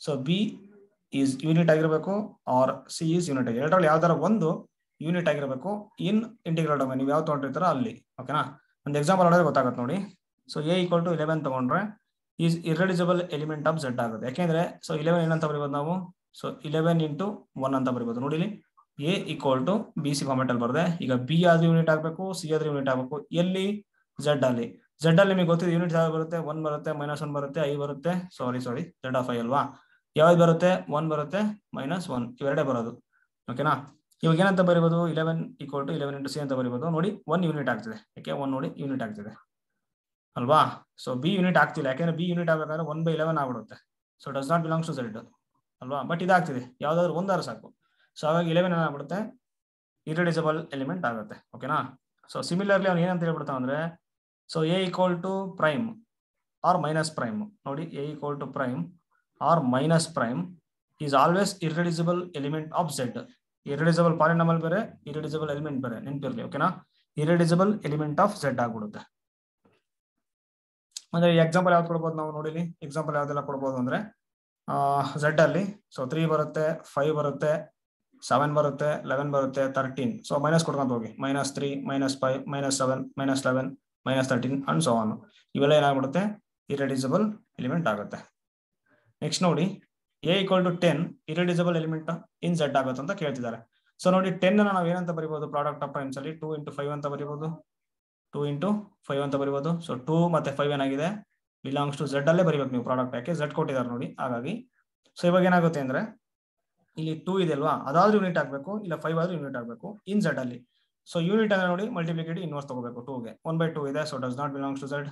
[SPEAKER 1] ಸೊ ಬಿ ಈಸ್ ಯೂನಿಟ್ ಆಗಿರ್ಬೇಕು ಆರ್ ಸಿ ಈಸ್ ಯೂನಿಟ್ ಆಗಿರ್ಬೇಕು. ಎರಡರಲ್ಲಿ ಯಾವ್ದಾರ ಒಂದು ಯೂನಿಟ್ ಆಗಿರ್ಬೇಕು ಇನ್ ಇಂಟಿಗ್ರಲ್ ಡೊಮೈನ್. ನೀವು ಯಾವ್ದು ತಗೊಂಡಿರ್ತಾರೋ ಅಲ್ಲಿ, ಓಕೆನಾ. ಒಂದು ಎಕ್ಸಾಂಪಲ್ ನೋಡಿದ್ರೆ ಗೊತ್ತಾಗುತ್ತೆ ನೋಡಿ. ಸೊ ಎ ಈಕ್ವಲ್ ಟು 11 ತಗೊಂಡ್ರೆ is irreducible element of Z ಆಗುತ್ತೆ. ಯಾಕೆಂದ್ರೆ ಸೊ 11 ಏನಂತ ಬರೀಬೋದು ನಾವು, ಸೊ 11 ಇಂಟು 1 ಅಂತ ಬರೀಬೋದು. ನೋಡಿ A equal to B C format ಅಲ್ಲಿ ಬರದೆ. ಈಗ ಬಿ ಆದ್ರೂ ಯೂನಿಟ್ ಆಗ್ಬೇಕು, ಸಿ ಆದ್ರೂ ಯೂನಿಟ್ ಆಗ್ಬೇಕು. ಎಲ್ಲಿ ಝೆಡ್ ಅಲ್ಲಿ. ಝೆಡ್ ಅಲ್ಲಿ ನಿಮಗೆ ಗೊತ್ತಿದೆ ಯೂನಿಟ್ ಯಾವ್ದು ಬರುತ್ತೆ, 1 ಬರುತ್ತೆ, -1 ಬರುತ್ತೆ, ಐ ಬರುತ್ತೆ. ಸಾರಿ ಝೆಡ್ ಆಫ್ ಐ ಅಲ್ವಾ. ಯಾವ್ದು ಬರುತ್ತೆ, 1 ಬರುತ್ತೆ, -1 ಇವೆರಡೇ ಬರೋದು, ಓಕೆನಾ. ಇವಾಗ ಏನಂತ ಬರೀಬೋದು, 11 ಈಕ್ವಲ್ ಟು 11 ಇಂಟು ಸಿ ಅಂತ ಬರೀಬೋದು. ನೋಡಿ 1 ಯೂನಿಟ್ ಆಗ್ತಿದೆ. ಯಾಕೆ 1 ನೋಡಿ ಯೂನಿಟ್ ಆಗ್ತಿದೆ ಅಲ್ವಾ. ಸೊ ಬಿ ಯೂನಿಟ್ ಆಗ್ತಿಲ್ಲ, ಯಾಕೆಂದ್ರೆ ಬಿ ಯೂನಿಟ್ ಆಗ್ಬೇಕಾದ್ರೆ 1/11 ಆಗ್ಬಿಡುತ್ತೆ. So does not belongs to Z ಅಲ್ವಾ. ಬಟ್ ಇದಾಗ್ತಿದೆ, ಯಾವ್ದಾದ್ರು ಒಂದಾರು ಸಾಕು. ಸೊ ಹಾಗಾಗಿ 11 ಏನಾಗ್ಬಿಡುತ್ತೆ, ಇರ್ರೆಡ್ಯೂಸಿಬಲ್ ಎಲಿಮೆಂಟ್ ಆಗುತ್ತೆ, ಓಕೆನಾ. ಸೊ ಸಿಮಿಲರ್ಲಿ ಅವ್ನು ಏನಂತ ಹೇಳ್ಬಿಡ್ತಾವ ಅಂದ್ರೆ, so A equal to prime or minus prime. ನೋಡಿ A equal to prime or minus prime is always irreducible element of Z. Irreducible polynomial ಬೇರೆ, ಇರ್ರೆಡ್ಯೂಸಿಬಲ್ ಎಲಿಮೆಂಟ್ ಬೇರೆ, ನೆನಪಿರ್ಲಿ, ಓಕೆನಾ. ಇರ್ರೆಡ್ಯೂಸಿಬಲ್ ಎಲಿಮೆಂಟ್ ಆಫ್ ಝೆಡ್ ಆಗ್ಬಿಡುತ್ತೆ. ಅಂದ್ರೆ ಎಕ್ಸಾಂಪಲ್ ಯಾವ್ದು ಕೊಡ್ಬೋದು ನಾವು ನೋಡಿ. ಎಕ್ಸಾಂಪಲ್ ಯಾವ್ದೆಲ್ಲ ಕೊಡ್ಬೋದು ಅಂದ್ರೆ ಝೆಡ್ ಅಲ್ಲಿ ಸೊ 3 ಬರುತ್ತೆ, 5 ಬರುತ್ತೆ, 7 ಬರುತ್ತೆ, 11 ಬರುತ್ತೆ, 13. ಸೊ ಮೈನಸ್ ಕೊಡ್ಕೊಂತ ಹೋಗಿ, -3, -5, -7, -11, -13 ಅಂಡ್ ಸೊ ಆನ್. ಇವೆಲ್ಲ ಏನಾಗ್ಬಿಡುತ್ತೆ, ಇರ್ರೆಡ್ಯೂಸಿಬಲ್ ಎಲಿಮೆಂಟ್ ಆಗುತ್ತೆ. ನೆಕ್ಸ್ಟ್ ನೋಡಿ A equal to 10 irreducible element in Z ಆಗುತ್ತೆ ಅಂತ ಕೇಳ್ತಿದ್ದಾರೆ. ಸೊ ನೋಡಿ 10 ಅನ್ನ ನಾವು ಏನಂತ ಬರೀಬಹುದು, ಪ್ರಾಡಕ್ಟ್ ಆಫ್ ಪ್ರೈಮ್ಸ್ ಅಲ್ಲಿ 2 ಇಂಟು 5 ಅಂತ ಬರೀಬಹುದು. 2 ಇಂಟು 5 ಅಂತ ಬರೀಬಹುದು. ಸೊ 2 ಮತ್ತೆ 5 ಏನಾಗಿದೆ, ಬಿಲಾಂಗ್ಸ್ ಟು ಝೆಡ್ ಅಲ್ಲೇ ಬರೀಬೇಕು ನೀವು ಪ್ರಾಡಕ್ಟ್, ಯಾಕೆ ಝೆಡ್ ಕೊಟ್ಟಿದ್ದಾರೆ ನೋಡಿ ಹಾಗಾಗಿ. ಸೊ ಇವಾಗ ಏನಾಗುತ್ತೆ ಅಂದ್ರೆ ಇಲ್ಲಿ 2 ಇದೆ ಅಲ್ವಾ, ಅದಾದ್ರೂ ಯೂನಿಟ್ ಆಗ್ಬೇಕು, ಇಲ್ಲ 5 ಆದ್ರೂ ಯೂನಿಟ್ ಆಗ್ಬೇಕು ಇನ್ ಝೆಡ್ ಅಲ್ಲಿ. ಸೊ ಯೂನಿಟ್ ಅಂದ್ರೆ ನೋಡಿ ಮಲ್ಟಿಪ್ಲಿಕೇಟಿ ಇನ್ವರ್ಸ್ ತಗೋಬೇಕು 2ಗೆ. 1/2 ಇದೆ, so does not belongs to Z.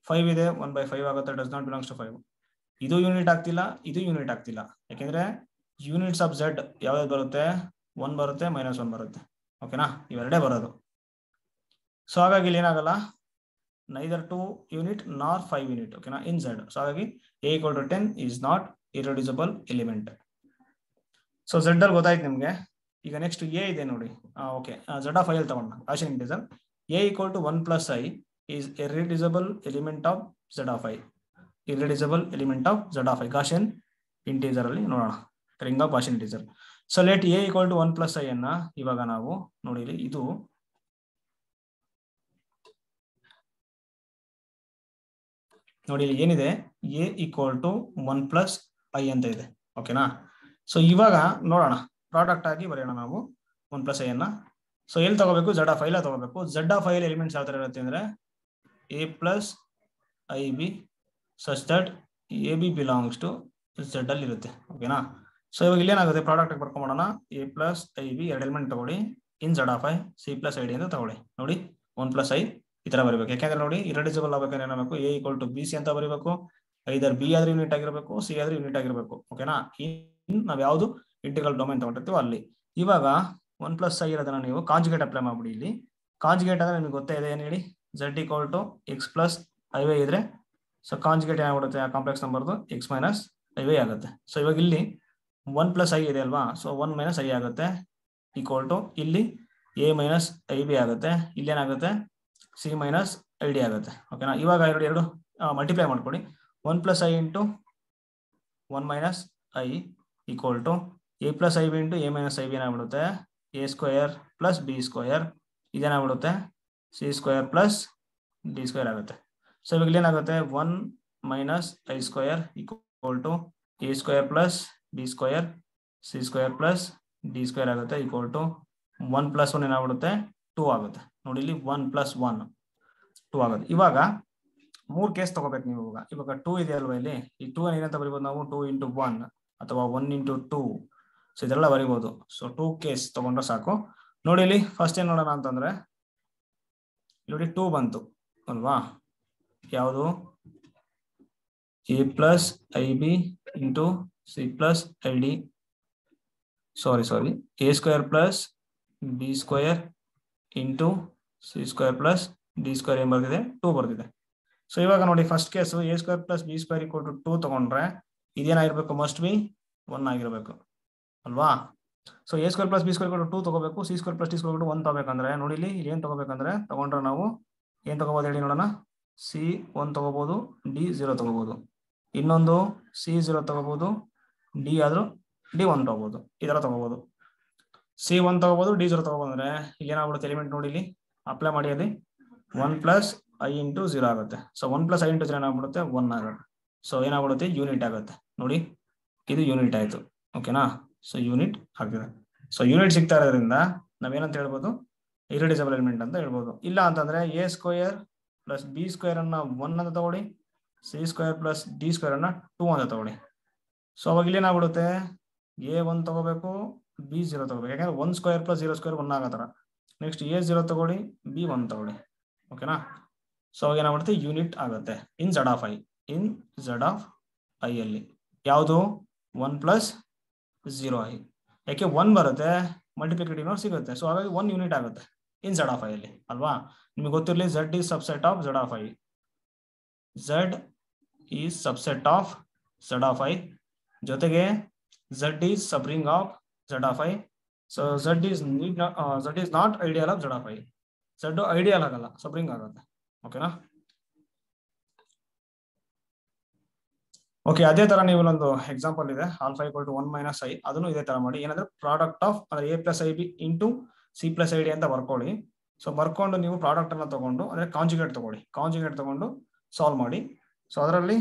[SPEAKER 1] 5 ಇದೆ, 1/5 ಆಗುತ್ತೆ, ಡಸ್ ನಾಟ್ ಬಿಲಾಂಗ್ಸ್ ಟು 5. ಇದು ಯೂನಿಟ್ ಆಗ್ತಿಲ್ಲ, ಇದು ಯೂನಿಟ್ ಆಗ್ತಿಲ್ಲ, ಯಾಕೆಂದ್ರೆ ಯೂನಿಟ್ಸ್ ಆಫ್ ಝೆಡ್ ಯಾವ್ದು ಬರುತ್ತೆ, 1 ಬರುತ್ತೆ, -1 ಬರುತ್ತೆ, ಓಕೆನಾ. ಇವೆರಡೇ ಬರೋದು. ಸೊ ಹಾಗಾಗಿ ಇಲ್ಲಿ ಏನಾಗಲ್ಲ, ನೈದರ್ 2 ಯೂನಿಟ್ ನಾರ್ 5 ಯೂನಿಟ್, ಓಕೆನಾ, ಇನ್ ಝೆಡ್. ಸೊ ಹಾಗಾಗಿ A equal to 10 is not irreducible element. So Z ಅಲ್ಲಿ ಗೊತ್ತಾಯ್ತು ನಿಮ್ಗೆ. ಈಗ ನೆಕ್ಸ್ಟ್ ಎ ಇದೆ ನೋಡಿ. ಓಕೆ, ಝೆಡ್ ಆಫ್ ಐ ಅಲ್ಲಿ ತಗೊಂಡ Gaussian integer A equal to 1 + i is irreducible element of Z of I. Irreducible element of Z of I Gaussian integer ಅಲ್ಲಿ ನೋಡೋಣ, ring of Gaussian integer. So let A equal to 1 + i ಅನ್ನ ಇವಾಗ ನಾವು ನೋಡಿರಿ, ಇದು ನೋಡಿ ಇಲ್ಲಿ ಏನಿದೆ, ಎ ಈಕ್ವಲ್ ಟು 1 + i ಅಂತ ಇದೆ, ಓಕೆನಾ. ಸೊ ಇವಾಗ ನೋಡೋಣ, ಪ್ರಾಡಕ್ಟ್ ಆಗಿ ಬರೆಯೋಣ ನಾವು 1 + i ಅನ್ನ. ಸೊ ಎಲ್ಲಿ ತಗೋಬೇಕು, ಝೆಡ್ ಆಫ್ ಐ ಲ ತಗೋಬೇಕು. ಝೆಡ್ ಆಫ್ ಐ ಎಲಿಮೆಂಟ್ಸ್ ಯಾವ ತರ ಇರುತ್ತೆ ಅಂದ್ರೆ a + ib such that ab belongs to z ಅಲ್ಲಿ ಇರುತ್ತೆ, ಓಕೆನಾ. ಸೊ ಇವಾಗ ಇಲ್ಲಿ ಏನಾಗುತ್ತೆ, ಪ್ರಾಡಕ್ಟ್ ಬರ್ಕೊಂಬೋಣ. a + ib ಎರಡು ಎಲಿಮೆಂಟ್ ತಗೊಳ್ಳಿ in Z of I, c + id ಅಂತ ತಗೊಳ್ಳಿ. ನೋಡಿ 1 + i ಈ ತರ ಬರೀಬೇಕು, ಯಾಕಂದ್ರೆ ನೋಡಿ ಇರ್ರೆಡ್ಯೂಸಿಬಲ್ ಆಗ್ಬೇಕಾದ್ರೆ ಏನಾಗಬೇಕು, a equal to B C ಅಂತ ಬರೀಬೇಕು. ಐದರ್ ಬಿ ಆದ್ರೂ ಯೂನಿಟ್ ಆಗಿರ್ಬೇಕು, ಸಿ ಆದ್ರೂ ಯೂನಿಟ್ ಆಗಿರ್ಬೇಕು, ಓಕೆನಾ. ನಾವ್ ಯಾವ್ದು ಇಂಟಿಗ್ರಲ್ ಡೊಮೈನ್ ತಗೊಂಡಿರ್ತೀವೋ ಅಲ್ಲಿ. ಇವಾಗ 1 + i ಇರೋದನ್ನ ನೀವು ಕಾಂಜುಗೇಟ್ ಅಪ್ಲೈ ಮಾಡ್ಬಿಡಿ. ಇಲ್ಲಿ ಕಾಂಜುಗೇಟ್ ಅಂದ್ರೆ ನಿಮ್ಗೆ ಗೊತ್ತೇ ಇದೆ, ಏನ್ ಹೇಳಿ, z equal to x + iy ಇದ್ರೆ ಸೊ ಕಾಂಜುಗೇಟ್ ಏನಾಗ್ಬಿಡುತ್ತೆ, ಆ ಕಾಂಪ್ಲೆಕ್ಸ್ ನಂಬರ್ದು x - iy ಆಗುತ್ತೆ. ಸೊ ಇವಾಗ ಇಲ್ಲಿ 1 + i ಇದೆ ಅಲ್ವಾ, ಸೊ 1 - i ಆಗುತ್ತೆ ಈಕ್ವಲ್ ಟು ಇಲ್ಲಿ a - ib ಆಗುತ್ತೆ. ಇಲ್ಲಿ ಏನಾಗುತ್ತೆ, c - id ಆಗುತ್ತೆ, ಓಕೆನಾ. ಇವಾಗ ಎರಡು ಮಲ್ಟಿಪ್ಲೈ ಮಾಡ್ಕೊಡಿ. 1 + i into 1 - i equal to a + ib into a - ib ಏನಾಗ್ಬಿಡುತ್ತೆ, A square plus B square ಇದೇನಾಗ್ಬಿಡುತ್ತೆ C square plus D square ಆಗುತ್ತೆ. ಸೊ ಇವಾಗ ಏನಾಗುತ್ತೆ 1 minus I square equal to A square plus B square C square plus D square ಆಗುತ್ತೆ equal to 1 plus 1 ಏನಾಗ್ಬಿಡುತ್ತೆ 2 ಆಗುತ್ತೆ. ನೋಡಿ ಇಲ್ಲಿ 1 ಪ್ಲಸ್ 1 2 ಆಗುತ್ತೆ. ಇವಾಗ 3 ಕೇಸ್ ತಗೋಬೇಕು ನೀವು. ಇವಾಗ 2 ಇದೆ ಅಲ್ವಾ ಇಲ್ಲಿ, ಈ 2 ಏನಂತ ಬರೀಬಹುದು ನಾವು 2 ಇಂಟು 1 ಅಥವಾ 1 ಇಂಟು 2. ಸೊ ಇದೆಲ್ಲ ಬರೀಬಹುದು. ಸೊ 2 ಕೇಸ್ ತಗೊಂಡ್ರೆ ಸಾಕು. ನೋಡಿ ಇಲ್ಲಿ ಫಸ್ಟ್ ಏನ್ ನೋಡೋಣ ಅಂತಂದ್ರೆ ನೋಡಿ 2 ಬಂತು ಅಲ್ವಾ, ಯಾವುದು A plus I B into C plus I D sorry A square plus B square into C square plus D square ಏನ್ ಬರ್ತಿದೆ 2 ಬರ್ತಿದೆ. ಸೊ ಇವಾಗ ನೋಡಿ first case A square plus B square equal to 2 ತಗೊಂಡ್ರೆ ಇದೇನಾಗಿರ್ಬೇಕು must be 1 ಆಗಿರ್ಬೇಕು ಅಲ್ವಾ. So A square plus B square equal to 2 ತಗೋಬೇಕು, C square plus D square 1 ತಗೋಬೇಕಂದ್ರೆ ನೋಡಿ ಇಲ್ಲಿ ಏನ್ ತಗೋಬೇಕಂದ್ರೆ ತಗೊಂಡ್ರೆ ನಾವು ಏನ್ ತಗೋಬಹುದು ಹೇಳಿ ನೋಡೋಣ. ಸಿ 1 ತಗೋಬಹುದು, ಡಿ 0 ತಗೋಬಹುದು, ಇನ್ನೊಂದು ಸಿ 0 ತಗೋಬಹುದು, ಡಿ ಆದ್ರೂ ಡಿ 1 ತಗೋಬಹುದು, ಈ ತರ ತಗೋಬಹುದು. ಸಿ 1 ತಗೋಬಹುದು, ಡಿ 0 ತಗೋಬಹುದು ಅಂದ್ರೆ ಏನಾಗ್ಬಿಡುತ್ತೆ ಎಲಿಮೆಂಟ್ ನೋಡಿ ಇಲ್ಲಿ ಅಪ್ಲೈ ಮಾಡಿ ಅಲ್ಲಿ 1 ಪ್ಲಸ್ ಐ ಇಂಟು 0 ಆಗುತ್ತೆ. ಸೊ 1 ಪ್ಲಸ್ ಐ ಇಂಟು 0 ಏನಾಗ್ಬಿಡುತ್ತೆ 1 ಆಗುತ್ತೆ. ಸೊ ಏನಾಗ್ಬಿಡುತ್ತೆ ಯೂನಿಟ್ ಆಗುತ್ತೆ. ನೋಡಿ ಇದು ಯೂನಿಟ್ ಆಯ್ತು. ಓಕೆನಾ. ಸೊ ಯೂನಿಟ್ ಆಗ್ತಿದೆ. ಸೊ ಯೂನಿಟ್ ಸಿಗ್ತಾ ಇರೋದ್ರಿಂದ ನಾವೇನಂತ ಹೇಳ್ಬೋದು ಇರ್ರೆಡ್ಯೂಸಿಬಲ್ ಎಲಿಮೆಂಟ್ ಅಂತ ಹೇಳ್ಬೋದು. ಇಲ್ಲ ಅಂತಂದ್ರೆ A square plus B square ಅನ್ನ 1 ಅಂತ ತಗೊಳ್ಳಿ, C square plus D square ಅನ್ನ 2 ಅಂತ ತಗೊಳ್ಳಿ. ಸೊ ಅವಾಗ ಇಲ್ಲಿ ಏನಾಗ್ಬಿಡುತ್ತೆ ಎ 1 ತಗೋಬೇಕು, ಬಿ 0 ತಗೋಬೇಕು, ಯಾಕಂದ್ರೆ 1 ಸ್ಕ್ವೇರ್ ಪ್ಲಸ್ 0 ಸ್ಕ್ವೇರ್ 1 ಆಗೋ ತರ. ನೆಕ್ಸ್ಟ್ ಎ 0 ತಗೊಳ್ಳಿ, ಬಿ 1 ತಗೊಳ್ಳಿ. ಓಕೆನಾ. ಸೊ ಅವಾಗ ಏನಾಗ್ಬಿಡುತ್ತೆ ಯೂನಿಟ್ ಆಗುತ್ತೆ in Z of I. In Z of I ಅಲ್ಲಿ ಯಾವುದು 1 ಪ್ಲಸ್ 0 ಐ, ಯಾಕೆ 1 ಬರುತ್ತೆ ಮಲ್ಟಿಪ್ಲಿಕೇಟಿವ್ ಇನ್ವರ್ಸ್ ಸಿಗುತ್ತೆ. ಸೊ ಹಾಗಾಗಿ 1 ಯೂನಿಟ್ ಆಗುತ್ತೆ ಇನ್ ಝಡ್ ಆಫ್ ಐ ಅಲ್ಲಿ ಅಲ್ವಾ. ನಿಮ್ಗೆ ಗೊತ್ತಿರಲಿ Z is subset of Z of I. Z is subset of Z of I ಜೊತೆಗೆ Z is subring of Z of I. So Z is not ideal of Z of I. Z ideal ಆಗಲ್ಲ, subring ಆಗುತ್ತೆ. ಓಕೆನಾ. Okay, ಅದೇ ತರ ನೀವು ಒಂದು example ಇದೆ alpha equal to 1 minus I, ಅದನ್ನು ಇದೇ ತರ ಮಾಡಿ. ಏನಂದ್ರೆ ಪ್ರಾಡಕ್ಟ್ ಆಫ್ ಅಂದ್ರೆ A plus I B into C plus I D ಅಂತ ಬರ್ಕೊಳ್ಳಿ. ಸೊ ಬರ್ಕೊಂಡು ನೀವು ಪ್ರಾಡಕ್ಟ್ ಅನ್ನ ತಗೊಂಡು ಅಂದ್ರೆ ಕಾಂಜುಗೇಟ್ ತಗೊಳ್ಳಿ, ಕಾಂಜುಗೇಟ್ ತಗೊಂಡು ಸಾಲ್ವ್ ಮಾಡಿ. ಸೊ ಅದರಲ್ಲಿ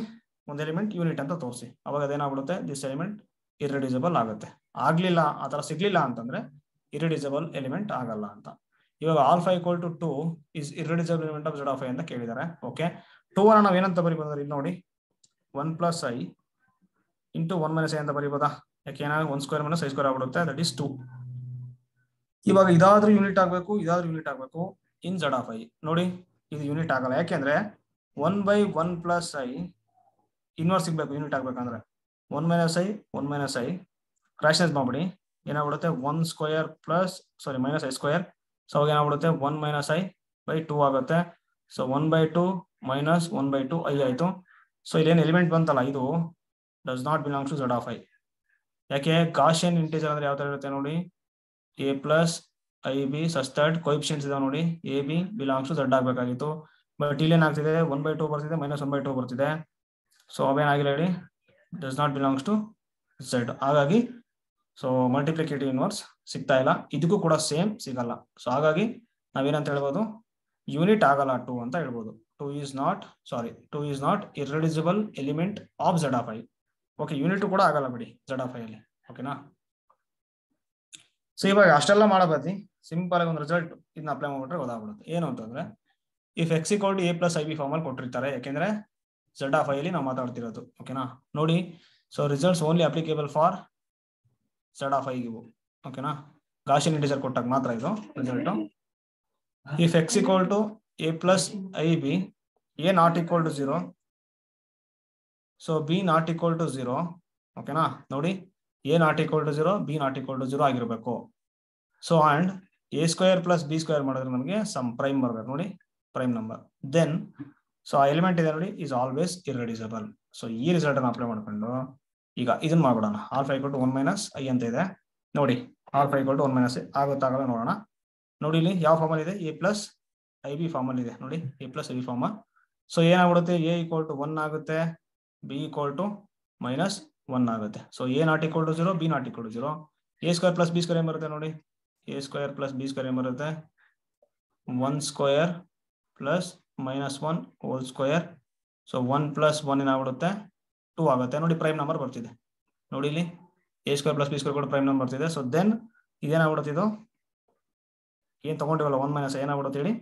[SPEAKER 1] ಒಂದು ಎಲಿಮೆಂಟ್ ಯೂನಿಟ್ ಅಂತ ತೋರಿಸಿ. ಅವಾಗ ಅದೇನಾಗ್ಬಿಡುತ್ತೆ ದಿಸ್ ಎಲಿಮೆಂಟ್ ಇರ್ರೆಡ್ಯೂಸಿಬಲ್ ಆಗುತ್ತೆ. ಆಗ್ಲಿಲ್ಲ ಆ ತರ ಸಿಗ್ಲಿಲ್ಲ ಅಂತಂದ್ರೆ ಇರ್ರೆಡ್ಯೂಸಿಬಲ್ ಎಲಿಮೆಂಟ್ ಆಗಲ್ಲ ಅಂತ. ಇವಾಗ alpha equal to 2 is irreducible element of Z of I ಅಂತ ಕೇಳಿದ್ದಾರೆ. ಓಕೆ, 2 ಅನ್ನ ನಾವು ಏನಂತ ಬರೀಬಹುದು ಅಂದ್ರೆ ಇಲ್ಲಿ ನೋಡಿ 1 plus I into 1 minus I ಅಂತ ಬರೀಬೋದಾ. ಯಾಕೆ ಏನಾಗ 1 ಸ್ಕ್ವೇರ್ ಮೈನಸ್ ಐ ಸ್ಕ್ವೇರ್ ಆಗ್ಬಿಡುತ್ತೆ, ದಟ್ ಇಸ್ 2. ಇವಾಗ ಇದಾದ್ರೂ ಯೂನಿಟ್ ಆಗ್ಬೇಕು, ಇದಾದ್ರೂ ಯೂನಿಟ್ ಆಗ್ಬೇಕು ಇನ್ ಝಡ್ ಆಫ್ ಐ. ನೋಡಿ ಇದು ಯೂನಿಟ್ ಆಗಲ್ಲ, ಯಾಕೆಂದ್ರೆ 1/1 ಪ್ಲಸ್ ಐ ಇನ್ವರ್ಸ್ ಸಿಗ್ಬೇಕು ಯೂನಿಟ್ ಆಗ್ಬೇಕಂದ್ರೆ 1 ಮೈನಸ್ ಐ ರಾಷನೈಸ್ ಮಾಡ್ಬಿಡಿ. ಏನಾಗ್ಬಿಡುತ್ತೆ 1 square plus minus I square. So ಅವಾಗ ಏನಾಗ್ಬಿಡುತ್ತೆ 1 ಮೈನಸ್ ಐ ಬೈ 2 ಆಗುತ್ತೆ. ಸೊ 1/2 ಮೈನಸ್ 1/2 ಐ ಆಯ್ತು. ಸೊ ಇಲ್ಲೇನು ಎಲಿಮೆಂಟ್ ಬಂತಲ್ಲ ಇದು does not belongs to Z of I. ಯಾಕೆ ಗಾಷಿಯನ್ ಇಂಟಿಜರ್ ಅಂದ್ರೆ ಯಾವ ತರ ಇರುತ್ತೆ ನೋಡಿ, A plus I B such that coefficients ಇದಾವೆ ನೋಡಿ, A B belongs to Z ಆಗ್ಬೇಕಾಗಿತ್ತು. But ಇಲ್ಲಿ ಏನಾಗ್ತಿದೆ 1/2 ಬರ್ತಿದೆ, ಮೈನಸ್ 1/2 ಬರ್ತಿದೆ. ಸೊ ಅವೇನಾಗಿಲ್ಲ ಹೇಳಿ does not belongs to Z. ಹಾಗಾಗಿ ಸೊ ಮಲ್ಟಿಪ್ಲಿಕೇಟಿವ್ ಇನ್ವರ್ಸ್ ಸಿಗ್ತಾ ಇಲ್ಲ, ಇದಕ್ಕೂ ಕೂಡ ಸೇಮ್ ಸಿಗಲ್ಲ. ಸೊ ಹಾಗಾಗಿ ನಾವೇನಂತ ಹೇಳ್ಬೋದು ಯೂನಿಟ್ ಆಗಲ್ಲ 2 ಅಂತ ಹೇಳ್ಬೋದು. 2 is not irreducible element of Z of I. Okay, unit ಕೂಡ ಆಗಲ್ಲ ಬಿಡಿ Z of I ಅಲ್ಲಿ. ಓಕೆನಾ. ಸೊ ಇವಾಗ ಅಷ್ಟೆಲ್ಲ ಮಾಡಬಾರ್ದು, ಸಿಂಪಲ್ ಆಗಿ ಒಂದು ರಿಸಲ್ಟ್ ಇದನ್ನ ಅಪ್ಲೈ ಮಾಡ್ಬಿಟ್ರೆ ಗೊತ್ತಾಗ್ಬಿಡುತ್ತೆ. ಏನು ಅಂತಂದ್ರೆ if X equal to A plus I B formally ಕೊಟ್ಟಿರ್ತಾರೆ, ಯಾಕೆಂದ್ರೆ Z of I ಅಲ್ಲಿ ನಾವು ಮಾತಾಡ್ತಿರೋದು. ಓಕೆನಾ. ನೋಡಿ, so results only applicable for Z of I ಇವು. ಓಕೆನಾ. ಗಾಷಿಯನ್ ಇಂಟಿಜರ್ ಕೊಟ್ಟಾಗ ಮಾತ್ರ ಇದು result. If X equal to A plus I B, A not equal to 0, so B not equal to 0. ಓಕೆನಾ. ನೋಡಿ, A not equal to 0, B not equal to 0 ಆಗಿರ್ಬೇಕು. So and A square plus B square ಮಾಡಿದ್ರೆ ನಮಗೆ some prime ಬರ್ಬೇಕು ನೋಡಿ, prime number. Then so ಆ element ಇದೆ ನೋಡಿ ಇಸ್ ಆಲ್ವೇಸ್ ಇರ್ರೆಡ್ಯೂಸಿಬಲ್. ಸೊ ಈ ರಿಸಲ್ಟ್ ಅನ್ನು ಅಪ್ಲೈ ಮಾಡ್ಕೊಂಡು ಈಗ ಇದನ್ನ ಮಾಡ್ಬಿಡೋಣ. Alpha equal to 1 minus I ಅಂತ ಇದೆ ನೋಡಿ. Alpha equal to 1 minus I ಆಗುತ್ತಾಗಲ್ಲ ನೋಡೋಣ. ನೋಡಿ ಇಲ್ಲಿ ಯಾವ ಫಾರ್ಮಲ್ ಇದೆ, A plus I B formal ಇದೆ ನೋಡಿ, A plus I B formal. So ಏನಾಗ್ಬಿಡುತ್ತೆ, ಎ ಈಕ್ವಲ್ ಟು 1 ಆಗುತ್ತೆ, ಬಿ ಈಕ್ವಲ್ ಟು ಮೈನಸ್ 1 ಆಗುತ್ತೆ. So A not equal to 0, B not equal to 0. A square plus B square ಏನ್ ಬರುತ್ತೆ ನೋಡಿ, A square plus B square ಏನು ಬರುತ್ತೆ 1 square plus -1 whole square. So 1 plus 1 ಏನಾಗ್ಬಿಡುತ್ತೆ 2 ಆಗುತ್ತೆ. ನೋಡಿ ಪ್ರೈಮ್ ನಂಬರ್ ಬರ್ತಿದೆ. ನೋಡಿ ಇಲ್ಲಿ A square plus B square ಕೂಡ ಪ್ರೈಮ್ ನಂಬರ್ ಬರ್ತಿದೆ. ಸೊ ದೆನ್ ಇದೇನಾಗ್ಬಿಡುತ್ತೆ, ಇದು ಏನ್ ತಗೊಂಡಿವಲ್ಲ 1 ಮೈನಸ್ ಏನಾಗ್ಬಿಡುತ್ತೆ ಹೇಳಿ,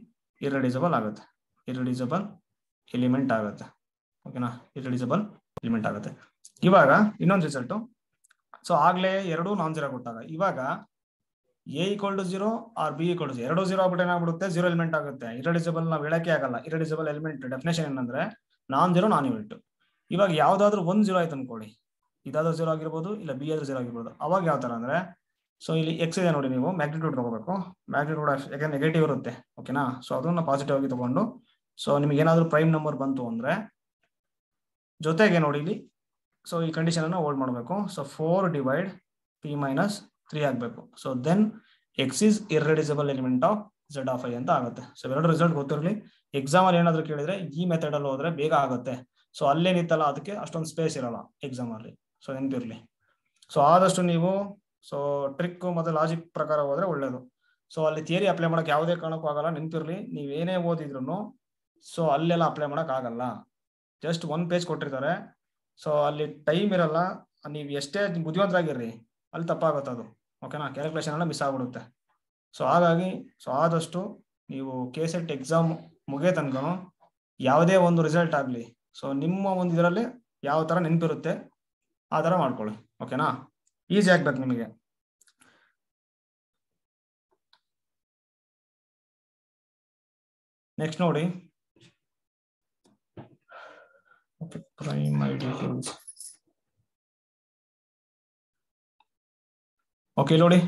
[SPEAKER 1] ಇರ್ರೆಡ್ಯೂಸಿಬಲ್ ಆಗುತ್ತೆ. ಇರ್ರೆಡ್ಯೂಸಿಬಲ್ ಎಲಿಮೆಂಟ್ ಆಗುತ್ತೆ. ಓಕೆನಾ, ಇರ್ರೆಡ್ಯೂಸಿಬಲ್ ಎಲಿಮೆಂಟ್ ಆಗುತ್ತೆ. ಇವಾಗ ಇನ್ನೊಂದು ರಿಸಲ್ಟ್. ಸೊ ಆಗ್ಲೇ ಎರಡು ನಾನ್ ಜೀರೋ ಕೊಟ್ಟಾಗ ಇವಾಗ A equal to 0 or B equal to 0 ಎರಡು 0 ಆಗ್ಬಿಟ್ಟು ಏನಾಗ್ಬಿಡುತ್ತೆ, 0 ಎಲಿಮೆಂಟ್ ಆಗುತ್ತೆ. ಇರ್ರೆಡ್ಯೂಸಿಬಲ್ ನಾವು ಹೇಳಕ್ಕೆ ಆಗಲ್ಲ. ಇರ್ರೆಡ್ಯೂಸಿಬಲ್ ಎಲಿಮೆಂಟ್ ಡೆಫಿನೇಷನ್ ಏನಂದ್ರೆ ನಾನ್ ಜೀರೋ ನಾನ್ ಯೂನಿಟ್. ಇವಾಗ ಯಾವ್ದಾದ್ರು 1 0 ಆಯ್ತು ಅನ್ಕೊಳ್ಳಿ, ಇದಾದ್ರೂ 0 ಆಗಿರ್ಬೋದು, ಇಲ್ಲ ಬಿ ಆದ್ರೂ 0 ಆಗಿರ್ಬೋದು. ಅವಾಗ ಯಾವ ತರ ಅಂದ್ರೆ, ಸೊ ಇಲ್ಲಿ ಎಕ್ಸ್ ಇದೆ ನೋಡಿ, ನೀವು ಮ್ಯಾಗ್ನಿಟ್ಯೂಡ್ ತಗೋಬೇಕು. ಮ್ಯಾಗ್ನಿಟ್ಯೂಡ್ ಯಾಕಂದ್ರೆ ನೆಗೆಟಿವ್ ಇರುತ್ತೆ. ಓಕೆನಾ, ಸೊ ಅದನ್ನ ಪಾಸಿಟಿವ್ ಆಗಿ ತಗೊಂಡು, ಸೊ ನಿಮ್ಗೆ ಏನಾದ್ರು ಪ್ರೈಮ್ ನಂಬರ್ ಬಂತು ಅಂದ್ರೆ ಜೊತೆಗೆ ನೋಡಿ ಇಲ್ಲಿ, ಸೊ ಈ ಕಂಡೀಷನ್ ಅನ್ನ ಹೋಲ್ಡ್ ಮಾಡಬೇಕು. ಸೊ 4 ಡಿವೈಡ್ p ಮೈನಸ್ 3 ಆಗ್ಬೇಕು. So then X is irreducible element of z of i ಅಂತ ಆಗುತ್ತೆ. ಸೊ ಎರಡು ರಿಸಲ್ಟ್ ಗೊತ್ತಿರಲಿ. ಎಕ್ಸಾಮ್ ಅಲ್ಲಿ ಏನಾದ್ರು ಕೇಳಿದ್ರೆ ಈ ಮೆಥಡ್ ಅಲ್ಲಿ ಹೋದ್ರೆ ಬೇಗ ಆಗುತ್ತೆ. ಸೊ ಅಲ್ಲೇನಿತ್ತಲ್ಲ ಅದಕ್ಕೆ ಅಷ್ಟೊಂದು ಸ್ಪೇಸ್ ಇರಲ್ಲ ಎಕ್ಸಾಮ್ ಅಲ್ಲಿ. ಸೊ ನೆನಪಿರ್ಲಿ. ಸೊ ಆದಷ್ಟು ನೀವು ಸೊ ಟ್ರಿಕ್ ಮತ್ತೆ ಲಾಜಿಕ್ ಪ್ರಕಾರ ಹೋದ್ರೆ ಒಳ್ಳೇದು. ಸೊ ಅಲ್ಲಿ ಥಿಯರಿ ಅಪ್ಲೈ ಮಾಡಕ್ ಯಾವುದೇ ಕಾರಣಕ್ಕೂ ಆಗಲ್ಲ. ನೆನಪಿರ್ಲಿ, ನೀವೇನೇ ಓದಿದ್ರು ಸೊ ಅಲ್ಲೆಲ್ಲ ಅಪ್ಲೈ ಮಾಡಕ್ ಆಗಲ್ಲ. ಜಸ್ಟ್ 1 ಪೇಜ್ ಕೊಟ್ಟಿರ್ತಾರೆ. ಸೊ ಅಲ್ಲಿ ಟೈಮ್ ಇರಲ್ಲ. ನೀವು ಎಷ್ಟೇ ಬುದ್ಧಿವಂತರಾಗಿರ್ರಿ, ಅಲ್ಲಿ ತಪ್ಪಾಗುತ್ತೆ ಅದು. ಓಕೆನಾ, ಕ್ಯಾಲ್ಕುಲೇಷನ್ ಎಲ್ಲ ಮಿಸ್ ಆಗ್ಬಿಡುತ್ತೆ. ಸೊ ಹಾಗಾಗಿ ಸೊ ಆದಷ್ಟು ನೀವು KCET ಎಕ್ಸಾಮ್ ಮುಗಿಯೋ ತನಕ ಯಾವುದೇ ಒಂದು ರಿಸಲ್ಟ್ ಆಗಲಿ, ಸೊ ನಿಮ್ಮ ಒಂದು ಇದರಲ್ಲಿ ಯಾವ ತರ ನೆನಪಿರುತ್ತೆ ಆ ತರ ಮಾಡ್ಕೊಳ್ಳಿ. ಓಕೆನಾ, ಈಸಿ ಆಗ್ಬೇಕು ನಿಮಗೆ. ನೆಕ್ಸ್ಟ್ ನೋಡಿ, ಪ್ರೈಮರಿ ಡೀಟೇಲ್ಸ್. ಓಕೆ ನೋಡಿ,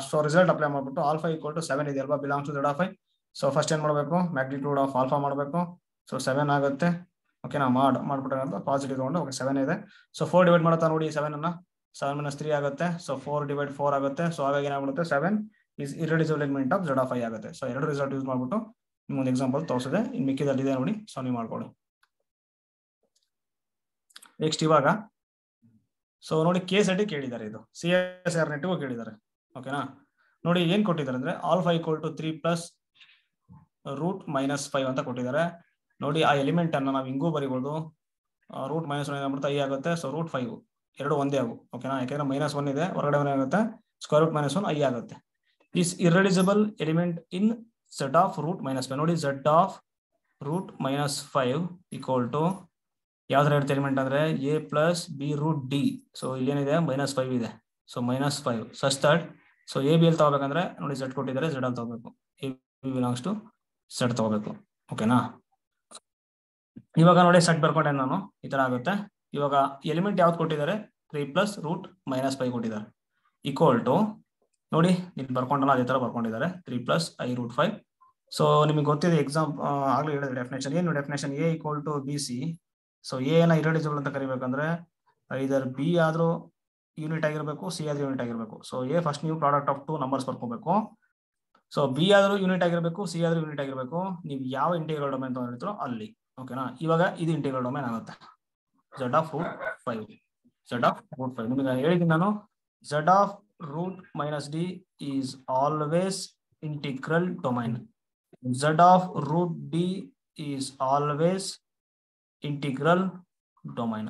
[SPEAKER 1] ಸೊ ರಿಸಲ್ಟ್ ಅಪ್ಲೈ ಮಾಡ್ಬಿಟ್ಟು ಆಲ್ಫಾ ಈಕ್ವಲ್ ಟು 7 ಇದೆ ಅಲ್ವಾ, belongs to z of i. So first ಏನ್ ಮಾಡಬೇಕು, ಮ್ಯಾಗ್ನಿಟ್ಯೂಡ್ ಆಫ್ ಆಲ್ಫಾ ಮಾಡಬೇಕು. ಸೊ 7 ಆಗುತ್ತೆ. ಓಕೆನಾ, ಮಾಡ್ಬಿಟ್ರೆ ಅಂತ ಪಾಸಿಟಿವ್ ತಗೊಂಡು ಓಕೆ 7 ಇದೆ. ಸೊ 4 ಡಿವೈಡ್ ಮಾಡ್ತಾ ನೋಡಿ 7 ಅನ್ನ, 7 - 3 ಆಗುತ್ತೆ. ಸೊ 4 ಡಿವೈಡ್ 4 ಆಗುತ್ತೆ. ಸೊ ಹಾಗಾಗಿ ಏನಾಗ್ಬಿಡುತ್ತೆ 7 is irreducible element of z of i ಆಗುತ್ತೆ. ಸೊ ಎರಡು ರಿಸಲ್ಟ್ ಯೂಸ್ ಮಾಡ್ಬಿಟ್ಟು ನಿಮ್ಗೊಂದು ಎಕ್ಸಾಂಪಲ್ ತೋರಿಸಿದೆ. ಇನ್ನು ಮಿಕ್ಕಿದಲ್ಲಿ ಇದೆ ನೋಡಿ, ಸೊ ನೀವು ಮಾಡ್ಕೊಳ್ಳಿ. ನೆಕ್ಸ್ಟ್ ಇವಾಗ ಸೊ ನೋಡಿ KCET ಕೇಳಿದ್ದಾರೆ, ಇದು CSIR ನೆಟ್ಗೂ ಕೇಳಿದ್ದಾರೆ. ಓಕೆನಾ, ನೋಡಿ ಏನ್ ಕೊಟ್ಟಿದ್ದಾರೆ ಅಂದ್ರೆ alpha equal to 3 plus root -5 ಅಂತ ಕೊಟ್ಟಿದ್ದಾರೆ. ನೋಡಿ ಆ ಎಲಿಮೆಂಟ್ ಅನ್ನ ನಾವು ಹಿಂಗೂ ಬರಿಬಹುದು. ರೂಟ್ -1 ಏನಾಗ್ಬಿಡುತ್ತೆ i ಆಗುತ್ತೆ. ಸೊ √5 ಎರಡು ಒಂದೇ ಆಗು. ಓಕೆನಾ, ಯಾಕಂದ್ರೆ -1 ಇದೆ ಹೊರಗಡೆ ಏನಾಗುತ್ತೆ, ಸ್ಕ್ವೇರ್ ರೂಟ್ -1 i ಆಗುತ್ತೆ. Is irreducible element in z of root -5. ನೋಡಿ z of root -5 equal to ಯಾವ್ದ್ರ ಇರುತ್ತೆ ಎಲಿಮೆಂಟ್ ಅಂದ್ರೆ a plus b root d. So ಇಲ್ಲಿ ಏನಿದೆ -5 ಇದೆ. So -5 such that so a b ಅಲ್ಲಿ ತಗೋಬೇಕಂದ್ರೆ ನೋಡಿ z ಕೊಟ್ಟಿದ್ದಾರೆ, z ಅಲ್ಲಿ ತಗೋಬೇಕು. a b belongs to z ತಗೋಬೇಕು. ಓಕೆನಾ, ಇವಾಗ ನೋಡಿ ಸೆಟ್ ಬರ್ಕೊಂಡೆ ನಾನು, ಈ ತರ ಆಗುತ್ತೆ. ಇವಾಗ ಎಲಿಮೆಂಟ್ ಯಾವ್ದು ಕೊಟ್ಟಿದ್ದಾರೆ, 3 ಪ್ಲಸ್ ರೂಟ್ -5 ಕೊಟ್ಟಿದ್ದಾರೆ. ಈಕ್ವಲ್ ಟು ನೋಡಿ ಇಲ್ಲಿ ಬರ್ಕೊಂಡಲ್ಲ ಅದೇ ತರ ಬರ್ಕೊಂಡಿದ್ದಾರೆ, 3 ಪ್ಲಸ್ i ರೂಟ್ 5. ಸೊ ನಿಮಗೆ ಗೊತ್ತಿದೆ ಎಕ್ಸಾಮ್ ಆಗ್ಲೂ ಹೇಳಿದ್ರೆ ಡೆಫಿನೇಷನ್. ಏನು definition, a equal to bc. So A ನ ಇರ್ರೆಡ್ಯೂಸಿಬಲ್ ಅಂತ ಕರಿಬೇಕಂದ್ರೆ ಐದರ್ ಬಿ ಆದ್ರೂ ಯೂನಿಟ್ ಆಗಿರ್ಬೇಕು, ಸಿ ಆದ್ರೂ ಯೂನಿಟ್ ಆಗಿರ್ಬೇಕು. ಸೊ ಎ ಫಸ್ಟ್ ನೀವು ಪ್ರಾಡಕ್ಟ್ ಆಫ್ 2 ನಂಬರ್ಸ್ ಬರ್ಕೋಬೇಕು. ಸೊ ಬಿ ಆದ್ರೂ ಯೂನಿಟ್ ಆಗಿರ್ಬೇಕು, ಸಿ ಆದ್ರೂ ಯೂನಿಟ್ ಆಗಿರ್ಬೇಕು. ನೀವು ಯಾವ ಇಂಟಿಗ್ರಲ್ ಡೊಮೇನ್ ಅಂತ ಹೇಳ್ತೀರೋ ಅಲ್ಲಿ. ಓಕೆನಾ, ಇವಾಗ ಇದು ಇಂಟಿಗ್ರಲ್ ಡೊಮೇನ್ ಆಗುತ್ತೆ. z of root 5, z of root 5 ನಿಮಗೆ ಹೇಳಿದ್ದೀನಿ ನಾನು. z of root -d is always integral domain. z of root d is always integral domain.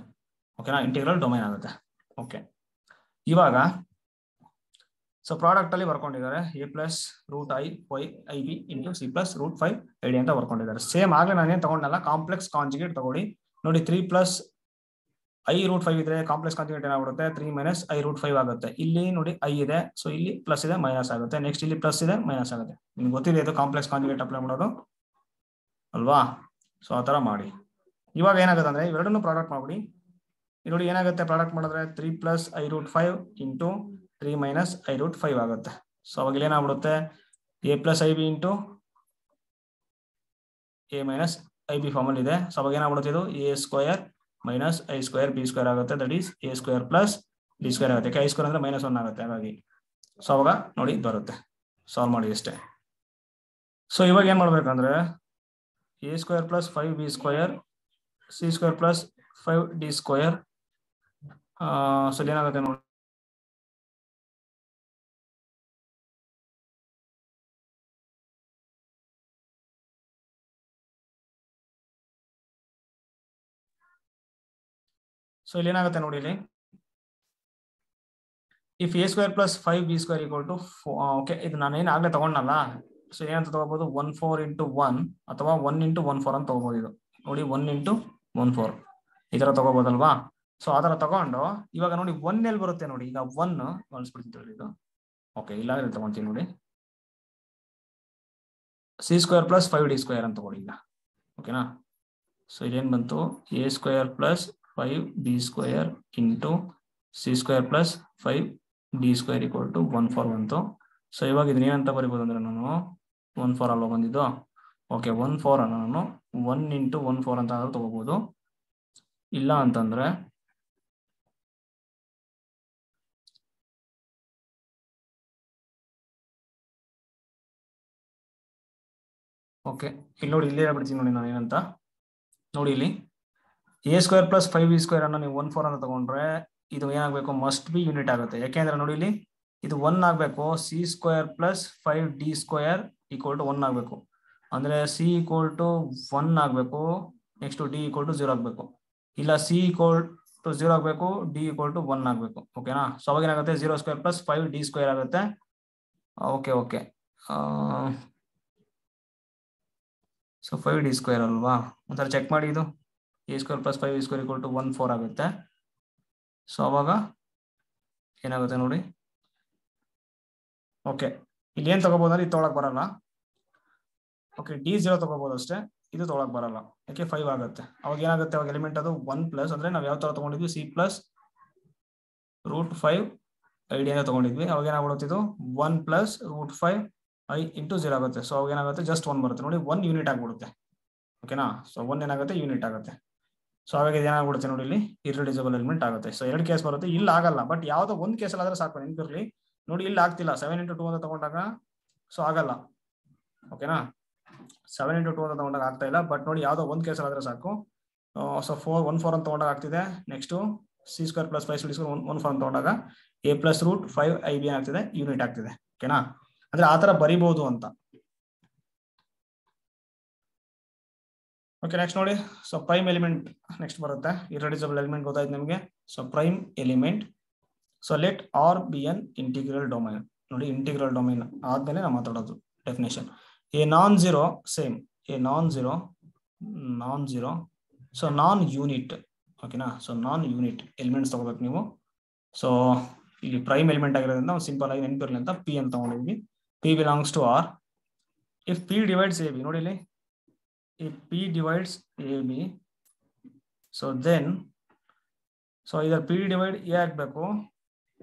[SPEAKER 1] ಓಕೆನಾ, ಇಂಟಿಗ್ರಲ್ ಡೊಮೈನ್ ಆಗುತ್ತೆ. ಓಕೆ, ಇವಾಗ ಸೊ ಪ್ರಾಡಕ್ಟ್ ಅಲ್ಲಿ ಬರ್ಕೊಂಡಿದ್ದಾರೆ a plus root i y i b ಇಂಟು c plus root 5 i d ಅಂತ ಬರ್ಕೊಂಡಿದ್ದಾರೆ. Same ಆಗ್ಲೇ ನಾನೇನ್ ತಗೊಂಡಲ್ಲ, complex conjugate ತಗೊಳ್ಳಿ. ನೋಡಿ 3 ಪ್ಲಸ್ i ರೂಟ್ 5 ಇದ್ರೆ ಕಾಂಪ್ಲೆಕ್ಸ್ ಕಾಂಜುಗೇಟ್ ಏನಾಗುತ್ತೆ, 3 ಮೈನಸ್ i ರೂಟ್ 5 ಆಗುತ್ತೆ. ಇಲ್ಲಿ ನೋಡಿ i ಇದೆ, ಸೊ ಇಲ್ಲಿ ಪ್ಲಸ್ ಇದೆ ಮೈನಸ್ ಆಗುತ್ತೆ. ನೆಕ್ಸ್ಟ್ ಇಲ್ಲಿ ಪ್ಲಸ್ ಇದೆ ಮೈನಸ್ ಆಗುತ್ತೆ. ನಿಮ್ಗೆ ಗೊತ್ತಿದೆ ಇದು ಕಾಂಪ್ಲೆಕ್ಸ್ ಕಾಂಜುಗೇಟ್ ಅಪ್ಲೈ ಮಾಡೋದು ಅಲ್ವಾ. ಸೊ ಆ ತರ ಮಾಡಿ. ಇವಾಗ ಏನಾಗುತ್ತೆ ಅಂದ್ರೆ ಇವೆರಡನ್ನು ಪ್ರಾಡಕ್ಟ್ ಮಾಡ್ಬಿಡಿ. ನೋಡಿ ಏನಾಗುತ್ತೆ, ಪ್ರಾಡಕ್ಟ್ ಮಾಡಿದ್ರೆ 3 plus i root 5 into 3 minus i root 5 ಆಗುತ್ತೆ. ಸೊ ಅವಾಗ ಇಲ್ಲಿ ಏನಾಗ್ಬಿಡುತ್ತೆ, a plus i b into a minus i b formal ಇದೆ. ಸೊ ಅವಾಗ ಏನಾಗ್ಬಿಡುತ್ತೆ, ಇದು a square minus i square b square ಆಗುತ್ತೆ. That is a square plus b square ಆಗುತ್ತೆ. i ಸ್ಕ್ವೇರ್ ಅಂದ್ರೆ -1 ಆಗುತ್ತೆ. ಹಾಗಾಗಿ ಸೊ ಅವಾಗ ನೋಡಿ ಬರುತ್ತೆ. ಸಾಲ್ವ್ ಮಾಡಿ ಅಷ್ಟೇ. ಸೊ ಇವಾಗ ಏನ್ ಮಾಡ್ಬೇಕಂದ್ರೆ a square plus 5b square c square plus 5d square. So ಏನಾಗುತ್ತೆ ನೋಡಿ, ಸೊ ಇಲ್ಲಿ ಏನಾಗುತ್ತೆ ನೋಡಿ, ಇಲ್ಲಿ if a square plus 5b² equal to okay, ಇದು ನಾನು ಏನು ಆಗ್ಲೇ ತಗೊಂಡಲ್ಲ. ಸೊ ಏನಂತ ತಗೋಬಹುದು, 1/4 × 1 ಅಥವಾ 1 × 1/4 ಅಂತ ತಗೋಬಹುದು. ಇದು ನೋಡಿ 1 × 1/4 ಈ ತರ ತಗೋಬಹುದಲ್ವಾ. ಸೊ ಆ ತರ ತಗೊಂಡು ಇವಾಗ ನೋಡಿ 1 ಎಲ್ಲಿ ಬರುತ್ತೆ ನೋಡಿ, ಈಗ 1 ಬಳಸ್ಬಿಡ್ತೀನಿ ಇದು. ಓಕೆ, ಇಲ್ಲ ತಗೊಂತೀನಿ ನೋಡಿ, c² + 5d² ಅಂತ ತಗೊಳ್ಳಿ ಈಗ. ಓಕೆನಾ. ಸೊ ಇದೇನ್ ಬಂತು, a² + 5b² into c² + 5d² equal to 1/4 ಬಂತು. ಸೊ ಇವಾಗ ಇದನ್ನ ಏನಂತ ಬರಿಬೋದು ಅಂದ್ರೆ, ನಾನು 1/4 ಅಲ್ವಾ ಬಂದಿದ್ದು. ಓಕೆ, 1/4 ಅನ್ನು ನಾನು 1 × 1/4 ಅಂತ ಆದ್ರೂ ತಗೋಬಹುದು. ಇಲ್ಲ ಅಂತಂದ್ರೆ ಓಕೆ, ಇಲ್ಲಿ ನೋಡಿ, ಇಲ್ಲೇ ಹೇಳ್ಬಿಡ್ತೀನಿ ನೋಡಿ ನಾನು ಏನಂತ. ನೋಡಿ ಇಲ್ಲಿ a² + 5b² ಅನ್ನು ನೀವು 1/4 ಅಂತ ತಗೊಂಡ್ರೆ ಇದು ಏನಾಗಬೇಕು, ಮಸ್ಟ್ ಬಿ ಯೂನಿಟ್ ಆಗುತ್ತೆ. ಯಾಕೆಂದ್ರೆ ನೋಡಿ ಇಲ್ಲಿ ಇದು 1 ಆಗಬೇಕು, c² + 5d² ಈಕ್ವಲ್ ಟು 1 ಆಗಬೇಕು. ಅಂದ್ರೆ c = 1 ಆಗಬೇಕು, ನೆಕ್ಸ್ಟ್ d = 0 ಆಗಬೇಕು. ಇಲ್ಲ c = 0 ಆಗಬೇಕು, d = 1 ಆಗಬೇಕು. ಓಕೆನಾ. ಸೊ ಅವಾಗ ಏನಾಗುತ್ತೆ, 0² + 5d² ಆಗುತ್ತೆ. ಓಕೆ ಓಕೆ, ಸೊ 5d² ಅಲ್ವಾ, ಒಂಥರ ಚೆಕ್ ಮಾಡಿ. ಇದು a² + 5b² ಈಕ್ವಲ್ ಟು 1/4 ಆಗುತ್ತೆ. ಸೊ ಅವಾಗ ಏನಾಗುತ್ತೆ ನೋಡಿ. ಓಕೆ, ಇಲ್ಲಿ ಏನ್ ತಗೋಬಹುದು, ಇದು ತೊಗೊಳಕ್ ಬರಲ್ಲ. ಓಕೆ, d0 ತಗೋಬಹುದು ಅಷ್ಟೇ, ಇದು ತೊಗೊಳಕ್ ಬರಲ್ಲ. ಯಾಕೆ 5 ಆಗುತ್ತೆ. ಅವಾಗ ಏನಾಗುತ್ತೆ, ಅವಾಗ ಎಲಿಮೆಂಟ್ ಅದು 1+ ಅಂದ್ರೆ ನಾವು ಯಾವ ತರ ತಗೊಂಡಿದ್ವಿ, c + √5 id ಅಂತ ತಗೊಂಡಿದ್ವಿ. ಅವಾಗ ಏನಾಗ್ಬಿಡುತ್ತೆ, ಇದು 1 + √5 i × 0 ಆಗುತ್ತೆ. ಸೊ ಅವಾಗ ಏನಾಗುತ್ತೆ, ಜಸ್ಟ್ 1 ಬರುತ್ತೆ ನೋಡಿ, 1 ಯೂನಿಟ್ ಆಗ್ಬಿಡುತ್ತೆ. ಓಕೆನಾ. ಸೊ 1 ಏನಾಗುತ್ತೆ, ಯೂನಿಟ್ ಆಗುತ್ತೆ. ಸೊ ಹಾಗಾಗಿ ಏನಾಗ್ಬಿಡುತ್ತೆ ನೋಡಿ, ಇಲ್ಲಿ ಇರ್ರೆಡ್ಯೂಸಿಬಲ್ ಎಲಿಮೆಂಟ್ ಆಗುತ್ತೆ. ಸೊ 2 ಕೇಸ್ ಬರುತ್ತೆ, ಇಲ್ಲಿ ಆಗಲ್ಲ. ಬಟ್ ಯಾವ್ದೋ ಒಂದು ಕೇಸಲ್ಲಿ ಆದ್ರೆ ಸಾಕು, ನೆನಪಿರ್ಲಿ. ನೋಡಿ ಇಲ್ಲಿ ಆಗ್ತಿಲ್ಲ, 7 × 2 ಅಂತ ತಗೊಂಡಾಗ ಸೊ ಆಗಲ್ಲ. ಓಕೆನಾ, 7 × 2 ಅಂತ ತಗೊಂಡಾಗ ಆಗ್ತಾ ಇಲ್ಲ. ಬಟ್ ನೋಡಿ ಯಾವ್ದೋ ಒಂದು ಕೇಸಲ್ಲಿ ಆದ್ರೆ ಸಾಕು. ಸೊ 1/4 ಅಂತ ತಗೊಂಡಾಗ ಆಗ್ತಿದೆ. ನೆಕ್ಸ್ಟ್ c² + 5d² 1/4 ಅಂತ ತಗೊಂಡಾಗ a + √5 ib ಆಗ್ತಿದೆ, ಯೂನಿಟ್ ಆಗ್ತಿದೆ. ಓಕೆನಾ, ಅಂದ್ರೆ ಆತರ ಬರಿಬಹುದು ಅಂತ. ಓಕೆ, ನೆಕ್ಸ್ಟ್ ನೋಡಿ. ಸೊ ಪ್ರೈಮ್ ಎಲಿಮೆಂಟ್ ನೆಕ್ಸ್ಟ್ ಬರುತ್ತೆ. ಇರ್ರೆಡ್ಯೂಸಿಬಲ್ ಎಲಿಮೆಂಟ್ ಗೊತ್ತಾಯ್ತು ನಿಮಗೆ. So prime element. ಸೊ ಲೆಟ್ R be an integral domain. ನೋಡಿ, ಇಂಟಿಗ್ರಲ್ ಡೊಮೈನ್ ಆದ್ಮೇಲೆ ನಾವು ಮಾತಾಡೋದು definition. A non zero, same, A non zero, so non unit. ಓಕೆನಾ. ಸೊ ನಾನ್ ಯೂನಿಟ್ ಎಲಿಮೆಂಟ್ಸ್ ತಗೋಬೇಕು ನೀವು. ಸೊ ಇಲ್ಲಿ ಪ್ರೈಮ್ ಎಲಿಮೆಂಟ್ ಆಗಿರೋದ್ರಿಂದ ನಾವು ಸಿಂಪಲ್ ಆಗಿ ನೆನಪಿರ್ಲಿ ಅಂತ p ಅಂತ ತಗೊಂಡಿದ್ವಿ. p belongs to R if p divides ab. ನೋಡಿ ಇಲ್ಲಿ, if p divides ab, so then so either p divide a ಆಗಬೇಕು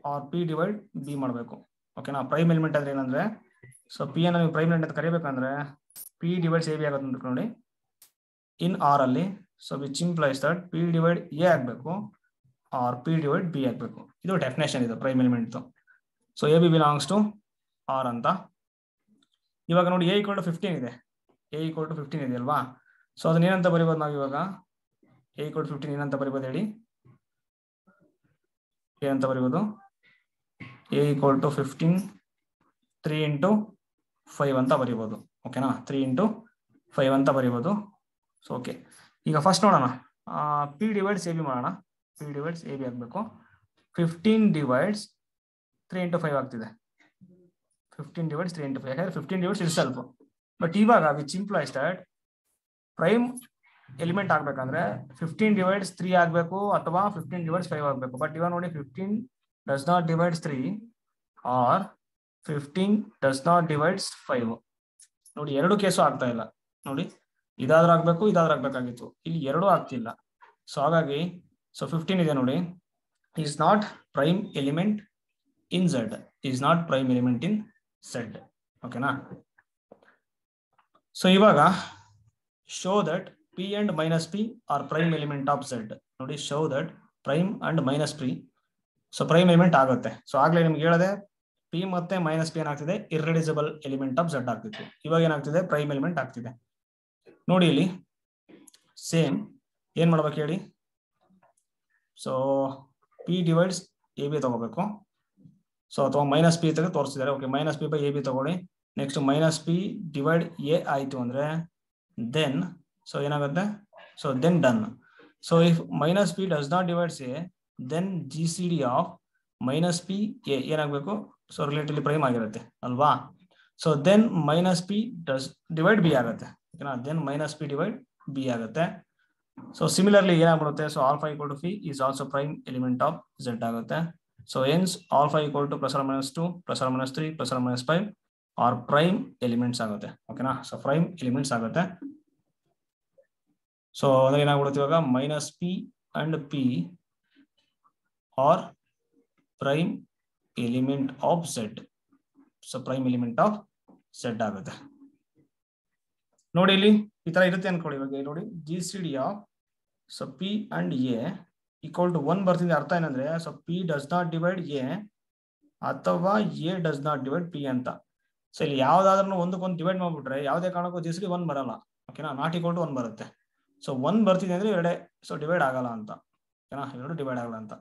[SPEAKER 1] or p divide b ಮಾಡಬೇಕು. ಓಕೆನಾ. ಪ್ರೈಮ್ ಎಲಿಮೆಂಟ್ ಅಂದ್ರೆ ಏನಂದ್ರೆ, ಸೊ p ಅನ್ನು ನೀವು ಪ್ರೈಮ್ ಎಲಿಮೆಂಟ್ ಅಂತ ಕರಿಬೇಕಂದ್ರೆ p divides ab ಆಗುತ್ತೆ ಅಂತ ನೋಡಿ ಇನ್ R ಅಲ್ಲಿ. So which implies that p divide a ಆಗಬೇಕು or p divide b ಆಗಬೇಕು. ಇದು ಡೆಫಿನೇಷನ್ ಇದು prime element. So ab belongs to R ಅಂತ. ಇವಾಗ ನೋಡಿ a = 15 ಇದೆ, a = 15 ಇದೆ ಅಲ್ವಾ. ಸೊ ಅದನ್ನ ಏನಂತ ಬರಿಬೋದು ನಾವು ಇವಾಗ, a = 15 ಏನಂತ ಬರಿಬೋದು ಹೇಳಿ, ಏನಂತ ಬರಿಬೋದು, a = 15 3 × 5 ಅಂತ ಬರಿಬೋದು. ಓಕೆನಾ, 3 × 5 ಅಂತ ಬರಿಬೋದು. ಸೊ ಓಕೆ, ಈಗ ಫಸ್ಟ್ ನೋಡೋಣ, p divides ab ಮಾಡೋಣ. p divides ab ಆಗಬೇಕು. 15 divides 3 × 5 ಆಗ್ತಿದೆ. 15 divides 3 × 5, ಯಾಕಂದ್ರೆ 15 divides itself. ಬಟ್ ಇವಾಗ which implies that prime element ಆಗ್ಬೇಕಂದ್ರೆ 15 divides 3 ಆಗ್ಬೇಕು ಅಥವಾ 15 divides 5 ಆಗ್ಬೇಕು. ಬಟ್ ಇವಾಗ ನೋಡಿ, 15 does not divide 3 or 15 does not divide 5. ನೋಡಿ, ಎರಡು ಕೇಸು ಆಗ್ತಾ ಇಲ್ಲ. ನೋಡಿ, ಇದಾದ್ರೂ ಆಗ್ಬೇಕು, ಇದಾದ್ರೂ ಆಗ್ಬೇಕಾಗಿತ್ತು. ಇಲ್ಲಿ ಎರಡೂ ಆಗ್ತಿಲ್ಲ. ಸೊ ಹಾಗಾಗಿ ಸೊ 15 ಇದೆ ನೋಡಿ, is not prime element in Z, is not prime element in Z. ಓಕೆನಾ. ಸೊ ಇವಾಗ show that p and -p are prime element of Z. ನೋಡಿ, show that prime and -p so prime element ಆಗುತ್ತೆ. So ಆಗ್ಲೇ ನಿಮ್ಗೆ ಹೇಳಿದೆ, p ಮತ್ತೆ -p ಏನಾಗ್ತಿದೆ, ಇರ್ರೆಡ್ಯೂಸಿಬಲ್ element of Z ಆಗ್ತಿತ್ತು. ಇವಾಗ ಏನಾಗ್ತಿದೆ, ಪ್ರೈಮ್ ಎಲಿಮೆಂಟ್ ಆಗ್ತಿದೆ. ನೋಡಿ ಇಲ್ಲಿ ಸೇಮ್ ಏನ್ ಮಾಡ್ಬೇಕು ಹೇಳಿ. ಸೊ p divides ab ತಗೋಬೇಕು. ಸೊ ಅಥವಾ -p ತೆಗೆದು ತೋರಿಸಿದ್ದಾರೆ. ಓಕೆ, -p/ab ತಗೊಳ್ಳಿ. ನೆಕ್ಸ್ಟ್ -p divide a ಆಯ್ತು ಅಂದ್ರೆ ದೆನ್ ಸೊ ಏನಾಗುತ್ತೆ, so then done. So if minus P does not divides A then G C D of minus P A ಏನಾಗಬೇಕು? So relatively prime ಆಗಿರುತ್ತೆ ಅಲ್ವಾ? So then minus P does divide B ಆಗುತ್ತೆ, ಓಕೆನಾ? Then minus P divide B ಆಗುತ್ತೆ. So similarly ಏನಾಗ್ಬಿಡುತ್ತೆ? So alpha equal to P is also prime element of Z ಆಗುತ್ತೆ. So hence alpha equal to plus or minus 2 plus or minus 3 plus or minus 5 or prime elements ಆಗುತ್ತೆ, ಓಕೆನಾ? So prime elements ಆಗುತ್ತೆ. So ಅಂದ್ರೆ ಏನಾಗ್ಬಿಡುತ್ತೆ ಇವಾಗ minus P and P or prime element of Z. So prime element of Z ಆಗುತ್ತೆ. ನೋಡಿ ಇಲ್ಲಿ ಈ ತರ ಇರುತ್ತೆ ಅನ್ಕೊಳ್ಳಿ. ಇವಾಗ ನೋಡಿ G C D of so P and A equal to 1 ಬರ್ತಿದೆ. ಅರ್ಥ ಏನಂದ್ರೆ so P does not divide A ಅಥವಾ A does not divide P ಅಂತ. ಸೊ ಇಲ್ಲಿ ಯಾವ್ದಾದ್ರೂ ಒಂದಕ್ಕೊಂದು ಡಿವೈಡ್ ಮಾಡ್ಬಿಟ್ರೆ ಯಾವುದೇ ಕಾರಣಕ್ಕೂ ಜಿ ಸಿ ಡಿ 1 ಬರಲ್ಲ, ಓಕೆನಾ? ನಾಟ್ ಈಕ್ವಲ್ ಟು 1 ಬರುತ್ತೆ. ಸೊ 1 ಬರ್ತಿದೆ ಅಂದ್ರೆ ಎರಡೇ ಸೊ ಡಿವೈಡ್ ಆಗಲ್ಲ ಅಂತ, ಓಕೆನಾ? ಎರಡು ಡಿವೈಡ್ ಆಗಲ್ಲ ಅಂತ.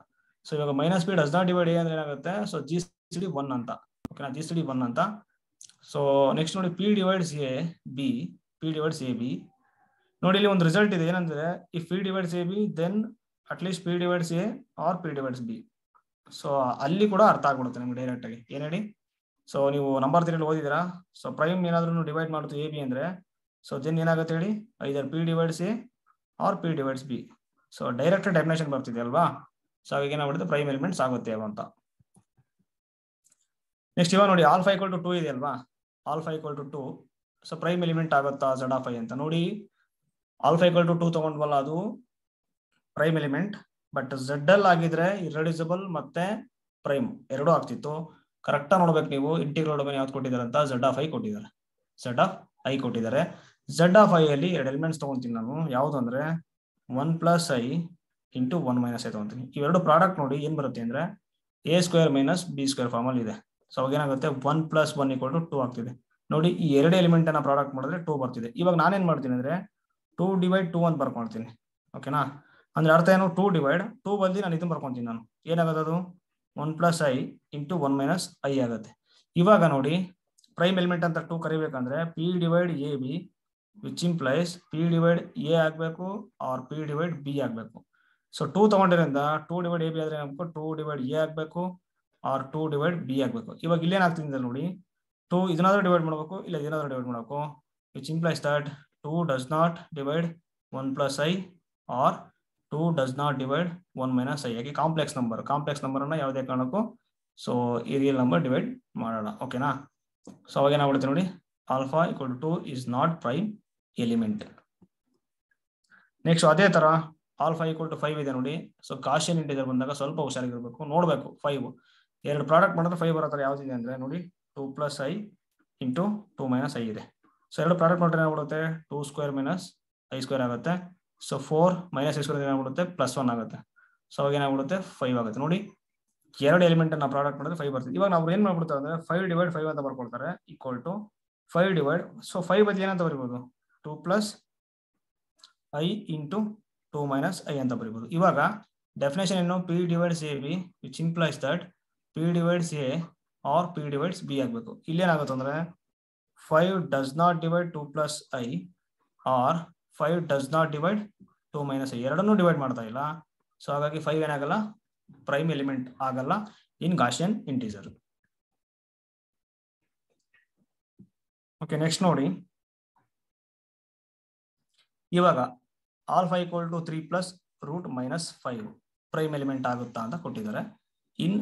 [SPEAKER 1] ಸೊ ಇವಾಗ minus P does not divide A ಅಂದ್ರೆ ಏನಾಗುತ್ತೆ? ಸೊ ಜಿ ಸಿ ಡಿ 1 ಅಂತ, ಓಕೆನಾ? ಜಿ ಸಿ ಡಿ 1 ಅಂತ. ಸೊ ನೆಕ್ಸ್ಟ್ ನೋಡಿ P divides A B, P divides A B. ನೋಡಿ ಇಲ್ಲಿ ಒಂದು ರಿಸಲ್ಟ್ ಇದೆ ಏನಂದ್ರೆ if P divides A B then at least P divides A or P divides B. So ಅಲ್ಲಿ ಕೂಡ ಅರ್ಥ ಆಗ್ಬಿಡುತ್ತೆ ನಿಮ್ಗೆ ಡೈರೆಕ್ಟ್ ಆಗಿ. ಏನ್ ಹೇಳಿ? ಸೊ ನೀವು ನಂಬರ್ 3 ಓದಿದಿರಾ? ಸೊ ಪ್ರೈಮ್ ಏನಾದ್ರೂ ಡಿವೈಡ್ ಮಾಡುತ್ತೆ ಎ ಬಿ ಅಂದ್ರೆ ಸೊ ದೆನ್ ಏನಾಗುತ್ತೆ ಹೇಳಿ? Either P divides A or P divides B. So direct definition ಬರ್ತಿದೆ ಅಲ್ವಾ? ಸೊ ಅವಾಗ ಏನಾಗ್ಬಿಡುತ್ತೆ? ಪ್ರೈಮ್ ಎಲಿಮೆಂಟ್ಸ್ ಆಗುತ್ತೆ ಅಂತ. ನೆಕ್ಸ್ಟ್ ಇವಾಗ ನೋಡಿ ಆಲ್ಫಾ ಈಕ್ವಲ್ ಟು 2 ಇದೆ ಅಲ್ವಾ? Alpha equal to 2 so prime element ಆಗುತ್ತಾ ಝೆಡ್ ಆಫ್ ಐ ಅಂತ? ನೋಡಿ ಆಲ್ಫಾ ಈಕ್ವಲ್ ಟು 2 ತಗೊಂಡ್ವಲ್ಲ, ಅದು ಪ್ರೈಮ್ ಎಲಿಮೆಂಟ್. ಬಟ್ ಝೆಡ್ ಅಲ್ಲಿ ಆಗಿದ್ರೆ ಇರ್ರೆಡ್ಯೂಸಿಬಲ್ ಮತ್ತೆ ಪ್ರೈಮ್ ಎರಡೂ ಆಗ್ತಿತ್ತು. ಕರೆಕ್ಟ್ ಆಗಿ ನೋಡ್ಬೇಕು ನೀವು. ಇಂಟಿಗ್ರಲ್ ಡೊಮೇನ್ ಯಾವ್ದು ಕೊಟ್ಟಿದ್ದಾರೆ ಅಂತ? ಝೆಡ್ ಆಫ್ ಐ ಕೊಟ್ಟಿದ್ದಾರೆ, ಝೆಡ್ ಆಫ್ ಐ ಕೊಟ್ಟಿದ್ದಾರೆ. ಝೆಡ್ ಆಫ್ ಐ ಅಲ್ಲಿ ಎರಡು ಎಲಿಮೆಂಟ್ಸ್ ತಗೊಂತೀನಿ ನಾನು. ಯಾವ್ದು ಅಂದ್ರೆ 1 plus I into 1 minus I ತಗೊಂತೀನಿ. ಇವೆರಡು ಪ್ರಾಡಕ್ಟ್ ನೋಡಿ ಏನ್ ಬರುತ್ತೆ ಅಂದ್ರೆ A square minus B square form ಅಲ್ಲಿ ಇದೆ. ಸೊ ಅವಾಗ ಏನಾಗುತ್ತೆ? 1 ಪ್ಲಸ್ 1 ಈಕ್ವಲ್ ಟು 2 ಆಗ್ತಿದೆ. ನೋಡಿ ಈ ಎರಡು ಎಲಿಮೆಂಟ್ ಅನ್ನ ಪ್ರಾಡಕ್ಟ್ ಮಾಡಿದ್ರೆ 2 ಬರ್ತಿದೆ. ಇವಾಗ ನಾನೇನ್ ಮಾಡ್ತೀನಿ ಅಂದ್ರೆ 2 ಡಿವೈಡ್ 2 ಅಂತ ಬರ್ಕೊಳ್ತೀನಿ, ಓಕೆನಾ? ಅಂದ್ರೆ ಅರ್ಥ ಏನು? 2 ಡಿವೈಡ್ 2 ಬಂದು ನಾನು ಇದನ್ನ ಬರ್ಕೊಂತೀನಿ ನಾನು. ಏನಾಗುತ್ತೆ ಅದು? 1 plus I into 1 minus I ಆಗುತ್ತೆ. ಇವಾಗ ನೋಡಿ ಪ್ರೈಮ್ ಎಲಿಮೆಂಟ್ ಅಂತ 2 ಕರಿಬೇಕಂದ್ರೆ P divide A B which implies P divide A ಆಗ್ಬೇಕು ಆರ್ ಪಿ ಡಿವೈಡ್ ಬಿ ಆಗ್ಬೇಕು. ಸೊ 2 ತಗೊಂಡಿರೋದ್ರಿಂದ 2 ಡಿವೈಡ್ ಎ ಬಿ ಆದ್ರೆ ಏನಾಗಬೇಕು? 2 ಡಿವೈಡ್ ಎ ಆಗ್ಬೇಕು ಆರ್ 2 ಡಿವೈಡ್ ಬಿ ಆಗ್ಬೇಕು. ಇವಾಗ ಇಲ್ಲೇನಾಗ್ತಿದೆ ನೋಡಿ 2 ಇದನ್ನಾದ್ರೂ ಡಿವೈಡ್ ಮಾಡಬೇಕು, ಇಲ್ಲ ಇದನ್ನಾದ್ರೂ ಡಿವೈಡ್ ಮಾಡಬೇಕು. Which implies that 2 does not divide 1 plus I or 2 does not divide 1 minus I. ಯಾಕೆ? ಕಾಂಪ್ಲೆಕ್ಸ್ ನಂಬರ್ ಅನ್ನ ಯಾವುದೇ ಕಾರಣಕ್ಕೂ ಸೊ ಈ ರಿಯಲ್ ನಂಬರ್ ಡಿವೈಡ್ ಮಾಡೋಣ, ಓಕೆನಾ? ಸೊ ಅವಾಗ ಏನಾಗ್ಬಿಡುತ್ತೆ ನೋಡಿ alpha equal to 2 is not prime element. Next ಅದೇ ತರ ಆಲ್ಫಾ ಈಕ್ವಲ್ ಟು 5 ಇದೆ ನೋಡಿ. ಸೊ ಗಾಸಿಯನ್ ಇಂಟಿಜರ್ ಬಂದಾಗ ಸ್ವಲ್ಪ ಹುಷಾರಾಗಿರ್ಬೇಕು, ನೋಡ್ಬೇಕು. 5 ಎರಡು ಪ್ರಾಡಕ್ಟ್ ಮಾಡಿದ್ರೆ 5 ಬರೋ ತರ ಯಾವ್ದಿದೆ ಅಂದ್ರೆ ನೋಡಿ 2 plus I into 2 minus I ಇದೆ. ಸೊ ಎರಡು ಪ್ರಾಡಕ್ಟ್ ಮಾಡಿದ್ರೆ ಏನಾಗ್ಬಿಡುತ್ತೆ? 2 ಸ್ಕ್ವೇರ್ ಮೈನಸ್ ಐ ಸ್ಕ್ವೇರ್ ಆಗುತ್ತೆ. ಸೊ 4 ಮೈನಸ್ ಐ ಸ್ಕ್ವೇರ್ ಏನಾಗ್ಬಿಡುತ್ತೆ? ಪ್ಲಸ್ 1 ಆಗುತ್ತೆ. ಸೊ ಅವಾಗ ಏನಾಗ್ಬಿಡುತ್ತೆ? 5 ಆಗುತ್ತೆ. ನೋಡಿ ಎರಡು ಎಲಿಮೆಂಟ್ ಅನ್ನ ಪ್ರಾಡಕ್ಟ್ ಮಾಡಿದ್ರೆ 5 ಬರ್ತದೆ. ಇವಾಗ ನಾವು ಏನ್ ಮಾಡ್ಬಿಡ್ತಾರೆ ಅಂದ್ರೆ 5 ಡಿವೈಡ್ 5 ಅಂತ ಬರ್ಕೊಳ್ತಾರೆ ಈಕ್ವಲ್ ಟು 5 ಡಿವೈಡ್. ಸೊ 5 ಬದಲು ಏನಂತ ಬರೀಬಹುದು? 2 plus I into 2 minus I ಅಂತ ಬರೀಬಹುದು. ಇವಾಗ ಡೆಫಿನೇಷನ್ ಏನು? P divides A B which implies that P divides A or P divides B ಆಗ್ಬೇಕು. ಇಲ್ಲೇನಾಗುತ್ತೆ ಅಂದ್ರೆ 5 does not divide 2 plus I or 5 does not divide 2 minus I. ಎರಡನ್ನೂ divide ಮಾಡ್ತಾ ಇಲ್ಲ. ಸೊ ಹಾಗಾಗಿ 5 ಏನಾಗಲ್ಲ? ಪ್ರೈಮ್ ಎಲಿಮೆಂಟ್ ಆಗಲ್ಲ ಇನ್ ಗಾಸಿಯನ್ ಇಂಟಿಜರ್. ಓಕೆ, ನೆಕ್ಸ್ಟ್ ನೋಡಿ ಇವಾಗ alpha equal to 3 plus root minus 5 prime element ಆಗುತ್ತಾ ಅಂತ ಕೊಟ್ಟಿದ್ದಾರೆ in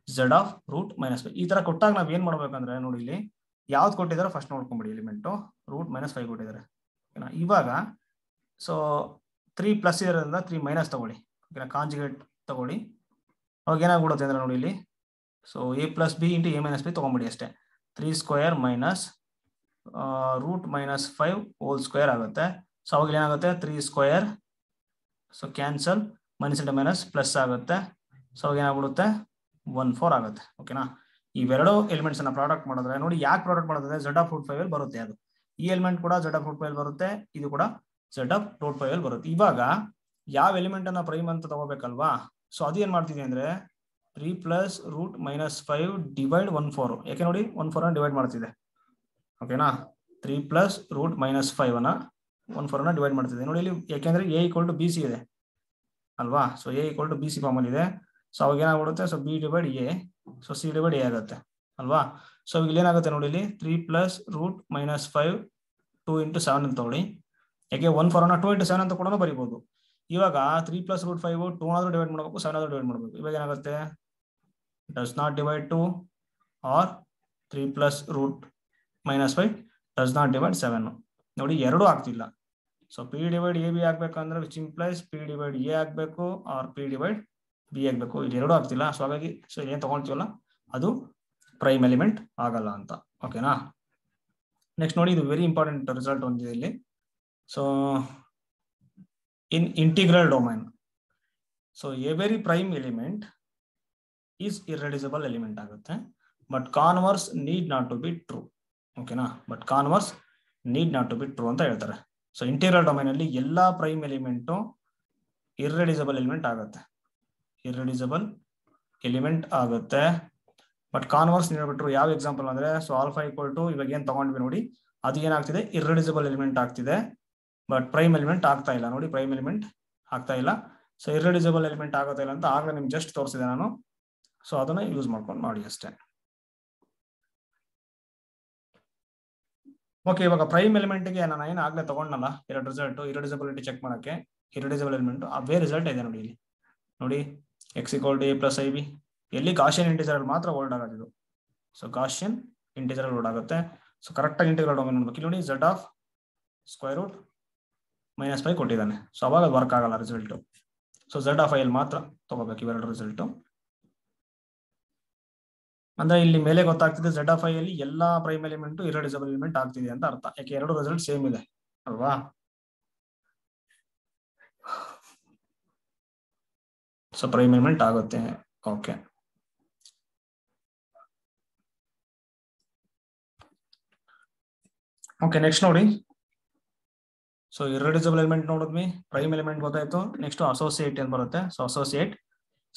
[SPEAKER 1] Z of root minus 5. ಈ ತರ ಕೊಟ್ಟಾಗ ನಾವ್ ಏನ್ ಮಾಡ್ಬೇಕಂದ್ರೆ ನೋಡಿ ಇಲ್ಲಿ ಯಾವ್ದು ಕೊಟ್ಟಿದ್ದಾರೆ ಫಸ್ಟ್ ನೋಡ್ಕೊಂಬಿಡಿ. ಎಲಿಮೆಂಟು ರೂಟ್ ಮೈನಸ್ 5 ಕೊಟ್ಟಿದ್ದಾರೆ. ಇವಾಗ ಸೊ 3 ಪ್ಲಸ್ ಇರೋದ್ರಿಂದ 3 ಮೈನಸ್ ತಗೊಳ್ಳಿ, ಕಾಂಜುಗೇಟ್ ತಗೊಳ್ಳಿ. ಅವಾಗ ಏನಾಗ್ಬಿಡುತ್ತೆ ಅಂದ್ರೆ ನೋಡಿ ಇಲ್ಲಿ so A plus B into A minus B ತಗೊಂಬಿಡಿ ಅಷ್ಟೇ. 3 square minus root minus 5 whole square ಆಗುತ್ತೆ. ಸೊ ಅವಾಗ ಏನಾಗುತ್ತೆ? 3 square so cancel, minus into minus plus ಆಗುತ್ತೆ. ಸೊ ಅವಾಗ ಏನಾಗ್ಬಿಡುತ್ತೆ? 1 4 ಆಗುತ್ತೆ, ಓಕೆನಾ? ಇವೆರಡು ಎಲಿಮೆಂಟ್ಸ್ ಅನ್ನ ಪ್ರಾಡಕ್ಟ್ ಮಾಡಿದ್ರೆ ನೋಡಿ ಯಾಕೆ ಪ್ರಾಡಕ್ಟ್ ಮಾಡೋದ್ರೆ ಝೆಡ್ ಆಫ್ ರೂಟ್ 5 ಅಲ್ಲಿ ಬರುತ್ತೆ. ಅದು ಈ ಎಲಿಮೆಂಟ್ ಕೂಡ ಝೆಡ್ ಆಫ್ ರೂಟ್ 5 ಬರುತ್ತೆ, ಇದು ಕೂಡ ಝೆಡ್ ಆಫ್ ರೂಟ್ 5 ಅಲ್ಲಿ ಬರುತ್ತೆ. ಇವಾಗ ಯಾವ ಎಲಿಮೆಂಟ್ ಅನ್ನ ಪ್ರೈಮ್ ಅಂತ ತಗೋಬೇಕಲ್ವಾ? ಸೊ ಅದು ಏನ್ ಮಾಡ್ತಿದೆ ಅಂದ್ರೆ 3 ಪ್ಲಸ್ ರೂಟ್ ಮೈನಸ್ 5 ಡಿವೈಡ್ 1 4. ಯಾಕೆ ನೋಡಿ 1 4 ಅನ್ನ ಡಿವೈಡ್ ಮಾಡ್ತಿದೆ, ಓಕೆನಾ? 3 ಪ್ಲಸ್ ರೂಟ್ ಮೈನಸ್ 5 ಅನ್ನ 1 4 ಅನ್ನ ಡಿವೈಡ್ ಮಾಡ್ತಿದೆ ನೋಡಿ ಇಲ್ಲಿ. ಯಾಕೆಂದ್ರೆ A equal to B C ಇದೆ. ಅಲ್ವಾ. So A equal to B C form ಅಲ್ಲಿ ಇದೆ. ಸೊ ಅವಾಗ ಏನಾಗ್ಬಿಡುತ್ತೆ, so B divide A, so C divide A ಆಗುತ್ತೆ ಅಲ್ವಾ. ಸೊ ಇಲ್ಲಿ ಏನಾಗುತ್ತೆ ನೋಡಿ, ಇಲ್ಲಿ 3 + √-5 2 × 7 ಅಂತ ತಗೊಳ್ಳಿ. ಯಾಕೆ 1 ಫಾರ್ನ 2 × 7 ಅಂತ ಕೂಡ ಬರೀಬಹುದು. ಇವಾಗ 3 + √5 2 ಆದ್ರೂ ಡಿವೈಡ್ ಮಾಡಬೇಕು, 7 ಆದ್ರೂ ಡಿವೈಡ್ ಮಾಡಬೇಕು. ಇವಾಗ ಏನಾಗುತ್ತೆ, does not divide 2 or 3 + √-5 does not divide 7. ನೋಡಿ ಎರಡು ಆಗ್ತಿಲ್ಲ. So P divide A B ಆಗ್ಬೇಕಂದ್ರೆ which implies P divide A ಆಗ್ಬೇಕು ಆರ್ ಪಿ ಡಿವೈಡ್ ಬಿ ಆಗ್ಬೇಕು. ಇದು ಎರಡು ಆಗ್ತಿಲ್ಲ. ಸೊ ಹಾಗಾಗಿ ಸೊ ಏನ್ ತಗೊಳ್ತೀವಲ್ಲ ಅದು ಪ್ರೈಮ್ ಎಲಿಮೆಂಟ್ ಆಗಲ್ಲ ಅಂತ. ಓಕೆನಾ. ನೆಕ್ಸ್ಟ್ ನೋಡಿ, ಇದು ವೆರಿ ಇಂಪಾರ್ಟೆಂಟ್ ರಿಸಲ್ಟ್ ಒಂದಿದೆ ಇಲ್ಲಿ. So in integral domain, so every prime element is irreducible element ಆಗುತ್ತೆ, but converse need not to be true. ಓಕೆನಾ. But converse need not to be true ಅಂತ ಹೇಳ್ತಾರೆ. ಸೊ ಇಂಟಿಗ್ರಲ್ ಡೊಮೈನ್ ಅಲ್ಲಿ ಎಲ್ಲಾ prime element irreducible element ಆಗುತ್ತೆ, irreducible element ಆಗುತ್ತೆ. But converse ನೀಡ್ಬಿಟ್ರು. ಯಾವ ಎಕ್ಸಾಂಪಲ್ ಅಂದ್ರೆ, ಸೊ ಆಲ್ಫಾ ಈಕ್ವಲ್ ಟು ಇವಾಗ ಏನ್ ತಗೊಂಡ್ವಿ ನೋಡಿ, ಅದು ಏನಾಗ್ತಿದೆ, ಇರ್ರೆಡ್ಯೂಸಿಬಲ್ ಎಲಿಮೆಂಟ್ ಆಗ್ತಿದೆ, ಬಟ್ ಪ್ರೈಮ್ ಎಲಿಮೆಂಟ್ ಆಗ್ತಾ ಇಲ್ಲ. ನೋಡಿ ಪ್ರೈಮ್ ಎಲಿಮೆಂಟ್ ಆಗ್ತಾ ಇಲ್ಲ. ಸೊ ಇರ್ರೆಡ್ಯೂಸಿಬಲ್ ಎಲಿಮೆಂಟ್ ಆಗೋತಾ ಇಲ್ಲ ಅಂತ ಆಗ್ಲೇ ನಿಮ್ಗೆ ಜಸ್ಟ್ ತೋರಿಸಿದೆ ನಾನು. ಸೊ ಅದನ್ನ ಯೂಸ್ ಮಾಡ್ಕೊಂಡು ಮಾಡಿ ಅಷ್ಟೇ. ಓಕೆ, ಇವಾಗ ಪ್ರೈಮ್ ಎಲಿಮೆಂಟ್ಗೆ ನಾನು ಏನು ಆಗ್ಲೇ ತಗೊಂಡಲ್ಲ ಎರಡು ರಿಸಲ್ಟ್, ಇರ್ರೆಡ್ಯೂಸಿಬಿಲಿಟಿ ಚೆಕ್ ಮಾಡಕ್ಕೆ. ಇರ್ರೆಡ್ಯೂಸಿಬಲ್ ಎಲಿಮೆಂಟ್ ಅವೇ ರಿಸಲ್ಟ್ ಇದೆ ನೋಡಿ ಇಲ್ಲಿ. ನೋಡಿ x = a + ib, ಎಲ್ಲಿ ಗಾಷಿಯನ್ ಇಂಟಿಜರ್ ಮಾತ್ರ ಹೋಲ್ಡ್ ಆಗೋದು. ಸೊ ಗಾಷಿಯನ್ ಇಂಟಿಜರ್ ಹೋಲ್ಡ್ ಆಗುತ್ತೆ. ಸೊ ಕರೆಕ್ಟ್ ಆಗಿ ಇಂಟಿಗ್ರಲ್ ಡೊಮೈನ್ ನೋಡ್ಬೇಕು. ಇಲ್ಲಿ ನೋಡಿ z(-5) ಕೊಟ್ಟಿದ್ದಾನೆ. ಸೊ ಅವಾಗ ವರ್ಕ್ ಆಗಲ್ಲ ರಿಸಲ್ಟ್. ಸೊ z(i) ಮಾತ್ರ ತಗೋಬೇಕು ಇವೆರಡು ರಿಸಲ್ಟ್. ಅಂದ್ರೆ ಇಲ್ಲಿ ಮೇಲೆ ಗೊತ್ತಾಗ್ತಿದೆ z(i) ಅಲ್ಲಿ ಎಲ್ಲಾ ಪ್ರೈಮ್ ಎಲಿಮೆಂಟ್ ಇರ್ರೆಡ್ಯೂಸಿಬಲ್ ಎಲಿಮೆಂಟ್ ಆಗ್ತಿದೆ ಅಂತ ಅರ್ಥ. ಯಾಕೆ ಎರಡು ರಿಸಲ್ಟ್ ಸೇಮ್ ಇದೆ ಅಲ್ವಾ. ಸೊ ಪ್ರೈಮ್ ಎಲಿಮೆಂಟ್ ಆಗುತ್ತೆ. ಓಕೆ, ಓಕೆ ನೆಕ್ಸ್ಟ್ ನೋಡಿ. ಸೊ ಇರ್ರೆಡ್ಯೂಸಿಬಲ್ ಎಲಿಮೆಂಟ್ ನೋಡಿದ್ವಿ, ಪ್ರೈಮ್ ಎಲಿಮೆಂಟ್ ಗೊತ್ತಾಯ್ತು. ನೆಕ್ಸ್ಟ್ ಅಸೋಸಿಯೇಟ್ ಏನ್ ಬರುತ್ತೆ. So associate,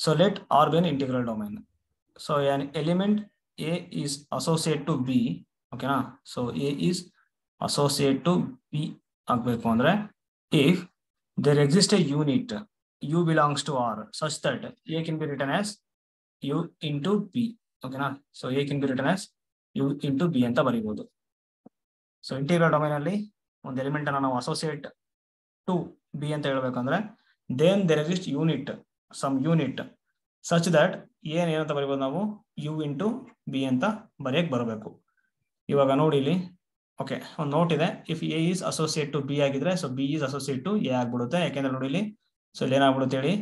[SPEAKER 1] so let R be an integral domain. So an element A is associate to B. ಓಕೆನಾ. So A is associate to B ಆಗಬೇಕು ಅಂದ್ರೆ if there exists a unit U belongs to R such that A can be written as U into B. ಓಕೆನಾ. So A can be written as U into B ಅಂತ ಬರೀಬಹುದು. So integral domain ಅಲ್ಲಿ ಒಂದು element ಅನ್ನ ನಾವು associate to B ಅಂತ ಹೇಳ್ಬೇಕಂದ್ರೆ then there exist unit, some unit such that ಏನಂತ ಬರೀಬಹುದು ನಾವು, ಯು ಇಂಟು ಬಿ ಅಂತ ಬರೆಯಕ್ ಬರಬೇಕು. ಇವಾಗ ನೋಡಿ ಇಲ್ಲಿ, ಓಕೆ ಒಂದು ನೋಟ್ ಇದೆ. If A is associate to B ಆಗಿದ್ರೆ so B is associate to A ಆಗ್ಬಿಡುತ್ತೆ. ಯಾಕೆಂದ್ರೆ ನೋಡಿ ಇಲ್ಲಿ, ಸೊ ಇಲ್ಲಿ ಏನಾಗ್ಬಿಡುತ್ತೆ ಹೇಳಿ,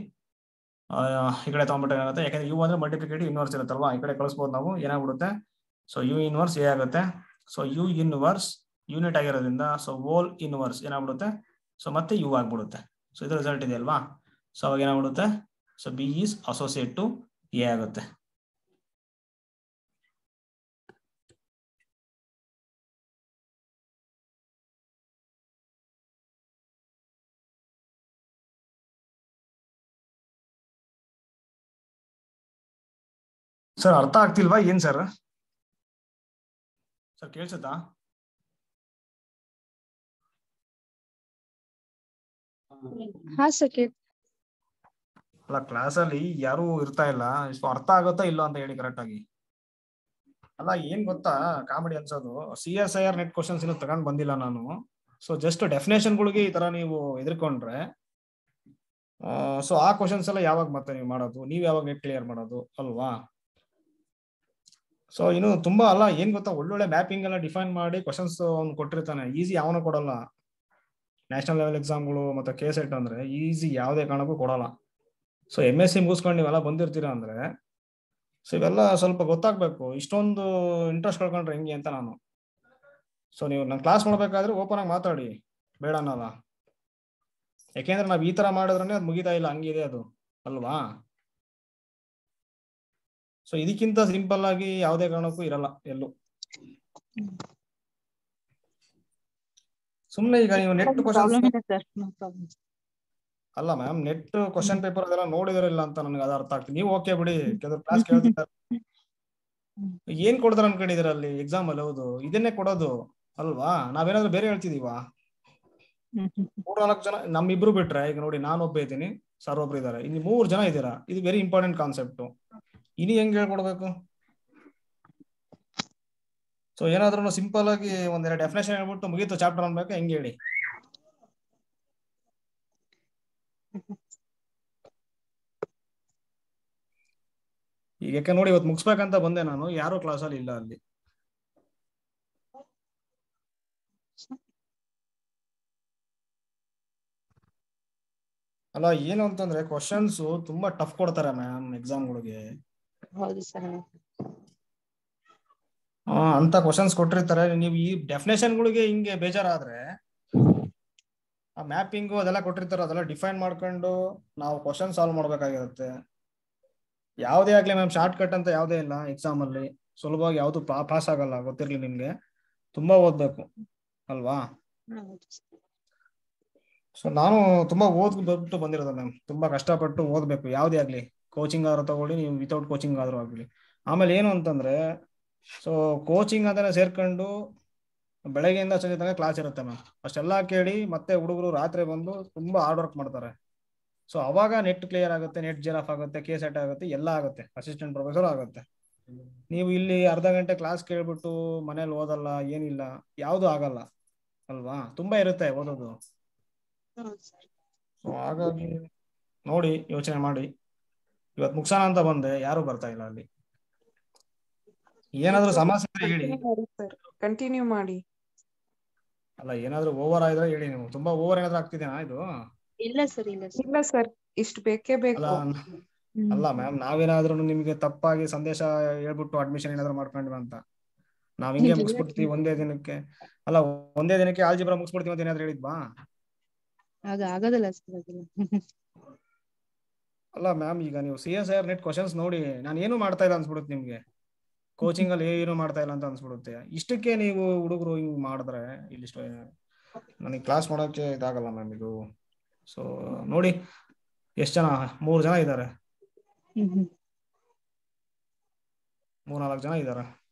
[SPEAKER 1] ಈ ಕಡೆ ತಗೊಂಡ್ಬಿಟ್ಟು ಏನಾಗುತ್ತೆ, ಯಾಕಂದ್ರೆ ಯು ಅಂದ್ರೆ ಮಲ್ಟಿಪ್ಲಿಕೇಟಿವ್ ಇನ್ವರ್ಸ್ ಇರುತ್ತಲ್ವಾ, ಈ ಕಡೆ ಕಳಿಸ್ಬೋದು ನಾವು. ಏನಾಗ್ಬಿಡುತ್ತೆ, ಸೊ ಯು ಇನ್ವರ್ಸ್ ಎ ಆಗುತ್ತೆ. ಸೊ ಯು ಇನ್ವರ್ಸ್ ಯೂನಿಟ್ ಆಗಿರೋದ್ರಿಂದ ಸೊ ಹೋಲ್ ಇನ್ವರ್ಸ್ ಏನಾಗ್ಬಿಡುತ್ತೆ, ಸೊ ಮತ್ತೆ ಯು ಆಗ್ಬಿಡುತ್ತೆ. ಸೊ ಇದು ರಿಸಲ್ಟ್ ಇದೆ ಅಲ್ವಾ. ಸೊ ಅವಾಗ ಏನಾಗ್ಬಿಡುತ್ತೆ, so B is associate to A ಆಗುತ್ತೆ. ಸರ್ ಅರ್ಥ ಆಗ್ತಿಲ್ವಾ ಏನ್ ಸರ್? ಸರ್ ಕೇಳಿಸುತ್ತಾ? ಅಲ್ಲ ಕ್ಲಾಸಲ್ಲಿ ಯಾರು ಇರ್ತಾ ಇಲ್ಲ, ಇಷ್ಟು ಅರ್ಥ ಆಗುತ್ತಾ ಇಲ್ಲೋ ಅಂತ ಹೇಳಿ ಕರೆಕ್ಟ್ ಆಗಿ. ಅಲ್ಲ ಏನ್ ಗೊತ್ತಾ ಕಾಮಿಡಿ ಅನ್ಸೋದು, CSIR ನೆಟ್ ಕ್ವಶನ್ಸ್ ಇನ್ನು ತಗೊಂಡ್ ಬಂದಿಲ್ಲ ನಾನು. ಸೊ ಜಸ್ಟ್ ಡೆಫಿನೇಷನ್ಗಳಿಗೆ ಈ ತರ ನೀವು ಎದುರ್ಕೊಂಡ್ರೆ ಸೊ ಆ ಕ್ವಶನ್ಸ್ ಎಲ್ಲ ಯಾವಾಗ ಮತ್ತೆ ನೀವು ಮಾಡೋದು, ನೀವ್ ಯಾವಾಗ ನೆಟ್ ಕ್ಲಿಯರ್ ಮಾಡೋದು ಅಲ್ವಾ. ಸೊ ಇನ್ನು ತುಂಬಾ ಅಲ್ಲ ಏನ್ ಗೊತ್ತಾ, ಒಳ್ಳೊಳ್ಳೆ ಮ್ಯಾಪಿಂಗ್ ಎಲ್ಲ ಡಿಫೈನ್ ಮಾಡಿ ಕ್ವಶನ್ಸ್ ಅವ್ನು ಕೊಟ್ಟಿರ್ತಾನೆ. ಈಸಿ ಅವನು ಕೊಡಲ್ಲ. ನ್ಯಾಷನಲ್ ಲೆವೆಲ್ ಎಕ್ಸಾಮ್ಗಳು ಮತ್ತೆ KSET ಅಂದ್ರೆ ಈಸಿ ಯಾವುದೇ ಕಾರಣಕ್ಕೂ ಕೊಡಲ್ಲ. ಸೊ MSc ಮುಗಿಸ್ಕೊಂಡು ನೀವೆಲ್ಲ ಬಂದಿರ್ತೀರಾ ಅಂದ್ರೆ ಸೊ ಇವೆಲ್ಲ ಸ್ವಲ್ಪ ಗೊತ್ತಾಗ್ಬೇಕು. ಇಷ್ಟೊಂದು ಇಂಟ್ರೆಸ್ಟ್ ಕಳ್ಕೊಂಡ್ರೆ ಹೆಂಗೆ ಅಂತ ನಾನು. ಸೊ ನೀವು ನನ್ನ ಕ್ಲಾಸ್ ಮಾಡ್ಬೇಕಾದ್ರೆ ಓಪನ್ ಆಗಿ ಮಾತಾಡಿ, ಬೇಡ ಅನ್ನಲ್ಲ. ಯಾಕೆಂದ್ರೆ ನಾವ್ ಈ ತರ ಮಾಡಿದ್ರೆ ಅದು ಮುಗಿತಾ ಇಲ್ಲ, ಹಂಗಿದೆ ಅದು ಅಲ್ವಾ. ಸೊ ಇದಕ್ಕಿಂತ ಸಿಂಪಲ್ ಆಗಿ ಯಾವುದೇ ಕಾರಣಕ್ಕೂ ಇರಲ್ಲ ಎಲ್ಲೂ. ಸುಮ್ನೆ ಈಗ ನೀವು ನೆಟ್ ಕ್ವಶನ್ ಅಲ್ಲ ಮ್ಯಾಮ್, ನೆಟ್ ಕ್ವಶನ್ ಪೇಪರ್ ಅದೆಲ್ಲ ನೋಡಿದಿರಲ್ಲ ಅಂತ ನನಗೆ ಅದು ಅರ್ಥ ಆಗ್ತದೆ. ನೀವು ಓಕೆ ಬಿಡಿ, ಕ್ಲಾಸ್ ಕೇಳ್ತಿದ್ದಾರೆ, ಏನ್ ಕೊಡ್ತಾರ ಅನ್ಕೊಂಡಿದ್ದೀರ ಅಲ್ಲಿ ಎಕ್ಸಾಮ್ ಅಲ್ಲಿ? ಹೌದು ಇದನ್ನೇ ಕೊಡೋದು ಅಲ್ವಾ. ನಾವೇನಾದ್ರೂ ಬೇರೆ ಹೇಳ್ತಿದೀವಾ? 3-4 ಜನ ನಮ್ಮಿಬ್ರು ಬಿಟ್ರೆ, ಈಗ ನೋಡಿ ನಾನು ಒಬ್ಬ ಇದ್ದೀನಿ, ಸರ್ ಒಬ್ರು ಇದಾರೆ, ಇಲ್ಲಿ 3 ಜನ ಇದ್ದೀರಾ. ಇದು ವೆರಿ ಇಂಪಾರ್ಟೆಂಟ್ ಕಾನ್ಸೆಪ್ಟ್. ಇನಿ ಹೆಂಗ್ ಹೇಳ್ಕೊಡ್ಬೇಕು? ಸೊ ಏನಾದ್ರೂ ಸಿಂಪಲ್ ಆಗಿ ಒಂದೆರಡು ಡೆಫಿನೇಷನ್ ಹೇಳ್ಬಿಟ್ಟು ಮುಗೀತು ಚಾಪ್ಟರ್ ಅನ್ಬೇಕು, ಹೆಂಗ್ ಹೇಳಿ? ಈಗ ಯಾಕೆ ನೋಡಿ, ಇವತ್ತು ಮುಗಿಸ್ಬೇಕಂತ ಬಂದೆ ನಾನು, ಯಾರು ಕ್ಲಾಸಲ್ಲಿ ಇಲ್ಲ ಅಲ್ಲಿ. ಅಲ್ಲ ಏನು ಅಂತಂದ್ರೆ ಕ್ವಶನ್ಸ್ ತುಂಬಾ ಟಫ್ ಕೊಡ್ತಾರೆ ಮ್ಯಾಮ್ ಎಕ್ಸಾಮ್ಗಳಿಗೆ.
[SPEAKER 4] ಹೌದು ಸರ್.
[SPEAKER 1] ಅಂತ ಕ್ವಶನ್ಸ್ ಕೊಟ್ಟಿರ್ತಾರೆ. ನೀವು ಈ ಡೆಫಿನೇಷನ್ಗಳಿಗೆ ಹಿಂಗೆ ಬೇಜಾರಾದ್ರೆ, ಆ ಮ್ಯಾಪಿಂಗು ಅದೆಲ್ಲ ಕೊಟ್ಟಿರ್ತಾರೆ, ಅದೆಲ್ಲ ಡಿಫೈನ್ ಮಾಡ್ಕೊಂಡು ನಾವು ಕ್ವಶನ್ ಸಾಲ್ವ್ ಮಾಡ್ಬೇಕಾಗಿರುತ್ತೆ. ಯಾವುದೇ ಆಗ್ಲಿ ಮ್ಯಾಮ್, ಶಾರ್ಟ್ ಕಟ್ ಅಂತ ಯಾವುದೇ ಇಲ್ಲ ಎಕ್ಸಾಮ್ ಅಲ್ಲಿ. ಸುಲಭವಾಗಿ ಯಾವ್ದು ಪಾಸ್ ಆಗಲ್ಲ, ಗೊತ್ತಿರ್ಲಿ ನಿಮ್ಗೆ. ತುಂಬಾ ಓದ್ಬೇಕು ಅಲ್ವಾ? ಸೊ ನಾನು ತುಂಬಾ ಓದ್ಬಿಟ್ಟು ಬಂದಿರೋದು ಮ್ಯಾಮ್. ತುಂಬಾ ಕಷ್ಟಪಟ್ಟು ಓದ್ಬೇಕು, ಯಾವುದೇ ಆಗ್ಲಿ. ಕೋಚಿಂಗ್ ಆದ್ರೂ ತಗೊಳ್ಳಿ, ನೀವು ವಿತೌಟ್ ಕೋಚಿಂಗ್ ಆದ್ರೂ ಆಗ್ಲಿ. ಆಮೇಲೆ ಏನು ಅಂತಂದ್ರೆ, ಸೊ ಕೋಚಿಂಗ್ ಅದನ್ನ ಸೇರ್ಕೊಂಡು ಬೆಳಗ್ಗೆಯಿಂದ ಸಂಜೆ ತನಕ ಕ್ಲಾಸ್ ಇರುತ್ತೆ ಮ್ಯಾಮ್. ಅಷ್ಟೆಲ್ಲ ಕೇಳಿ ಮತ್ತೆ ಹುಡುಗರು ರಾತ್ರಿ ಬಂದು ತುಂಬಾ ಹಾರ್ಡ್ ವರ್ಕ್ ಮಾಡ್ತಾರೆ. ಸೊ ಅವಾಗ ನೆಟ್ ಕ್ಲಿಯರ್ ಆಗುತ್ತೆ, ನೆಟ್ ಜಿರಾಫ್ ಆಗುತ್ತೆ, ಕೆ ಸೆಟ್ ಆಗುತ್ತೆ, ಎಲ್ಲ ಆಗುತ್ತೆ, ಅಸಿಸ್ಟೆಂಟ್ ಪ್ರೊಫೆಸರ್ ಆಗುತ್ತೆ. ನೀವು ಇಲ್ಲಿ ಅರ್ಧ ಗಂಟೆ ಕ್ಲಾಸ್ ಕೇಳ್ಬಿಟ್ಟು ಮನೇಲಿ ಓದಲ್ಲ, ಏನಿಲ್ಲ, ಯಾವುದು ಆಗಲ್ಲ ಅಲ್ವಾ? ತುಂಬಾ ಇರುತ್ತೆ ಓದೋದು. ಸೊ ಹಾಗಾಗಿ ನೋಡಿ, ಯೋಚನೆ ಮಾಡಿ. ಇವತ್ತು ಮುಗ್ಸೋಣ ಅಂತ ಬಂದೆ, ಯಾರು ಬರ್ತಾ ಇಲ್ಲ ಅಲ್ಲಿ. ಏನಾದ್ರೂ ಸಮಸ್ಯೆ ಇದ್ರೆ ಹೇಳಿ.
[SPEAKER 5] ಕಂಟಿನ್ಯೂ ಮಾಡಿ.
[SPEAKER 1] ಅಲ್ಲ ಏನಾದ್ರೂ ಓವರ್ ಆದ್ರೆ ಹೇಳಿ. ನೀವು ತುಂಬಾ ಓವರ್ ಏನಾದ್ರೂ ಆಗ್ತಿದೇನಾ ಇದು?
[SPEAKER 4] ಇಲ್ಲ ಸರ್, ಇಲ್ಲ
[SPEAKER 5] ಇಲ್ಲ ಸರ್, ಇಷ್ಟು ಬೇಕೇ ಬೇಕು.
[SPEAKER 1] ಅಲ್ಲ ಮ್ಯಾಮ್, ನಾವೇನಾದ್ರೂ ನಿಮ್ಗೆ ತಪ್ಪಾಗಿ ಸಂದೇಶ ಹೇಳ್ಬಿಟ್ಟು ಅಡ್ಮಿಷನ್ ಏನಾದ್ರು ಮಾಡ್ಕೊಂಡ್ವಿ ಅಂತ, ನಾವ್ ಹಿಂಗೆ ಮುಗಿಸ್ಬಿಡ್ತೀವಿ ಒಂದೇ ದಿನಕ್ಕೆ. ಅಲ್ಲ ಒಂದೇ ದಿನಕ್ಕೆ ಆಲ್ಜಿಬ್ರಾ ಮುಗಿಸ್ಬಿಡ್ತೀವಿ ಅಂತ ಏನಾದ್ರು ಹೇಳಿದ್ವಾ?
[SPEAKER 4] ಆಗೋದಿಲ್ಲ ಸರ್.
[SPEAKER 1] ಅಲ್ಲ ಮ್ಯಾಮ್, ಈಗ ನೀವು CSIR ನೆಟ್ ಕ್ವಶನ್ಸ್ ನೋಡಿ, ನಾನು ಏನು ಮಾಡ್ತಾ ಇಲ್ಲ ಅನ್ಸ್ಬಿಡುತ್ತೆ ನಿಮ್ಗೆ. ಕೋಚಿಂಗ್ ಅಲ್ಲಿ ಏನು ಮಾಡ್ತಾ ಇಲ್ಲ ಅಂತ ಅನ್ಸ್ಬಿಡುತ್ತೆ. ಇಷ್ಟಕ್ಕೆ ನೀವು ಹುಡುಗರು ಹಿಂಗ್ ಮಾಡಿದ್ರೆ ಇಲ್ಲಿ ನನಗೆ ಕ್ಲಾಸ್ ಮಾಡೋಕೆ ಇದಾಗಲ್ಲ ಮ್ಯಾಮ್ ಇದು. ಸೊ ನೋಡಿ, ಎಷ್ಟು ಜನ? 3 ಜನ ಇದ್ದಾರೆ, 3-4 ಜನ ಇದಾರೆ.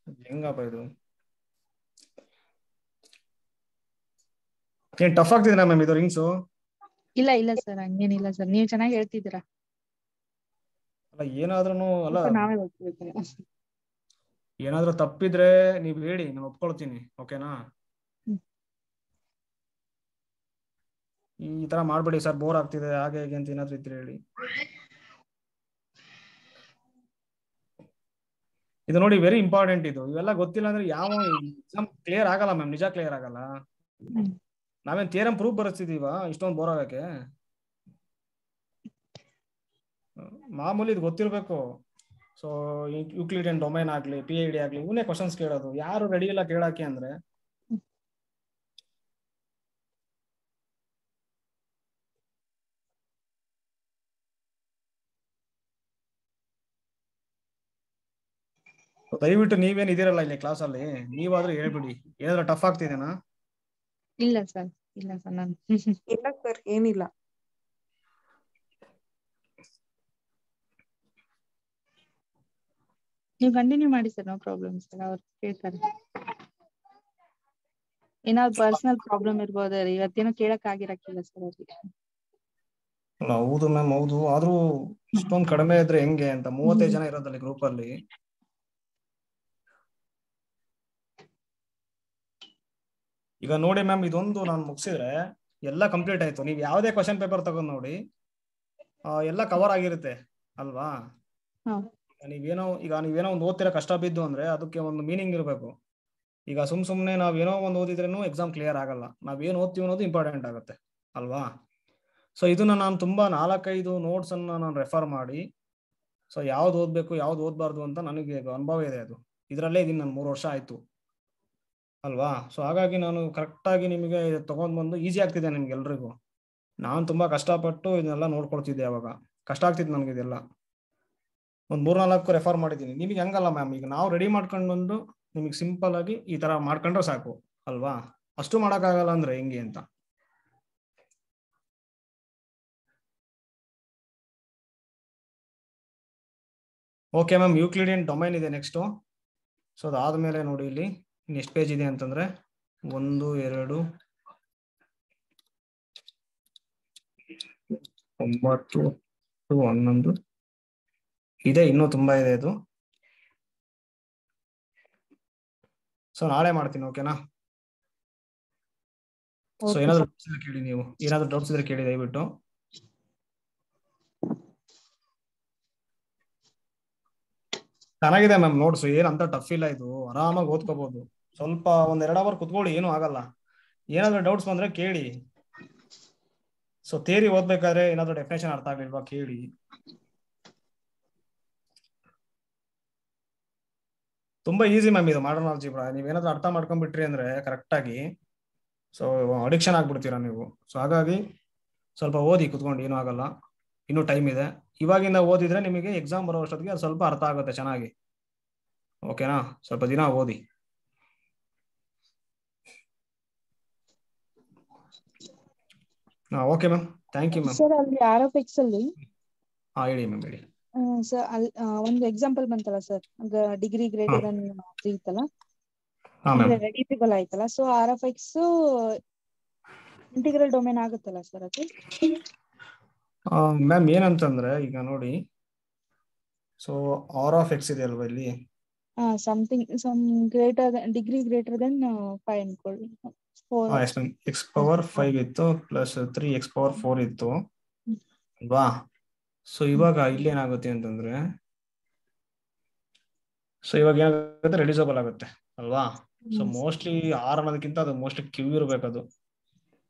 [SPEAKER 1] ಹೆಂಗಪ್ಪ ಇದು? ಏನ್ ಟಫ್ ಆಗ್ತಿದೆ ಮ್ಯಾಮ್ ಇದು ರಿಂಗ್ಸು?
[SPEAKER 4] ಇಲ್ಲ ಇಲ್ಲ ಸರ್, ಹಂಗೇನಿಲ್ಲ ಸರ್, ನೀವು ಚೆನ್ನಾಗಿ ಹೇಳ್ತಿದ್ದೀರಾ.
[SPEAKER 1] ಅಲ್ಲ ಏನಾದ್ರೂ ಅಲ್ಲ,
[SPEAKER 4] ನಾವೇ ಗೊತ್ತಿರ್ತೀವಿ.
[SPEAKER 1] ಏನಾದ್ರೂ ತಪ್ಪಿದ್ರೆ ನೀವ್ ಹೇಳಿ, ನಾನು ಒಪ್ಕೊಳ್ತೀನಿ, ಓಕೆನಾ? ಈ ತರ ಮಾಡ್ಬೇಡಿ ಸರ್, ಬೋರ್ ಆಗ್ತಿದೆ ಹಾಗೆ ಹೇಗೆ ಅಂತ ಏನಾದ್ರು ಇದ್ರೆ ಹೇಳಿ. ಇದು ನೋಡಿ, ವೆರಿ ಇಂಪಾರ್ಟೆಂಟ್ ಇದು. ಇವೆಲ್ಲ ಗೊತ್ತಿಲ್ಲ ಅಂದ್ರೆ ಯಾವ ಎಕ್ಸಾಮ್ ಕ್ಲಿಯರ್ ಆಗಲ್ಲ ಮ್ಯಾಮ್, ನಿಜ ಕ್ಲಿಯರ್ ಆಗಲ್ಲ. ನಾವೇನ್ ಥಿಯರಂ ಪ್ರೂಫ್ ಬರೆಸ್ತಿದೀವ ಇಷ್ಟೊಂದು ಬೋರ್ ಆಗಕ್ಕೆ? ಮಾಮೂಲಿ ಇದು ಗೊತ್ತಿರ್ಬೇಕು. ಸೊ ಯೂಕ್ಲಿಡಿಯನ್ ಡೊಮೈನ್ ಆಗ್ಲಿ, PID ಆಗ್ಲಿ, ಇವನ್ನೇ ಕ್ವಶನ್ಸ್ ಕೇಳೋದು. ಯಾರು ರೆಡಿ ಇಲ್ಲ ಕೇಳಕ್ಕೆ ಅಂದ್ರೆ? ದಯವಿಟ್ಟು ನೀವೇನ್ ಇದೀರಲ್ಲ ಇಲ್ಲಿ ಕ್ಲಾಸ್ ಅಲ್ಲಿ, ನೀವಾದ್ರೂ ಹೇಳ್ಬಿಡಿ, ಏನಾದ್ರು ಟಫ್ ಆಗ್ತಿದೇನಾ?
[SPEAKER 4] ಇಲ್ಲ ಸರ್, ಇಲ್ಲ ಸರ್, ನಾನು
[SPEAKER 5] ಇಲ್ಲ ಸರ್, ಏನಿಲ್ಲ.
[SPEAKER 4] ನೀವು ಕಂಟಿನ್ಯೂ ಮಾಡಿ ಸರ್, ನೋ ಪ್ರಾಬ್ಲಮ್ ಸರ್. ಅವ್ರು ಕೇಳ್ತಾರೆ. ಏನಾದ್ರು ಪರ್ಸನಲ್ ಪ್ರಾಬ್ಲಮ್ ಇರ್ಬೋದು, ಇವತ್ತೇನೋ ಕೇಳಕ್ ಆಗಿರಕ್ಕಿಲ್ಲ ಸರ್ ಅವ್ರಿಗೆ.
[SPEAKER 1] ಹೌದು ಮ್ಯಾಮ್, ಹೌದು. ಆದ್ರೂ ಇಷ್ಟೊಂದು ಕಡಿಮೆ ಇದ್ರೆ ಹೆಂಗೆ ಅಂತ. 35 ಜನ ಇರೋದಲ್ಲಿ ಗ್ರೂಪ್ ಅಲ್ಲಿ. ಈಗ ನೋಡಿ ಮ್ಯಾಮ್, ಇದೊಂದು ನಾನು ಮುಗಿಸಿದ್ರೆ ಎಲ್ಲ ಕಂಪ್ಲೀಟ್ ಆಯ್ತು. ನೀವು ಯಾವುದೇ ಕ್ವಶನ್ ಪೇಪರ್ ತಗೊಂಡ್ ನೋಡಿ, ಎಲ್ಲ ಕವರ್ ಆಗಿರುತ್ತೆ ಅಲ್ವಾ? ನೀವೇನೋ ಒಂದು ಓದ್ತಿರೋ ಕಷ್ಟ ಬಿದ್ದು ಅಂದ್ರೆ ಅದಕ್ಕೆ ಒಂದು ಮೀನಿಂಗ್ ಇರಬೇಕು. ಈಗ ಸುಮ್ನೆ ನಾವೇನೋ ಒಂದು ಓದಿದ್ರೇನು ಎಕ್ಸಾಮ್ ಕ್ಲಿಯರ್ ಆಗಲ್ಲ. ನಾವೇನು ಓದ್ತೀವಿ ಅನ್ನೋದು ಇಂಪಾರ್ಟೆಂಟ್ ಆಗುತ್ತೆ ಅಲ್ವಾ? ಸೊ ಇದನ್ನ ನಾನು ತುಂಬಾ 4-5 ನೋಟ್ಸ್ ಅನ್ನ ನಾನು ರೆಫರ್ ಮಾಡಿ, ಸೊ ಯಾವ್ದು ಓದ್ಬೇಕು ಯಾವ್ದು ಓದ್ಬಾರ್ದು ಅಂತ ನನಗೆ ಅನುಭವ ಇದೆ. ಅದು ಇದರಲ್ಲೇ ಇದೀನಿ ನಾನು, 3 ವರ್ಷ ಆಯ್ತು ಅಲ್ವಾ? ಸೊ ಹಾಗಾಗಿ ನಾನು ಕರೆಕ್ಟ್ ಆಗಿ ನಿಮಗೆ ತಗೊಂಡ್ ಬಂದು ಈಸಿ ಆಗ್ತಿದೆ ನಿಮ್ಗೆ ಎಲ್ರಿಗೂ. ನಾನು ತುಂಬಾ ಕಷ್ಟಪಟ್ಟು ಇದನ್ನೆಲ್ಲ ನೋಡ್ಕೊಳ್ತಿದ್ದೆ. ಅವಾಗ ಕಷ್ಟ ಆಗ್ತಿತ್ತು ನನಗೆ. ಇದೆಲ್ಲ ಒಂದು 3-4 ರೆಫರ್ ಮಾಡಿದ್ದೀನಿ. ನಿಮಗೆ ಹಂಗಲ್ಲ ಮ್ಯಾಮ್, ಈಗ ನಾವು ರೆಡಿ ಮಾಡ್ಕೊಂಡು ಬಂದು ನಿಮಗೆ ಸಿಂಪಲ್ ಆಗಿ ಈ ತರ ಮಾಡ್ಕೊಂಡ್ರೆ ಸಾಕು ಅಲ್ವಾ? ಅಷ್ಟು ಮಾಡೋಕ್ಕಾಗಲ್ಲ ಅಂದ್ರೆ ಹೆಂಗೆ ಅಂತ. ಓಕೆ ಮ್ಯಾಮ್, ಯೂಕ್ಲಿಡಿಯನ್ ಡೊಮೈನ್ ಇದೆ ನೆಕ್ಸ್ಟ್. ಸೊ ಅದಾದ್ಮೇಲೆ ನೋಡಿ ಇಲ್ಲಿ ಎಷ್ಟು ಪೇಜ್ ಇದೆ ಅಂತಂದ್ರೆ 1, 2, 9 to 11 ಇದೆ, ಇನ್ನೂ ತುಂಬಾ ಇದೆ ಇದು. ಸೊ ನಾಳೆ ಮಾಡ್ತೀನಿ, ಓಕೆನಾ? ಸೊ ಏನಾದ್ರು ಡೌಟ್ಸ್ ಇದ್ರೆ ಕೇಳಿ, ನೀವು ಏನಾದ್ರು ಡೌಟ್ಸ್ ಇದ್ರೆ ಕೇಳಿ ದಯವಿಟ್ಟು. ಚೆನ್ನಾಗಿದೆ ಮ್ಯಾಮ್ ನೋಟ್ಸ್, ಏನ್ ಅಂತ ಟಫ್ ಇಲ್ಲ, ಇದು ಆರಾಮಾಗಿ ಓದ್ಕೋಬಹುದು. ಸ್ವಲ್ಪ 1-2 ಅವರ್ ಕುತ್ಕೊಳ್ಳಿ, ಏನು ಆಗಲ್ಲ. ಏನಾದ್ರು ಡೌಟ್ಸ್ ಬಂದ್ರೆ ಕೇಳಿ. ಸೊ ಥಿಯರಿ ಓದ್ಬೇಕಾದ್ರೆ ಏನಾದ್ರು ಡೆಫಿನೇಷನ್ ಅರ್ಥ ಆಗ್ಲಿಲ್ವಾ ಕೇಳಿ. ತುಂಬಾ ಈಸಿ ಮ್ಯಾಮ್ ಇದು ಮಾಡರ್ನ್ ಆಲ್ಜಿಬ್ರಾ. ನೀವೇನಾದ್ರೂ ಅರ್ಥ ಮಾಡ್ಕೊಂಡ್ಬಿಟ್ರಿ ಅಂದ್ರೆ ಕರೆಕ್ಟ್ ಆಗಿ, ಸೊ ಅಡಿಕ್ಷನ್ ಆಗ್ಬಿಡ್ತೀರಾ ನೀವು. ಸೊ ಹಾಗಾಗಿ ಸ್ವಲ್ಪ ಓದಿ ಕುತ್ಕೊಂಡು, ಏನೂ ಆಗಲ್ಲ, ಇನ್ನೂ ಟೈಮ್ ಇದೆ. ಇವಾಗಿಂದ ಓದಿದ್ರೆ ನಿಮಗೆ ಎಕ್ಸಾಮ್ ಬರೋ ಅಷ್ಟೊತ್ತಿಗೆ ಅದು ಸ್ವಲ್ಪ ಅರ್ಥ ಆಗುತ್ತೆ ಚೆನ್ನಾಗಿ, ಓಕೆನಾ? ಸ್ವಲ್ಪ ದಿನ ಓದಿ. Okay ma'am, thank you ma'am.
[SPEAKER 6] Sir ಅಲ್ಲಿ RFX ಅಲ್ಲಿ
[SPEAKER 1] ಹೇಳಿ ಮ್ಯಾಮ್, ಹೇಳಿ.
[SPEAKER 6] ಸರ್ ಅಲ್ಲಿ ಒಂದು ಎಕ್ಸಾಂಪಲ್ ಬಂತಲ್ಲ ಸರ್, ಡಿಗ್ರಿ ಗ್ರೇಟರ್ ದನ್ 3 ಇತ್ತಲ್ಲ, ಅಂದ್ರೆ ರೆಡ್ಯೂಸಿಬಲ್ ಆಯ್ತಲ್ಲ. ಸೊ RFX ಇಂಟಿಗ್ರಲ್ ಡೊಮೇನ್ ಆಗುತ್ತಲ್ಲ ಸರ್ ಅದು?
[SPEAKER 1] ಮ್ಯಾಮ್ ಏನಂತಂದ್ರೆ ಈಗ ನೋಡಿ, ಸೊ RFX ಇದೆ ಅಲ್ವಾ ಇಲ್ಲಿ,
[SPEAKER 6] something some greater degree greater than 5 ಅನ್ಕೊಳ್ಳಿ.
[SPEAKER 1] x⁴ ಇತ್ತು ಪ್ಲಸ್ 3x⁴ ಇತ್ತು ಅಲ್ವಾ? ಸೊ ಇವಾಗ ಇಲ್ಲಿ ಏನಾಗುತ್ತೆ ಅಂತಂದ್ರೆ, ಸೊ ಇವಾಗ ಏನಾಗುತ್ತೆ, ರೆಡ್ಯೂಸಬಲ್ ಆಗುತ್ತೆ ಅಲ್ವಾ? ಸೊ ಮೋಸ್ಟ್ಲಿ R ಅನ್ನೋದಕ್ಕಿಂತ ಅದು ಮೋಸ್ಟ್ಲಿ Q ಇರ್ಬೇಕು, ಅದು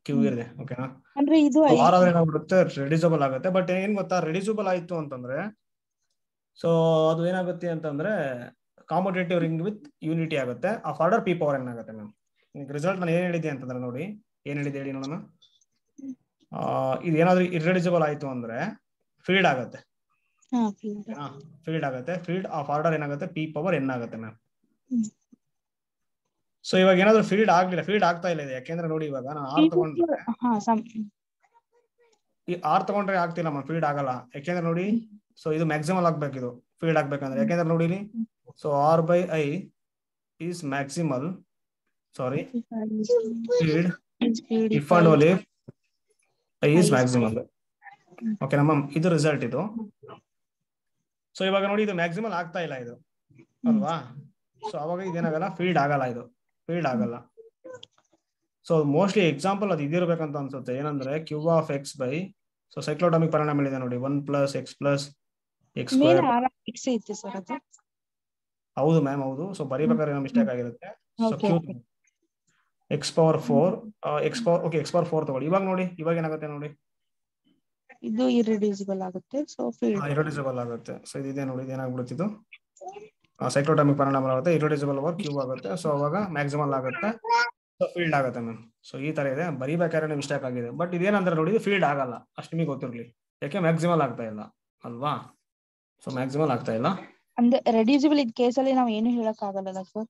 [SPEAKER 1] Q ಇದೆ, ಓಕೆನಾ?
[SPEAKER 6] ಅಂದ್ರೆ ಇದು
[SPEAKER 1] R ಆದ್ರೆ ಏನಾಗ್ಬಿಡುತ್ತೆ, ರೆಡ್ಯೂಸಬಲ್ ಆಗುತ್ತೆ. ಬಟ್ ಏನ್ ಗೊತ್ತಾ, ರೆಡ್ಯೂಸಬಲ್ ಆಯ್ತು ಅಂತಂದ್ರೆ ಸೊ ಅದು ಏನಾಗುತ್ತೆ ಅಂತಂದ್ರೆ ಕಾಂಪಿಟೇಟಿವ್ ರಿಂಗ್ ವಿತ್ ಯೂನಿಟಿ ಆಗುತ್ತೆ. ಆಫ್ ಆರ್ಡರ್ p⁴n ಆಗುತ್ತೆ ಮ್ಯಾಮ್. ರಿಸಲ್ಟ್ ನಾನು ಏನ್ ಹೇಳಿದ್ದೆ ಅಂತಂದ್ರೆ ನೋಡಿ, ಏನ್ ಹೇಳಿದ್ದೆ ಹೇಳಿ ನೋಡೋಣ. ಇದು ಏನಾದ್ರೂ ಇರ್ರೆಡ್ಯೂಸಬಲ್ ಆಯ್ತು ಅಂದ್ರೆ ಫೀಲ್ಡ್ ಆಗುತ್ತೆ, ಫೀಲ್ಡ್ ಆಗುತ್ತೆ. ಫೀಲ್ಡ್ ಆಫ್ ಆರ್ಡರ್ ಏನಾಗುತ್ತೆ, p⁴n ಆಗುತ್ತೆ ಮ್ಯಾಮ್. ಸೊ ಇವಾಗ ಏನಾದ್ರು ಫೀಲ್ಡ್ ಆಗ್ಲಿಲ್ಲ, ಫೀಲ್ಡ್ ಆಗ್ತಾ ಇಲ್ಲ ಇದೆ, ಯಾಕೆಂದ್ರೆ ನೋಡಿ ಇವಾಗ ನಾನು R ತಗೊಂಡ್ರೆ, ಈ R ತಗೊಂಡ್ರೆ ಆಗ್ತಿಲ್ಲ ಮ್ಯಾಮ್, ಫೀಲ್ಡ್ ಆಗಲ್ಲ. ಯಾಕೆಂದ್ರೆ ನೋಡಿ, ಸೊ ಇದು ಮ್ಯಾಕ್ಸಿಮಲ್ ಆಗ್ಬೇಕು, ಇದು ಫೀಲ್ಡ್ ಆಗ್ಬೇಕಂದ್ರೆ. ಯಾಕೆಂದ್ರೆ ನೋಡಿ ಇಲ್ಲಿ, so R/I is maximal, sorry, field if and only I is maximal, ಓಕೆನಾ ಮ್ಯಾಮ್? ಇದು ರಿಸಲ್ಟ್ ಇದು. ಸೊ ಇವಾಗ ನೋಡಿ, ಇದು ಮ್ಯಾಕ್ಸಿಮಲ್ ಆಗ್ತಾ ಇಲ್ಲ ಇದು ಅಲ್ವಾ? ಸೊ ಅವಾಗ ಇದೇನಾಗಲ್ಲ, ಫೀಲ್ಡ್ ಆಗಲ್ಲ, ಇದು ಫೀಲ್ಡ್ ಆಗಲ್ಲ. ಸೊ ಮೋಸ್ಟ್ಲಿ ಎಕ್ಸಾಂಪಲ್ ಅದು ಇದಿರ್ಬೇಕಂತ ಅನ್ಸುತ್ತೆ, ಏನಂದ್ರೆ Q(x) by, ಸೊ ಸೈಕ್ಲೋಟಾಮಿಕ್ ಪರಿಣಾಮ ಇದೆ ನೋಡಿ, 1 + x + x². ಹೌದು ಮ್ಯಾಮ್, ಹೌದು. ಸೊ ಬರೀಬೇಕಾದ್ರೆ ಏನೋ ಮಿಸ್ಟೇಕ್ ಆಗಿರುತ್ತೆ. ಸೊ x⁴ ತಗೊಳ್ಳಿ. ಇವಾಗ ನೋಡಿ, ಇವಾಗ ಏನಾಗುತ್ತೆ ನೋಡಿ,
[SPEAKER 6] ಇದು ಇರ್ರೆಡ್ಯೂಸಿಬಲ್ ಆಗುತ್ತೆ. ಸೊ
[SPEAKER 1] ಇರ್ರೆಡ್ಯೂಸಿಬಲ್ ಆಗುತ್ತೆ. ಸೊ ಇದಿದೆ ನೋಡಿ, ಇದೇನಾಗ್ಬಿಡುತ್ತೆ, ಇದು ಸೈಕ್ಲೋಟಾಮಿಕ್ ಪರಿಣಾಮ ಆಗುತ್ತೆ, ಇರ್ರೆಡ್ಯೂಸಿಬಲ್ ಓವರ್ Q ಆಗುತ್ತೆ. ಸೊ ಅವಾಗ ಮ್ಯಾಕ್ಸಿಮಲ್ ಆಗುತ್ತೆ, ಸೊ ಫೀಲ್ಡ್ ಆಗುತ್ತೆ ಮ್ಯಾಮ್. ಸೊ ಈ ತರ ಇದೆ, ಬರೀಬೇಕಾದ್ರೆ ಮಿಸ್ಟೇಕ್ ಆಗಿದೆ. ಬಟ್ ಇದೇನಂದ್ರೆ ನೋಡಿ, ಇದು ಫೀಲ್ಡ್ ಆಗಲ್ಲ, ಅಷ್ಟು ನಿಮಗೆ ಗೊತ್ತಿರ್ಲಿ. ಯಾಕೆ ಮ್ಯಾಕ್ಸಿಮಲ್ ಆಗ್ತಾ ಇಲ್ಲ ಅಲ್ವಾ? ಸೊ ಮ್ಯಾಕ್ಸಿಮಲ್ ಆಗ್ತಾ ಇಲ್ಲ.
[SPEAKER 6] ಅಂದ್ರೆ ರೆಡ್ಯೂಸಿಬಲ್ ಇದ್ ಕೇಸಲ್ಲಿ ನಾವು ಏನು ಹೇಳಕ್ ಆಗಲ್ಲ ಸರ್.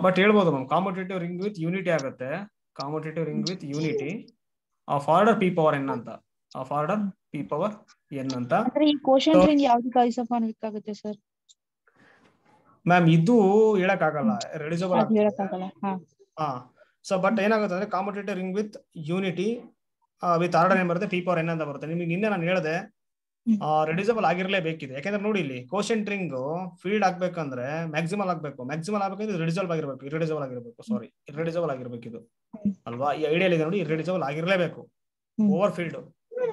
[SPEAKER 1] ಬಟ್ ಹೇಳ್ಬೋದು ma'am, commutative ring with unity ಆಗುತ್ತೆ. Commutative ring with unity of order p⁴n ಅಂತ, ಆಫ್ ಆರ್ಡರ್ p⁴n ಅಂತ.
[SPEAKER 6] ಅಂದ್ರೆ ಈ ಕೋಶನ್ ರಿಂಗ್ ಯಾವ್ದಕ್ಕೆ ಐಸೋಫಾನಿಕ್ ಆಗುತ್ತೆ ಸರ್?
[SPEAKER 1] ಮ್ಯಾಮ್ ಇದು ಹೇಳಕ್ ಆಗಲ್ಲ, ರೆಡ್ಯೂಸಬಲ್
[SPEAKER 6] ಹೇಳಕ್ಕಾಗಲ್ಲ.
[SPEAKER 1] ಸೊ ಬಟ್ ಏನಾಗುತ್ತೆ ಅಂದ್ರೆ competitive ring with unity with order ಏನ್ ಬರುತ್ತೆ, p⁴n ಅಂತ ಬರುತ್ತೆ. ನಿಮಗೆ ನಿನ್ನೆ ನಾನು ಹೇಳಿದೆ ರೆಡ್ಯೂಸಬಲ್ ಆಗಿರ್ಲೇಬೇಕಿದೆ. ಯಾಕಂದ್ರೆ ನೋಡಿ, ಇಲ್ಲಿ ಕೋಶೆಂಟ್ ರಿಂಗ್ ಫೀಲ್ಡ್ ಆಗ್ಬೇಕಂದ್ರೆ ಮ್ಯಾಕ್ಸಿಮಲ್ ಆಗ್ಬೇಕು. ಮ್ಯಾಕ್ಸಿಮಲ್ ಆಗ್ಬೇಕಂದ್ರೆ ರಿಸಲ್ಟ್ ಆಗಿರ್ಬೇಕು, ಇರ್ರೆಡ್ಯೂಸಬಲ್ ಆಗಿರ್ಬೇಕು, ಸಾರಿ ಇರ್ರೆಡ್ಯೂಸಬಲ್ ಆಗಿರ್ಬೇಕು ಇದು ಅಲ್ವಾ? ಈ ಐಡಿಯಲ್ ಇದೆ ನೋಡಿ, ಇರ್ರೆಡ್ಯೂಸಬಲ್ ಆಗಿರ್ಲೇಬೇಕು ಓವರ್ ಫೀಲ್ಡ್.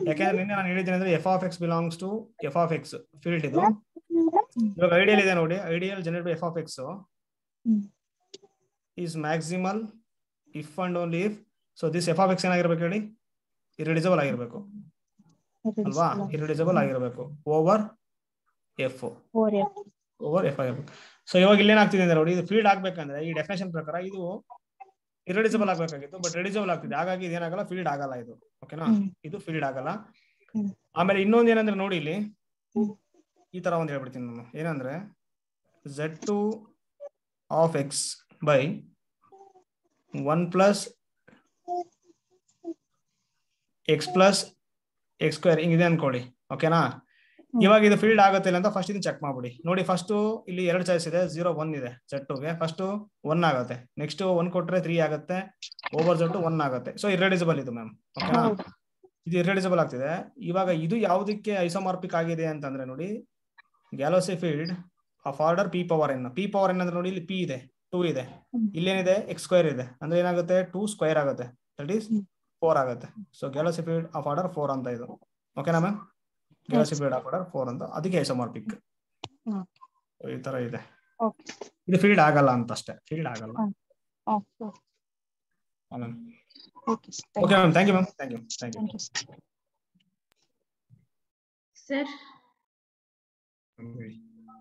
[SPEAKER 1] ಯಾಕಂದ್ರೆ ನಿನ್ನೆ ನಾನು ಹೇಳಿದ್ದೇನೆ ಅಂದ್ರೆ f(x) belongs to f(x) field ಇದು. ಇವಾಗ ಐಡಿಯಲ್ ಇದೆ ನೋಡಿ, ideal generate by f(x) is maximal if and only if, so this f(x) ಏನಾಗಿರ್ಬೇಕು ಹೇಳಿ, ಇರ್ರೆಡ್ಯೂಸಬಲ್ ಆಗಿರ್ಬೇಕು ಅಲ್ವಾ? ಇರ್ರೆಡ್ಯೂಸಬಲ್ ಆಗಿರ್ಬೇಕು ಓವರ್ f ಆಗಿರ್ಬೇಕು. ಸೊ ಇವಾಗ ಇಲ್ಲೇನಾಗ್ತಿದೆ ಅಂದ್ರೆ ನೋಡಿ, ಇದು ಫೀಲ್ಡ್ ಆಗ್ಬೇಕಂದ್ರೆ ಈ ಡೆಫಿನೇಷನ್ ಪ್ರಕಾರ ಇದು ಇರ್ರೆಡ್ಯೂಸಬಲ್ ಆಗ್ಬೇಕಾಗಿತ್ತು, ಬಟ್ ರೆಡ್ಯೂಸಬಲ್ ಆಗ್ತಿದೆ. ಹಾಗಾಗಿ ಇದೇನಾಗಲ್ಲ, ಫೀಲ್ಡ್ ಆಗಲ್ಲ ಇದು, ಓಕೆನಾ? ಇದು ಫೀಲ್ಡ್ ಆಗಲ್ಲ. ಆಮೇಲೆ ಇನ್ನೊಂದು ಏನಂದ್ರೆ ನೋಡಿ, ಇಲ್ಲಿ ಈ ತರ ಒಂದು ಹೇಳ್ಬಿಡ್ತೀನಿ ನಾನು, ಏನಂದ್ರೆ z2 of x by 1 + x + x² ಹಿಂಗಿದೆ ಅನ್ಕೊಳ್ಳಿ, ಓಕೆನಾ? ಇವಾಗ ಇದು ಫೀಲ್ಡ್ ಆಗುತ್ತೆ ಇಲ್ಲ ಅಂತ ಫಸ್ಟ್ ಇದನ್ನ ಚೆಕ್ ಮಾಡ್ಬಿಡಿ. ನೋಡಿ, ಫಸ್ಟ್ ಇಲ್ಲಿ 2 ಚಾಯ್ಸ್ ಇದೆ, 0 1 ಇದೆ z2ಗೆ. ಫಸ್ಟ್ 1 ಆಗುತ್ತೆ, ನೆಕ್ಸ್ಟ್ 1 ಕೊಟ್ರೆ 3 ಆಗುತ್ತೆ, ಓವರ್ z2 1 ಆಗುತ್ತೆ. ಸೊ ಇರ್ರೆಡ್ಯೂಸಬಲ್ ಇದು ಮ್ಯಾಮ್, ಓಕೆನಾ? ಇದು ಇರ್ರೆಡ್ಯೂಸಿಬಲ್ ಆಗ್ತಿದೆ. ಇವಾಗ ಇದು ಯಾವುದಕ್ಕೆ ಐಸೋಮಾರ್ಪಿಕ್ ಆಗಿದೆ ಅಂತಂದ್ರೆ ನೋಡಿ, Galois field of order P power N. P power N ಅಂದ್ರೆ ನೋಡಿ ಇಲ್ಲಿ ಪಿ ಇದೆ, 2 ಇದೆ, ಇಲ್ಲೇನಿದೆ ಎಕ್ಸ್ ಸ್ಕ್ವೇರ್ ಇದೆ, ಅಂದ್ರೆ ಏನಾಗುತ್ತೆ 2 ಸ್ಕ್ವೇರ್ ಆಗುತ್ತೆ, ದಟ್ ಈಸ್ 4 ಆಗುತ್ತೆ. ಸೊ ಗ್ಯಾಲೋಸಿ ಫೀಲ್ಡ್ ಆಫ್ ಆರ್ಡರ್ 4 ಅಂತ ಇದು. ಓಕೆನಾ ಮ್ಯಾಮ್? ಗ್ಯಾಲೋಸಿ ಫೀಲ್ಡ್ ಆಫ್ ಆರ್ಡರ್ 4 ಅಂತ, ಅದಕ್ಕೆ ಐಸೋಮಾರ್ಪಿಕ್ ಈ ತರ ಇದೆ. ಇದು ಫೀಲ್ಡ್ ಆಗಲ್ಲ ಅಂತ ಅಷ್ಟೇ, ಫೀಲ್ಡ್ ಆಗಲ್ಲ. Okay ma'am, thank you ma'am, thank you.
[SPEAKER 7] Sir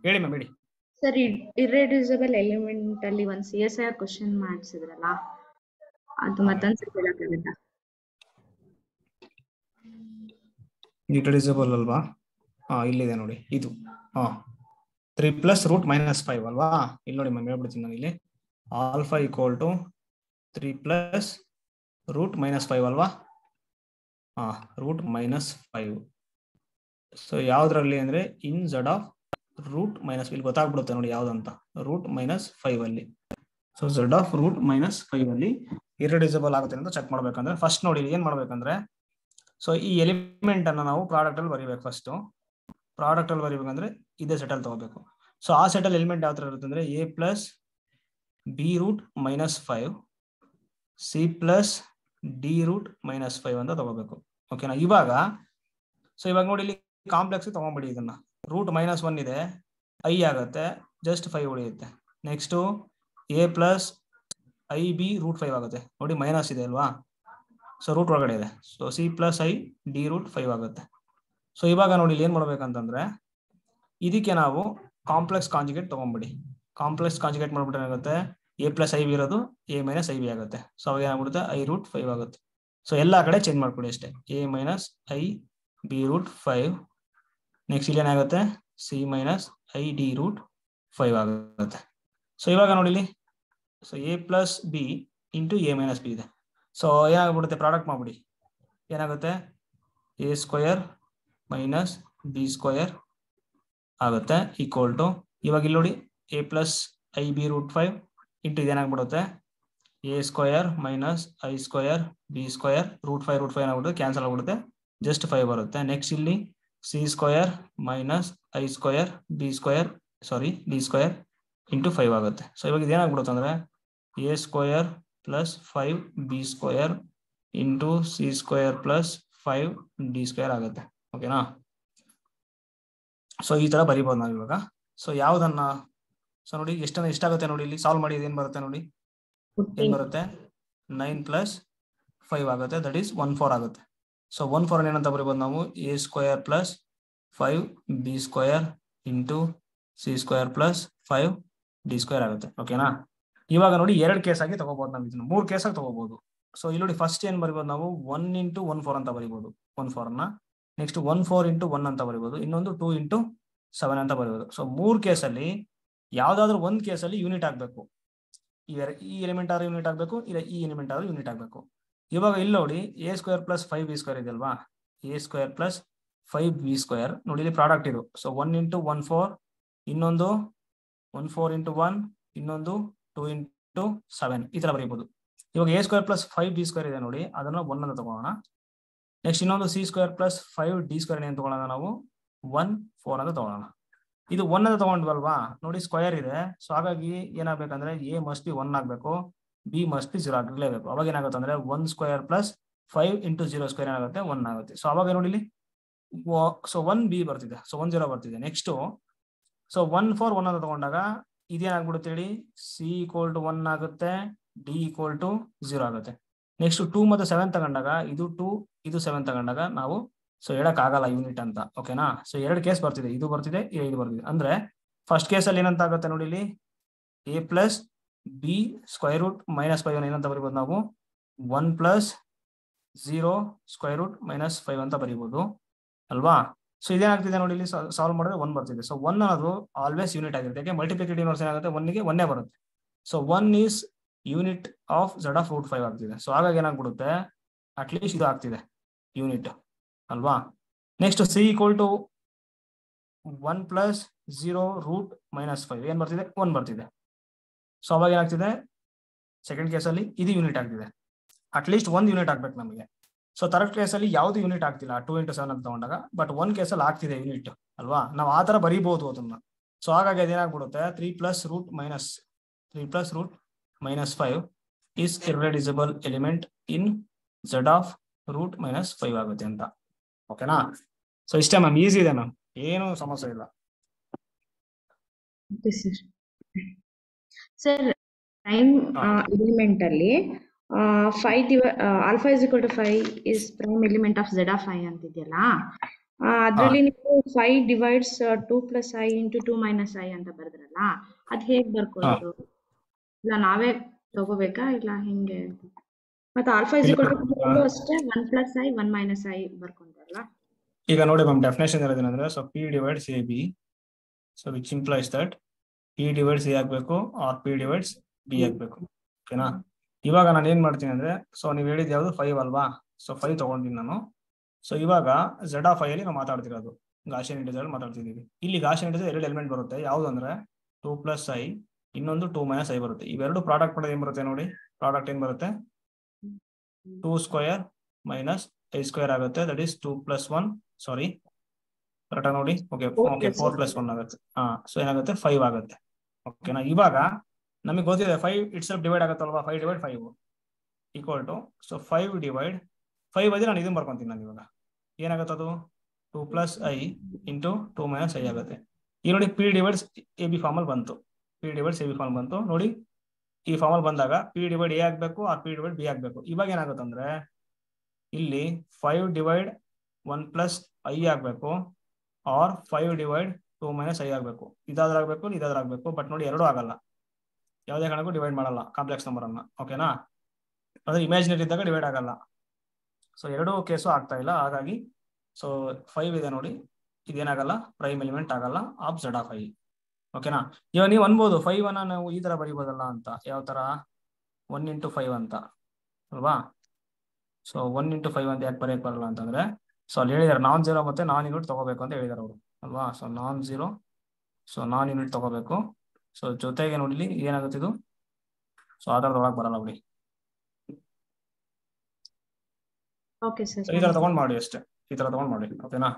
[SPEAKER 1] ಹೇಳಿ ಮ್ಯಾಮ್, ಹೇಳಿ
[SPEAKER 7] ಸರ್. ಇರ್ರೆಡ್ಯೂಸಿಬಲ್ ಎಲಿಮೆಂಟ್ ಅಲ್ಲಿ ಒಂದು CSIR ಕ್ವಶನ್ ಮಾಡಿಸಿದ್ರಲ್ಲ, ಅದು ಮತ್ತೊಂದ್ಸರಿ ಹೇಳಕ್ಕಾಗುತ್ತಾ?
[SPEAKER 1] ಇರ್ರೆಡ್ಯೂಸಿಬಲ್ ಅಲ್ವಾ? ಇಲ್ಲಿದೆ ನೋಡಿ ಇದು. 3 + √-5 ಅಲ್ವಾ? ಇಲ್ಲಿ ನೋಡಿ ಮ್ಯಾಮ್, ಹೇಳ್ಬಿಡ್ತೀನಿ ನಾನು ಇಲ್ಲಿ. ಆಲ್ಫಾ = 3 + √-5 ಅಲ್ವಾ? √-5. ಸೊ ಯಾವ್ದ್ರಲ್ಲಿ ಅಂದ್ರೆ ಇನ್ Z ಆಫ್ √-, ಇಲ್ಲಿ ಗೊತ್ತಾಗ್ಬಿಡುತ್ತೆ ನೋಡಿ ಯಾವ್ದಂತ, √-5 ಅಲ್ಲಿ. ಸೊ Z ಆಫ್ √-5 ಅಲ್ಲಿ ಇರ್ರೆಡ್ಯೂಸಿಬಲ್ ಆಗುತ್ತೆ ಅಂತ ಚೆಕ್ ಮಾಡ್ಬೇಕಂದ್ರೆ ಫಸ್ಟ್ ನೋಡಿ ಏನ್ ಮಾಡ್ಬೇಕಂದ್ರೆ, ಸೊ ಈ ಎಲಿಮೆಂಟ್ ಅನ್ನ ನಾವು ಪ್ರಾಡಕ್ಟ್ ಅಲ್ಲಿ ಬರೀಬೇಕು. ಫಸ್ಟ್ ಪ್ರಾಡಕ್ಟ್ ಅಲ್ಲಿ ಬರೀಬೇಕಂದ್ರೆ ಇದೇ ಸೆಟ್ ಅಲ್ಲಿ ತಗೋಬೇಕು. ಸೊ ಆ ಸೆಟ್ ಅಲ್ಲಿ ಎಲಿಮೆಂಟ್ ಯಾವ ತರ ಇರುತ್ತೆ ಅಂದ್ರೆ A + B √-5, C + D √-5 ಅಂತ ತಗೋಬೇಕು. ಓಕೆನಾ? ಇವಾಗ ನೋಡಿ ಇಲ್ಲಿ ಕಾಂಪ್ಲೆಕ್ಸ್ ತಗೊಂಡ್ಬಿಡಿ ಇದನ್ನ. √-1 ಇದೆ, I ಆಗುತ್ತೆ, ಜಸ್ಟ್ 5 ಉಳಿಯುತ್ತೆ. ನೆಕ್ಸ್ಟ್ A + IB √5 ಆಗುತ್ತೆ, ನೋಡಿ ಮೈನಸ್ ಇದೆ ಅಲ್ವಾ? ಸೊ ರೂಟ್ ಒಳಗಡೆ ಇದೆ. ಸೊ C + I D √5 ಆಗುತ್ತೆ. ಸೊ ಇವಾಗ ನೋಡಿ ಇಲ್ಲಿ ಏನ್ ಮಾಡ್ಬೇಕಂತಂದ್ರೆ, ಇದಕ್ಕೆ ನಾವು ಕಾಂಪ್ಲೆಕ್ಸ್ ಕಾಂಜುಗೇಟ್ ತಗೊಂಡ್ಬಿಡಿ. ಕಾಂಪ್ಲೆಕ್ಸ್ ಕಾಂಜುಗೇಟ್ ಮಾಡ್ಬಿಟ್ರೆ ಏನಾಗುತ್ತೆ, A + IB ಇರೋದು A - IB ಆಗುತ್ತೆ. ಸೊ ಅವಾಗ ಏನಾಗ್ಬಿಡುತ್ತೆ I √5 ಆಗುತ್ತೆ. ಸೊ ಎಲ್ಲಾ ಕಡೆ ಚೇಂಜ್ ಮಾಡ್ಕೊಡಿ ಅಷ್ಟೇ, A - IB √5. ನೆಕ್ಸ್ಟ್ ಇಲ್ಲಿ ಏನಾಗುತ್ತೆ C - I D √5 ಆಗುತ್ತೆ. ಸೊ ಇವಾಗ ನೋಡಿ ಇಲ್ಲಿ, so A + B × A - B ಇದೆ. ಸೊ ಏನಾಗ್ಬಿಡುತ್ತೆ, ಪ್ರಾಡಕ್ಟ್ ಮಾಡ್ಬಿಡಿ, ಏನಾಗುತ್ತೆ A² - B² ಆಗುತ್ತೆ = ಇವಾಗ ಇಲ್ಲಿ ನೋಡಿ A + IB √5 ಇಂಟು ಇದೇನಾಗ್ಬಿಡುತ್ತೆ A² - I² B² √5 ಏನಾಗ್ಬಿಡುತ್ತೆ, ಕ್ಯಾನ್ಸಲ್ ಆಗ್ಬಿಡುತ್ತೆ, ಜಸ್ಟ್ 5 ಬರುತ್ತೆ. ನೆಕ್ಸ್ಟ್ ಇಲ್ಲಿ C² - I² D² ಇಂಟು 5 ಆಗುತ್ತೆ. ಸೊ ಇವಾಗ ಇದೇನಾಗ್ಬಿಡುತ್ತೆ ಅಂದ್ರೆ A² + 5 B² into C² + 5 D² ಆಗುತ್ತೆ. ಓಕೆನಾ? ಸೊ ಈ ತರ ಬರಿಬಹುದು ನಾವು ಇವಾಗ. ಸೊ ಯಾವ್ದನ್ನ, ಸೊ ನೋಡಿ ಎಷ್ಟಾಗುತ್ತೆ ನೋಡಿ ಇಲ್ಲಿ ಸಾಲ್ವ್ ಮಾಡಿ, ಏನ್ ಬರುತ್ತೆ ನೋಡಿ, ಏನ್ ಬರುತ್ತೆ 9 + 5 ಆಗುತ್ತೆ, ದಟ್ ಈಸ್ 14 ಆಗುತ್ತೆ. ಸೊ 14 ಏನಂತ ಬರಿಬಹುದು ನಾವು, A² + 5 B² into C² + 5 D² ಆಗುತ್ತೆ. ಓಕೆನಾ? ಇವಾಗ ನೋಡಿ 2 ಕೇಸ್ ಆಗಿ ತಗೋಬಹುದು ನಾವು, ಇದನ್ನ 3 ಕೇಸ್ ಆಗಿ ತಗೋಬಹುದು. ಸೊ ಇಲ್ಲಿ ನೋಡಿ ಫಸ್ಟ್ ಏನ್ ಬರಿಬಹುದು ನಾವು, 1 × 14 ಅಂತ ಬರಿಬಹುದು, 14 ನ. ನೆಕ್ಸ್ಟ್ 14 × 1 ಅಂತ ಬರಿಬಹುದು, ಇನ್ನೊಂದು 2 × 7 ಅಂತ ಬರಿಬಹುದು. ಸೊ 3 ಕೇಸಲ್ಲಿ ಯಾವ್ದಾದ್ರು ಒಂದ್ ಕೇಸಲ್ಲಿ ಯೂನಿಟ್ ಆಗ್ಬೇಕು. ಈ ಎಲಿಮೆಂಟ್ ಆದ್ರೂ ಯೂನಿಟ್ ಆಗ್ಬೇಕು, ಇಲ್ಲ ಈ ಎಲಿಮೆಂಟ್ ಆದ್ರೂ ಯೂನಿಟ್ ಆಗ್ಬೇಕು. ಇವಾಗ ಇಲ್ಲಿ ನೋಡಿ A² + 5 B² ಇದೆ ಅಲ್ವಾ, A² + 5 B² ನೋಡಿ ಇಲ್ಲಿ ಪ್ರಾಡಕ್ಟ್ ಇದು. ಸೊ 1 × 14, ಇನ್ನೊಂದು 14 × 1, ಇನ್ನೊಂದು 2 × 7, ಈ ತರ ಬರೀಬಹುದು. ಇವಾಗ A² + 5 B² ಇದೆ ನೋಡಿ, ಅದನ್ನ 1 ಅಂತ ತಗೋಣ. ನೆಕ್ಸ್ಟ್ ಇನ್ನೊಂದು C² + 5 D² ಏನು ತಗೊಳ್ಳೋಣ ನಾವು, 1 4 ಅಂತ ತಗೊಳ್ಳೋಣ. ಇದು 1 ಅಂತ ತಗೊಂಡ್ವಲ್ವಾ, ನೋಡಿ ಸ್ಕ್ವೇರ್ ಇದೆ. ಸೊ ಹಾಗಾಗಿ ಏನಾಗಬೇಕಂದ್ರೆ A ಮಸ್ಟ್ ಬಿ 1 ಆಗ್ಬೇಕು, B ಮಸ್ಟ್ ಬಿ 0 ಆಗಿರ್ಲೇಬೇಕು. ಅವಾಗ ಏನಾಗುತ್ತೆ ಅಂದ್ರೆ 1² + 5 × 0² ಏನಾಗುತ್ತೆ 1 ಆಗುತ್ತೆ. ಸೊ ಅವಾಗ ನೋಡಿ ಇಲ್ಲಿ ಸೊ 1B ಬರ್ತಿದೆ, ಸೊ 1 0 ಬರ್ತಿದೆ. ನೆಕ್ಸ್ಟ್ ಸೊ 1 4 1 ಅಂತ ತಗೊಂಡಾಗ ಇದೇನಾಗ್ಬಿಡುತ್ತೆ ಹೇಳಿ, C = 1 ಆಗುತ್ತೆ, D = 0 ಆಗುತ್ತೆ. ನೆಕ್ಸ್ಟ್ 2 ಮತ್ತು 7 ತಗೊಂಡಾಗ ಇದು 2 ಇದು 7 ತಗೊಂಡಾಗ ನಾವು ಸೊ ಹೇಳಕ್ ಆಗಲ್ಲ ಯೂನಿಟ್ ಅಂತ. ಓಕೆನಾ? ಸೊ 2 ಕೇಸ್ ಬರ್ತಿದೆ, ಇದು ಬರ್ತಿದೆ, ಇದು ಬರ್ತಿದೆ. ಅಂದ್ರೆ ಫಸ್ಟ್ ಕೇಸಲ್ಲಿ ಏನಂತ ಆಗುತ್ತೆ ನೋಡಿ ಇಲ್ಲಿ, A + B √-5 ಏನಂತ ಬರಿಬಹುದು ನಾವು, 1 + 0 √-5 ಅಂತ ಬರಿಬಹುದು ಅಲ್ವಾ? ಸೊ ಇದೇನಾಗ್ತಿದೆ ನೋಡಿ ಇಲ್ಲಿ ಸಾಲ್ವ್ ಮಾಡಿದ್ರೆ 1 ಬರ್ತಿದೆ. ಸೊ 1 ಅನ್ನೋದು ಆಲ್ವೇಸ್ ಯೂನಿಟ್ ಆಗಿರುತ್ತೆ, ಯಾಕೆ ಮಲ್ಟಿಪ್ಲಿಕೇಟಿವ್ ನೋಟ್ಸ್ ಏನಾಗುತ್ತೆ 1 ಗೆ 1 ಬರುತ್ತೆ. So 1 is unit of Z of √5 ಆಗ್ತಿದೆ. ಸೊ ಹಾಗಾಗಿ ಏನಾಗ್ಬಿಡುತ್ತೆ, ಅಟ್ಲೀಸ್ಟ್ ಇದು ಆಗ್ತಿದೆ ಯೂನಿಟ್ ಅಲ್ವಾ? ನೆಕ್ಸ್ಟ್ C = 1 + 0 √-5 ಏನ್ ಬರ್ತಿದೆ, 1 ಬರ್ತಿದೆ. ಸೊ ಅವಾಗ ಏನಾಗ್ತಿದೆ, ಸೆಕೆಂಡ್ ಕೇಸಲ್ಲಿ ಇದು ಯೂನಿಟ್ ಆಗ್ತಿದೆ. ಅಟ್ಲೀಸ್ಟ್ 1 ಯೂನಿಟ್ ಆಗ್ಬೇಕು ನಮಗೆ. ಸೊ ಥರ್ಡ್ ಕೇಸಲ್ಲಿ ಯಾವ್ದು ಯೂನಿಟ್ ಆಗ್ತಿಲ್ಲ 2 into 7 ಅಂತ ತಗೊಂಡಾಗ, ಬಟ್ 1 ಕೇಸಲ್ಲಿ ಆಗ್ತಿದೆ ಯೂನಿಟ್ ಅಲ್ವಾ, ನಾವು ಆ ತರ ಬರೀಬಹುದು ಅದನ್ನ. ಸೊ ಹಾಗಾಗಿ ಅದೇನಾಗ್ಬಿಡುತ್ತೆ 3 plus root minus 5 is irreducible element in z of root minus 5 ಆಗುತ್ತೆ ಅಂತ. ಓಕೆನಾ? ಸೊ ಇಷ್ಟೇ ಮ್ಯಾಮ್, ಈಸಿ ಇದೆ ಮ್ಯಾಮ್, ಏನು ಸಮಸ್ಯೆ ಇಲ್ಲ.
[SPEAKER 7] ಸರ್ ಪ್ರೈಮ್ ಎಲಿಮೆಂಟ್ ಅಲ್ಲಿ 5 alpha is equal to 5 is prime element of z of I ಅಂತಿದೆಯಲ್ಲ, ಅದರಲ್ಲಿ ನೀವು 5 divides 2 plus I into 2 minus I ಅಂತ ಬರೆದ್ರಲ್ಲ, ಅದ್ ಹೇಗ್ ಬರ್ಕೊಳ್ಳೋದು? ಇಲ್ಲ ನಾವೇ ತಗೋಬೇಕಾ ಇಲ್ಲ ಹೆಂಗೆ? ಮತ್ತೆ alpha is equal to 2 ಅಷ್ಟೇ 1 plus I 1 minus I ಬರ್ಕೊಂಡ್ರಲ್ಲ.
[SPEAKER 1] ಈಗ ನೋಡಿ ಮ್ಯಾಮ್, ಡೆಫಿನೇಷನ್ ಇರೋದೇನಂದ್ರೆ so P divides AB, so which implies that P divides A ಆಗ್ಬೇಕು or P divides B ಆಗ್ಬೇಕು. ಓಕೆನಾ? ಇವಾಗ ನಾನು ಏನ್ ಮಾಡ್ತೀನಿ ಅಂದ್ರೆ, ಸೊ ನೀವು ಹೇಳಿದ್ ಯಾವ್ದು 5 ಅಲ್ವಾ, ಸೊ 5 ತಗೊಂಡಿನಿ ನಾನು. ಸೊ ಇವಾಗ z of I ಅಲ್ಲಿ ನಾವು ಮಾತಾಡ್ತಿರೋದು ಗಾಸಿಯನ್ ಇಂಟಿಜರ್ ಮಾತಾಡ್ತಿದೀವಿ. ಇಲ್ಲಿ ಗಾಸಿಯನ್ ಇಂಟಿಜರ್ 2 ಎಲಿಮೆಂಟ್ ಬರುತ್ತೆ, ಯಾವ್ದು ಅಂದ್ರೆ 2 plus I, ಇನ್ನೊಂದು 2 minus I ಬರುತ್ತೆ. ಇವೆರಡು ಪ್ರಾಡಕ್ಟ್ ಮಾಡೋದು ಏನ್ ಬರುತ್ತೆ ನೋಡಿ, ಪ್ರಾಡಕ್ಟ್ ಏನ್ ಬರುತ್ತೆ 2 square minus I square ಆಗುತ್ತೆ, ದಟ್ ಈಸ್ 2 plus 1, ಸಾರಿ ಕರೆಕ್ಟಾ ನೋಡಿ, ಓಕೆ 4 plus 1 ಆಗುತ್ತೆ. ಸೊ ಏನಾಗುತ್ತೆ 5 ಆಗುತ್ತೆ. ಓಕೆನಾ? ಇವಾಗ ನಮಗೆ ಗೊತ್ತಿದೆ 5 ಇಟ್ಸೆಲ್ಫ್ ಡಿವೈಡ್ ಆಗುತ್ತಲ್ವಾ, 5 divide 5 equal to, so 5 divide 5 ಅದೇ ನಾನು ಇದನ್ನ ಬರ್ಕೊಂತೀನಿ. ನಾನು ಇವಾಗ ಏನಾಗುತ್ತೆ ಅದು 2 plus I into 2 minus I ಆಗುತ್ತೆ. ಈಗ ನೋಡಿ P divides AB ಫಾರ್ಮ್ ಅಲ್ಲಿ ಬಂತು, P divides AB ಫಾರ್ಮ್ ಬಂತು ನೋಡಿ. ಈ ಫಾರ್ಮ್ ಅಲ್ಲಿ ಬಂದಾಗ P divide A ಆಗ್ಬೇಕು or P divide B ಆಗ್ಬೇಕು. ಇವಾಗ ಏನಾಗುತ್ತೆ ಅಂದ್ರೆ ಇಲ್ಲಿ 5 divide 1 plus I ಆಗ್ಬೇಕು or 5 divide 2 minus I ಆಗ್ಬೇಕು. ಇದಾದ್ರಾಗಬೇಕು ಇದಾದ್ರಾಗಬೇಕು, ಬಟ್ ನೋಡಿ ಎರಡೂ ಆಗಲ್ಲ, ಯಾವುದೇ ಕಾರಣಕ್ಕೂ ಡಿವೈಡ್ ಮಾಡಲ್ಲ ಕಾಂಪ್ಲೆಕ್ಸ್ ನಂಬರ್ ಅನ್ನ. ಓಕೆನಾ? ಅಂದ್ರೆ ಇಮ್ಯಾಜಿನರಿ ಇದ್ದಾಗ ಡಿವೈಡ್ ಆಗಲ್ಲ. ಸೊ ಎರಡೂ ಕೇಸು ಆಗ್ತಾ ಇಲ್ಲ, ಹಾಗಾಗಿ ಸೊ 5 ಇದೆ ನೋಡಿ, ಇದೇನಾಗಲ್ಲ ಪ್ರೈಮ್ ಎಲಿಮೆಂಟ್ ಆಗಲ್ಲ ಆಫ್ z of I. ಓಕೆನಾ? ಇವಾಗ ನೀವು ಅನ್ಬೋದು 5 ಅನ್ನ ನಾವು ಈ ತರ ಬರೀಬೋದಲ್ಲ ಅಂತ. ಯಾವ ತರ? 1 into 5 ಅಂತ ಅಲ್ವಾ? ಸೊ 1 into 5 ಅಂತ ಯಾಕೆ ಬರೆಯಕ್ ಬರಲ್ಲ ಅಂತಂದ್ರೆ, ಸೊ ಅಲ್ಲಿ ಹೇಳಿದಾರೆ ನಾನ್ ಜೀರೋ ಮತ್ತೆ ನಾನ್ ಯೂನಿಟ್ ತಗೋಬೇಕು ಅಂತ ಹೇಳಿದಾರೆ ಅವರು ಅಲ್ವಾ? ಸೊ ನಾನ್ ಜೀರೋ, ಸೊ ನಾನ್ ಯೂನಿಟ್ ತಗೋಬೇಕು. ಸೊ ಜೊತೆಗೆ ನೋಡ್ಲಿ ಏನಾಗುತ್ತೆ ಇದು, ಸೊ ಆಧಾರದ ಒಳಗೆ ಬರಲ್ಲ ಬಿಡಿ.
[SPEAKER 7] ಓಕೆ ಸರ್,
[SPEAKER 1] ಈ ತರ ತಗೊಂಡ್ ಮಾಡಿ ಅಷ್ಟೇ, ಈ ತರ ತಗೊಂಡ್ ಮಾಡಿ. ಓಕೆನಾ?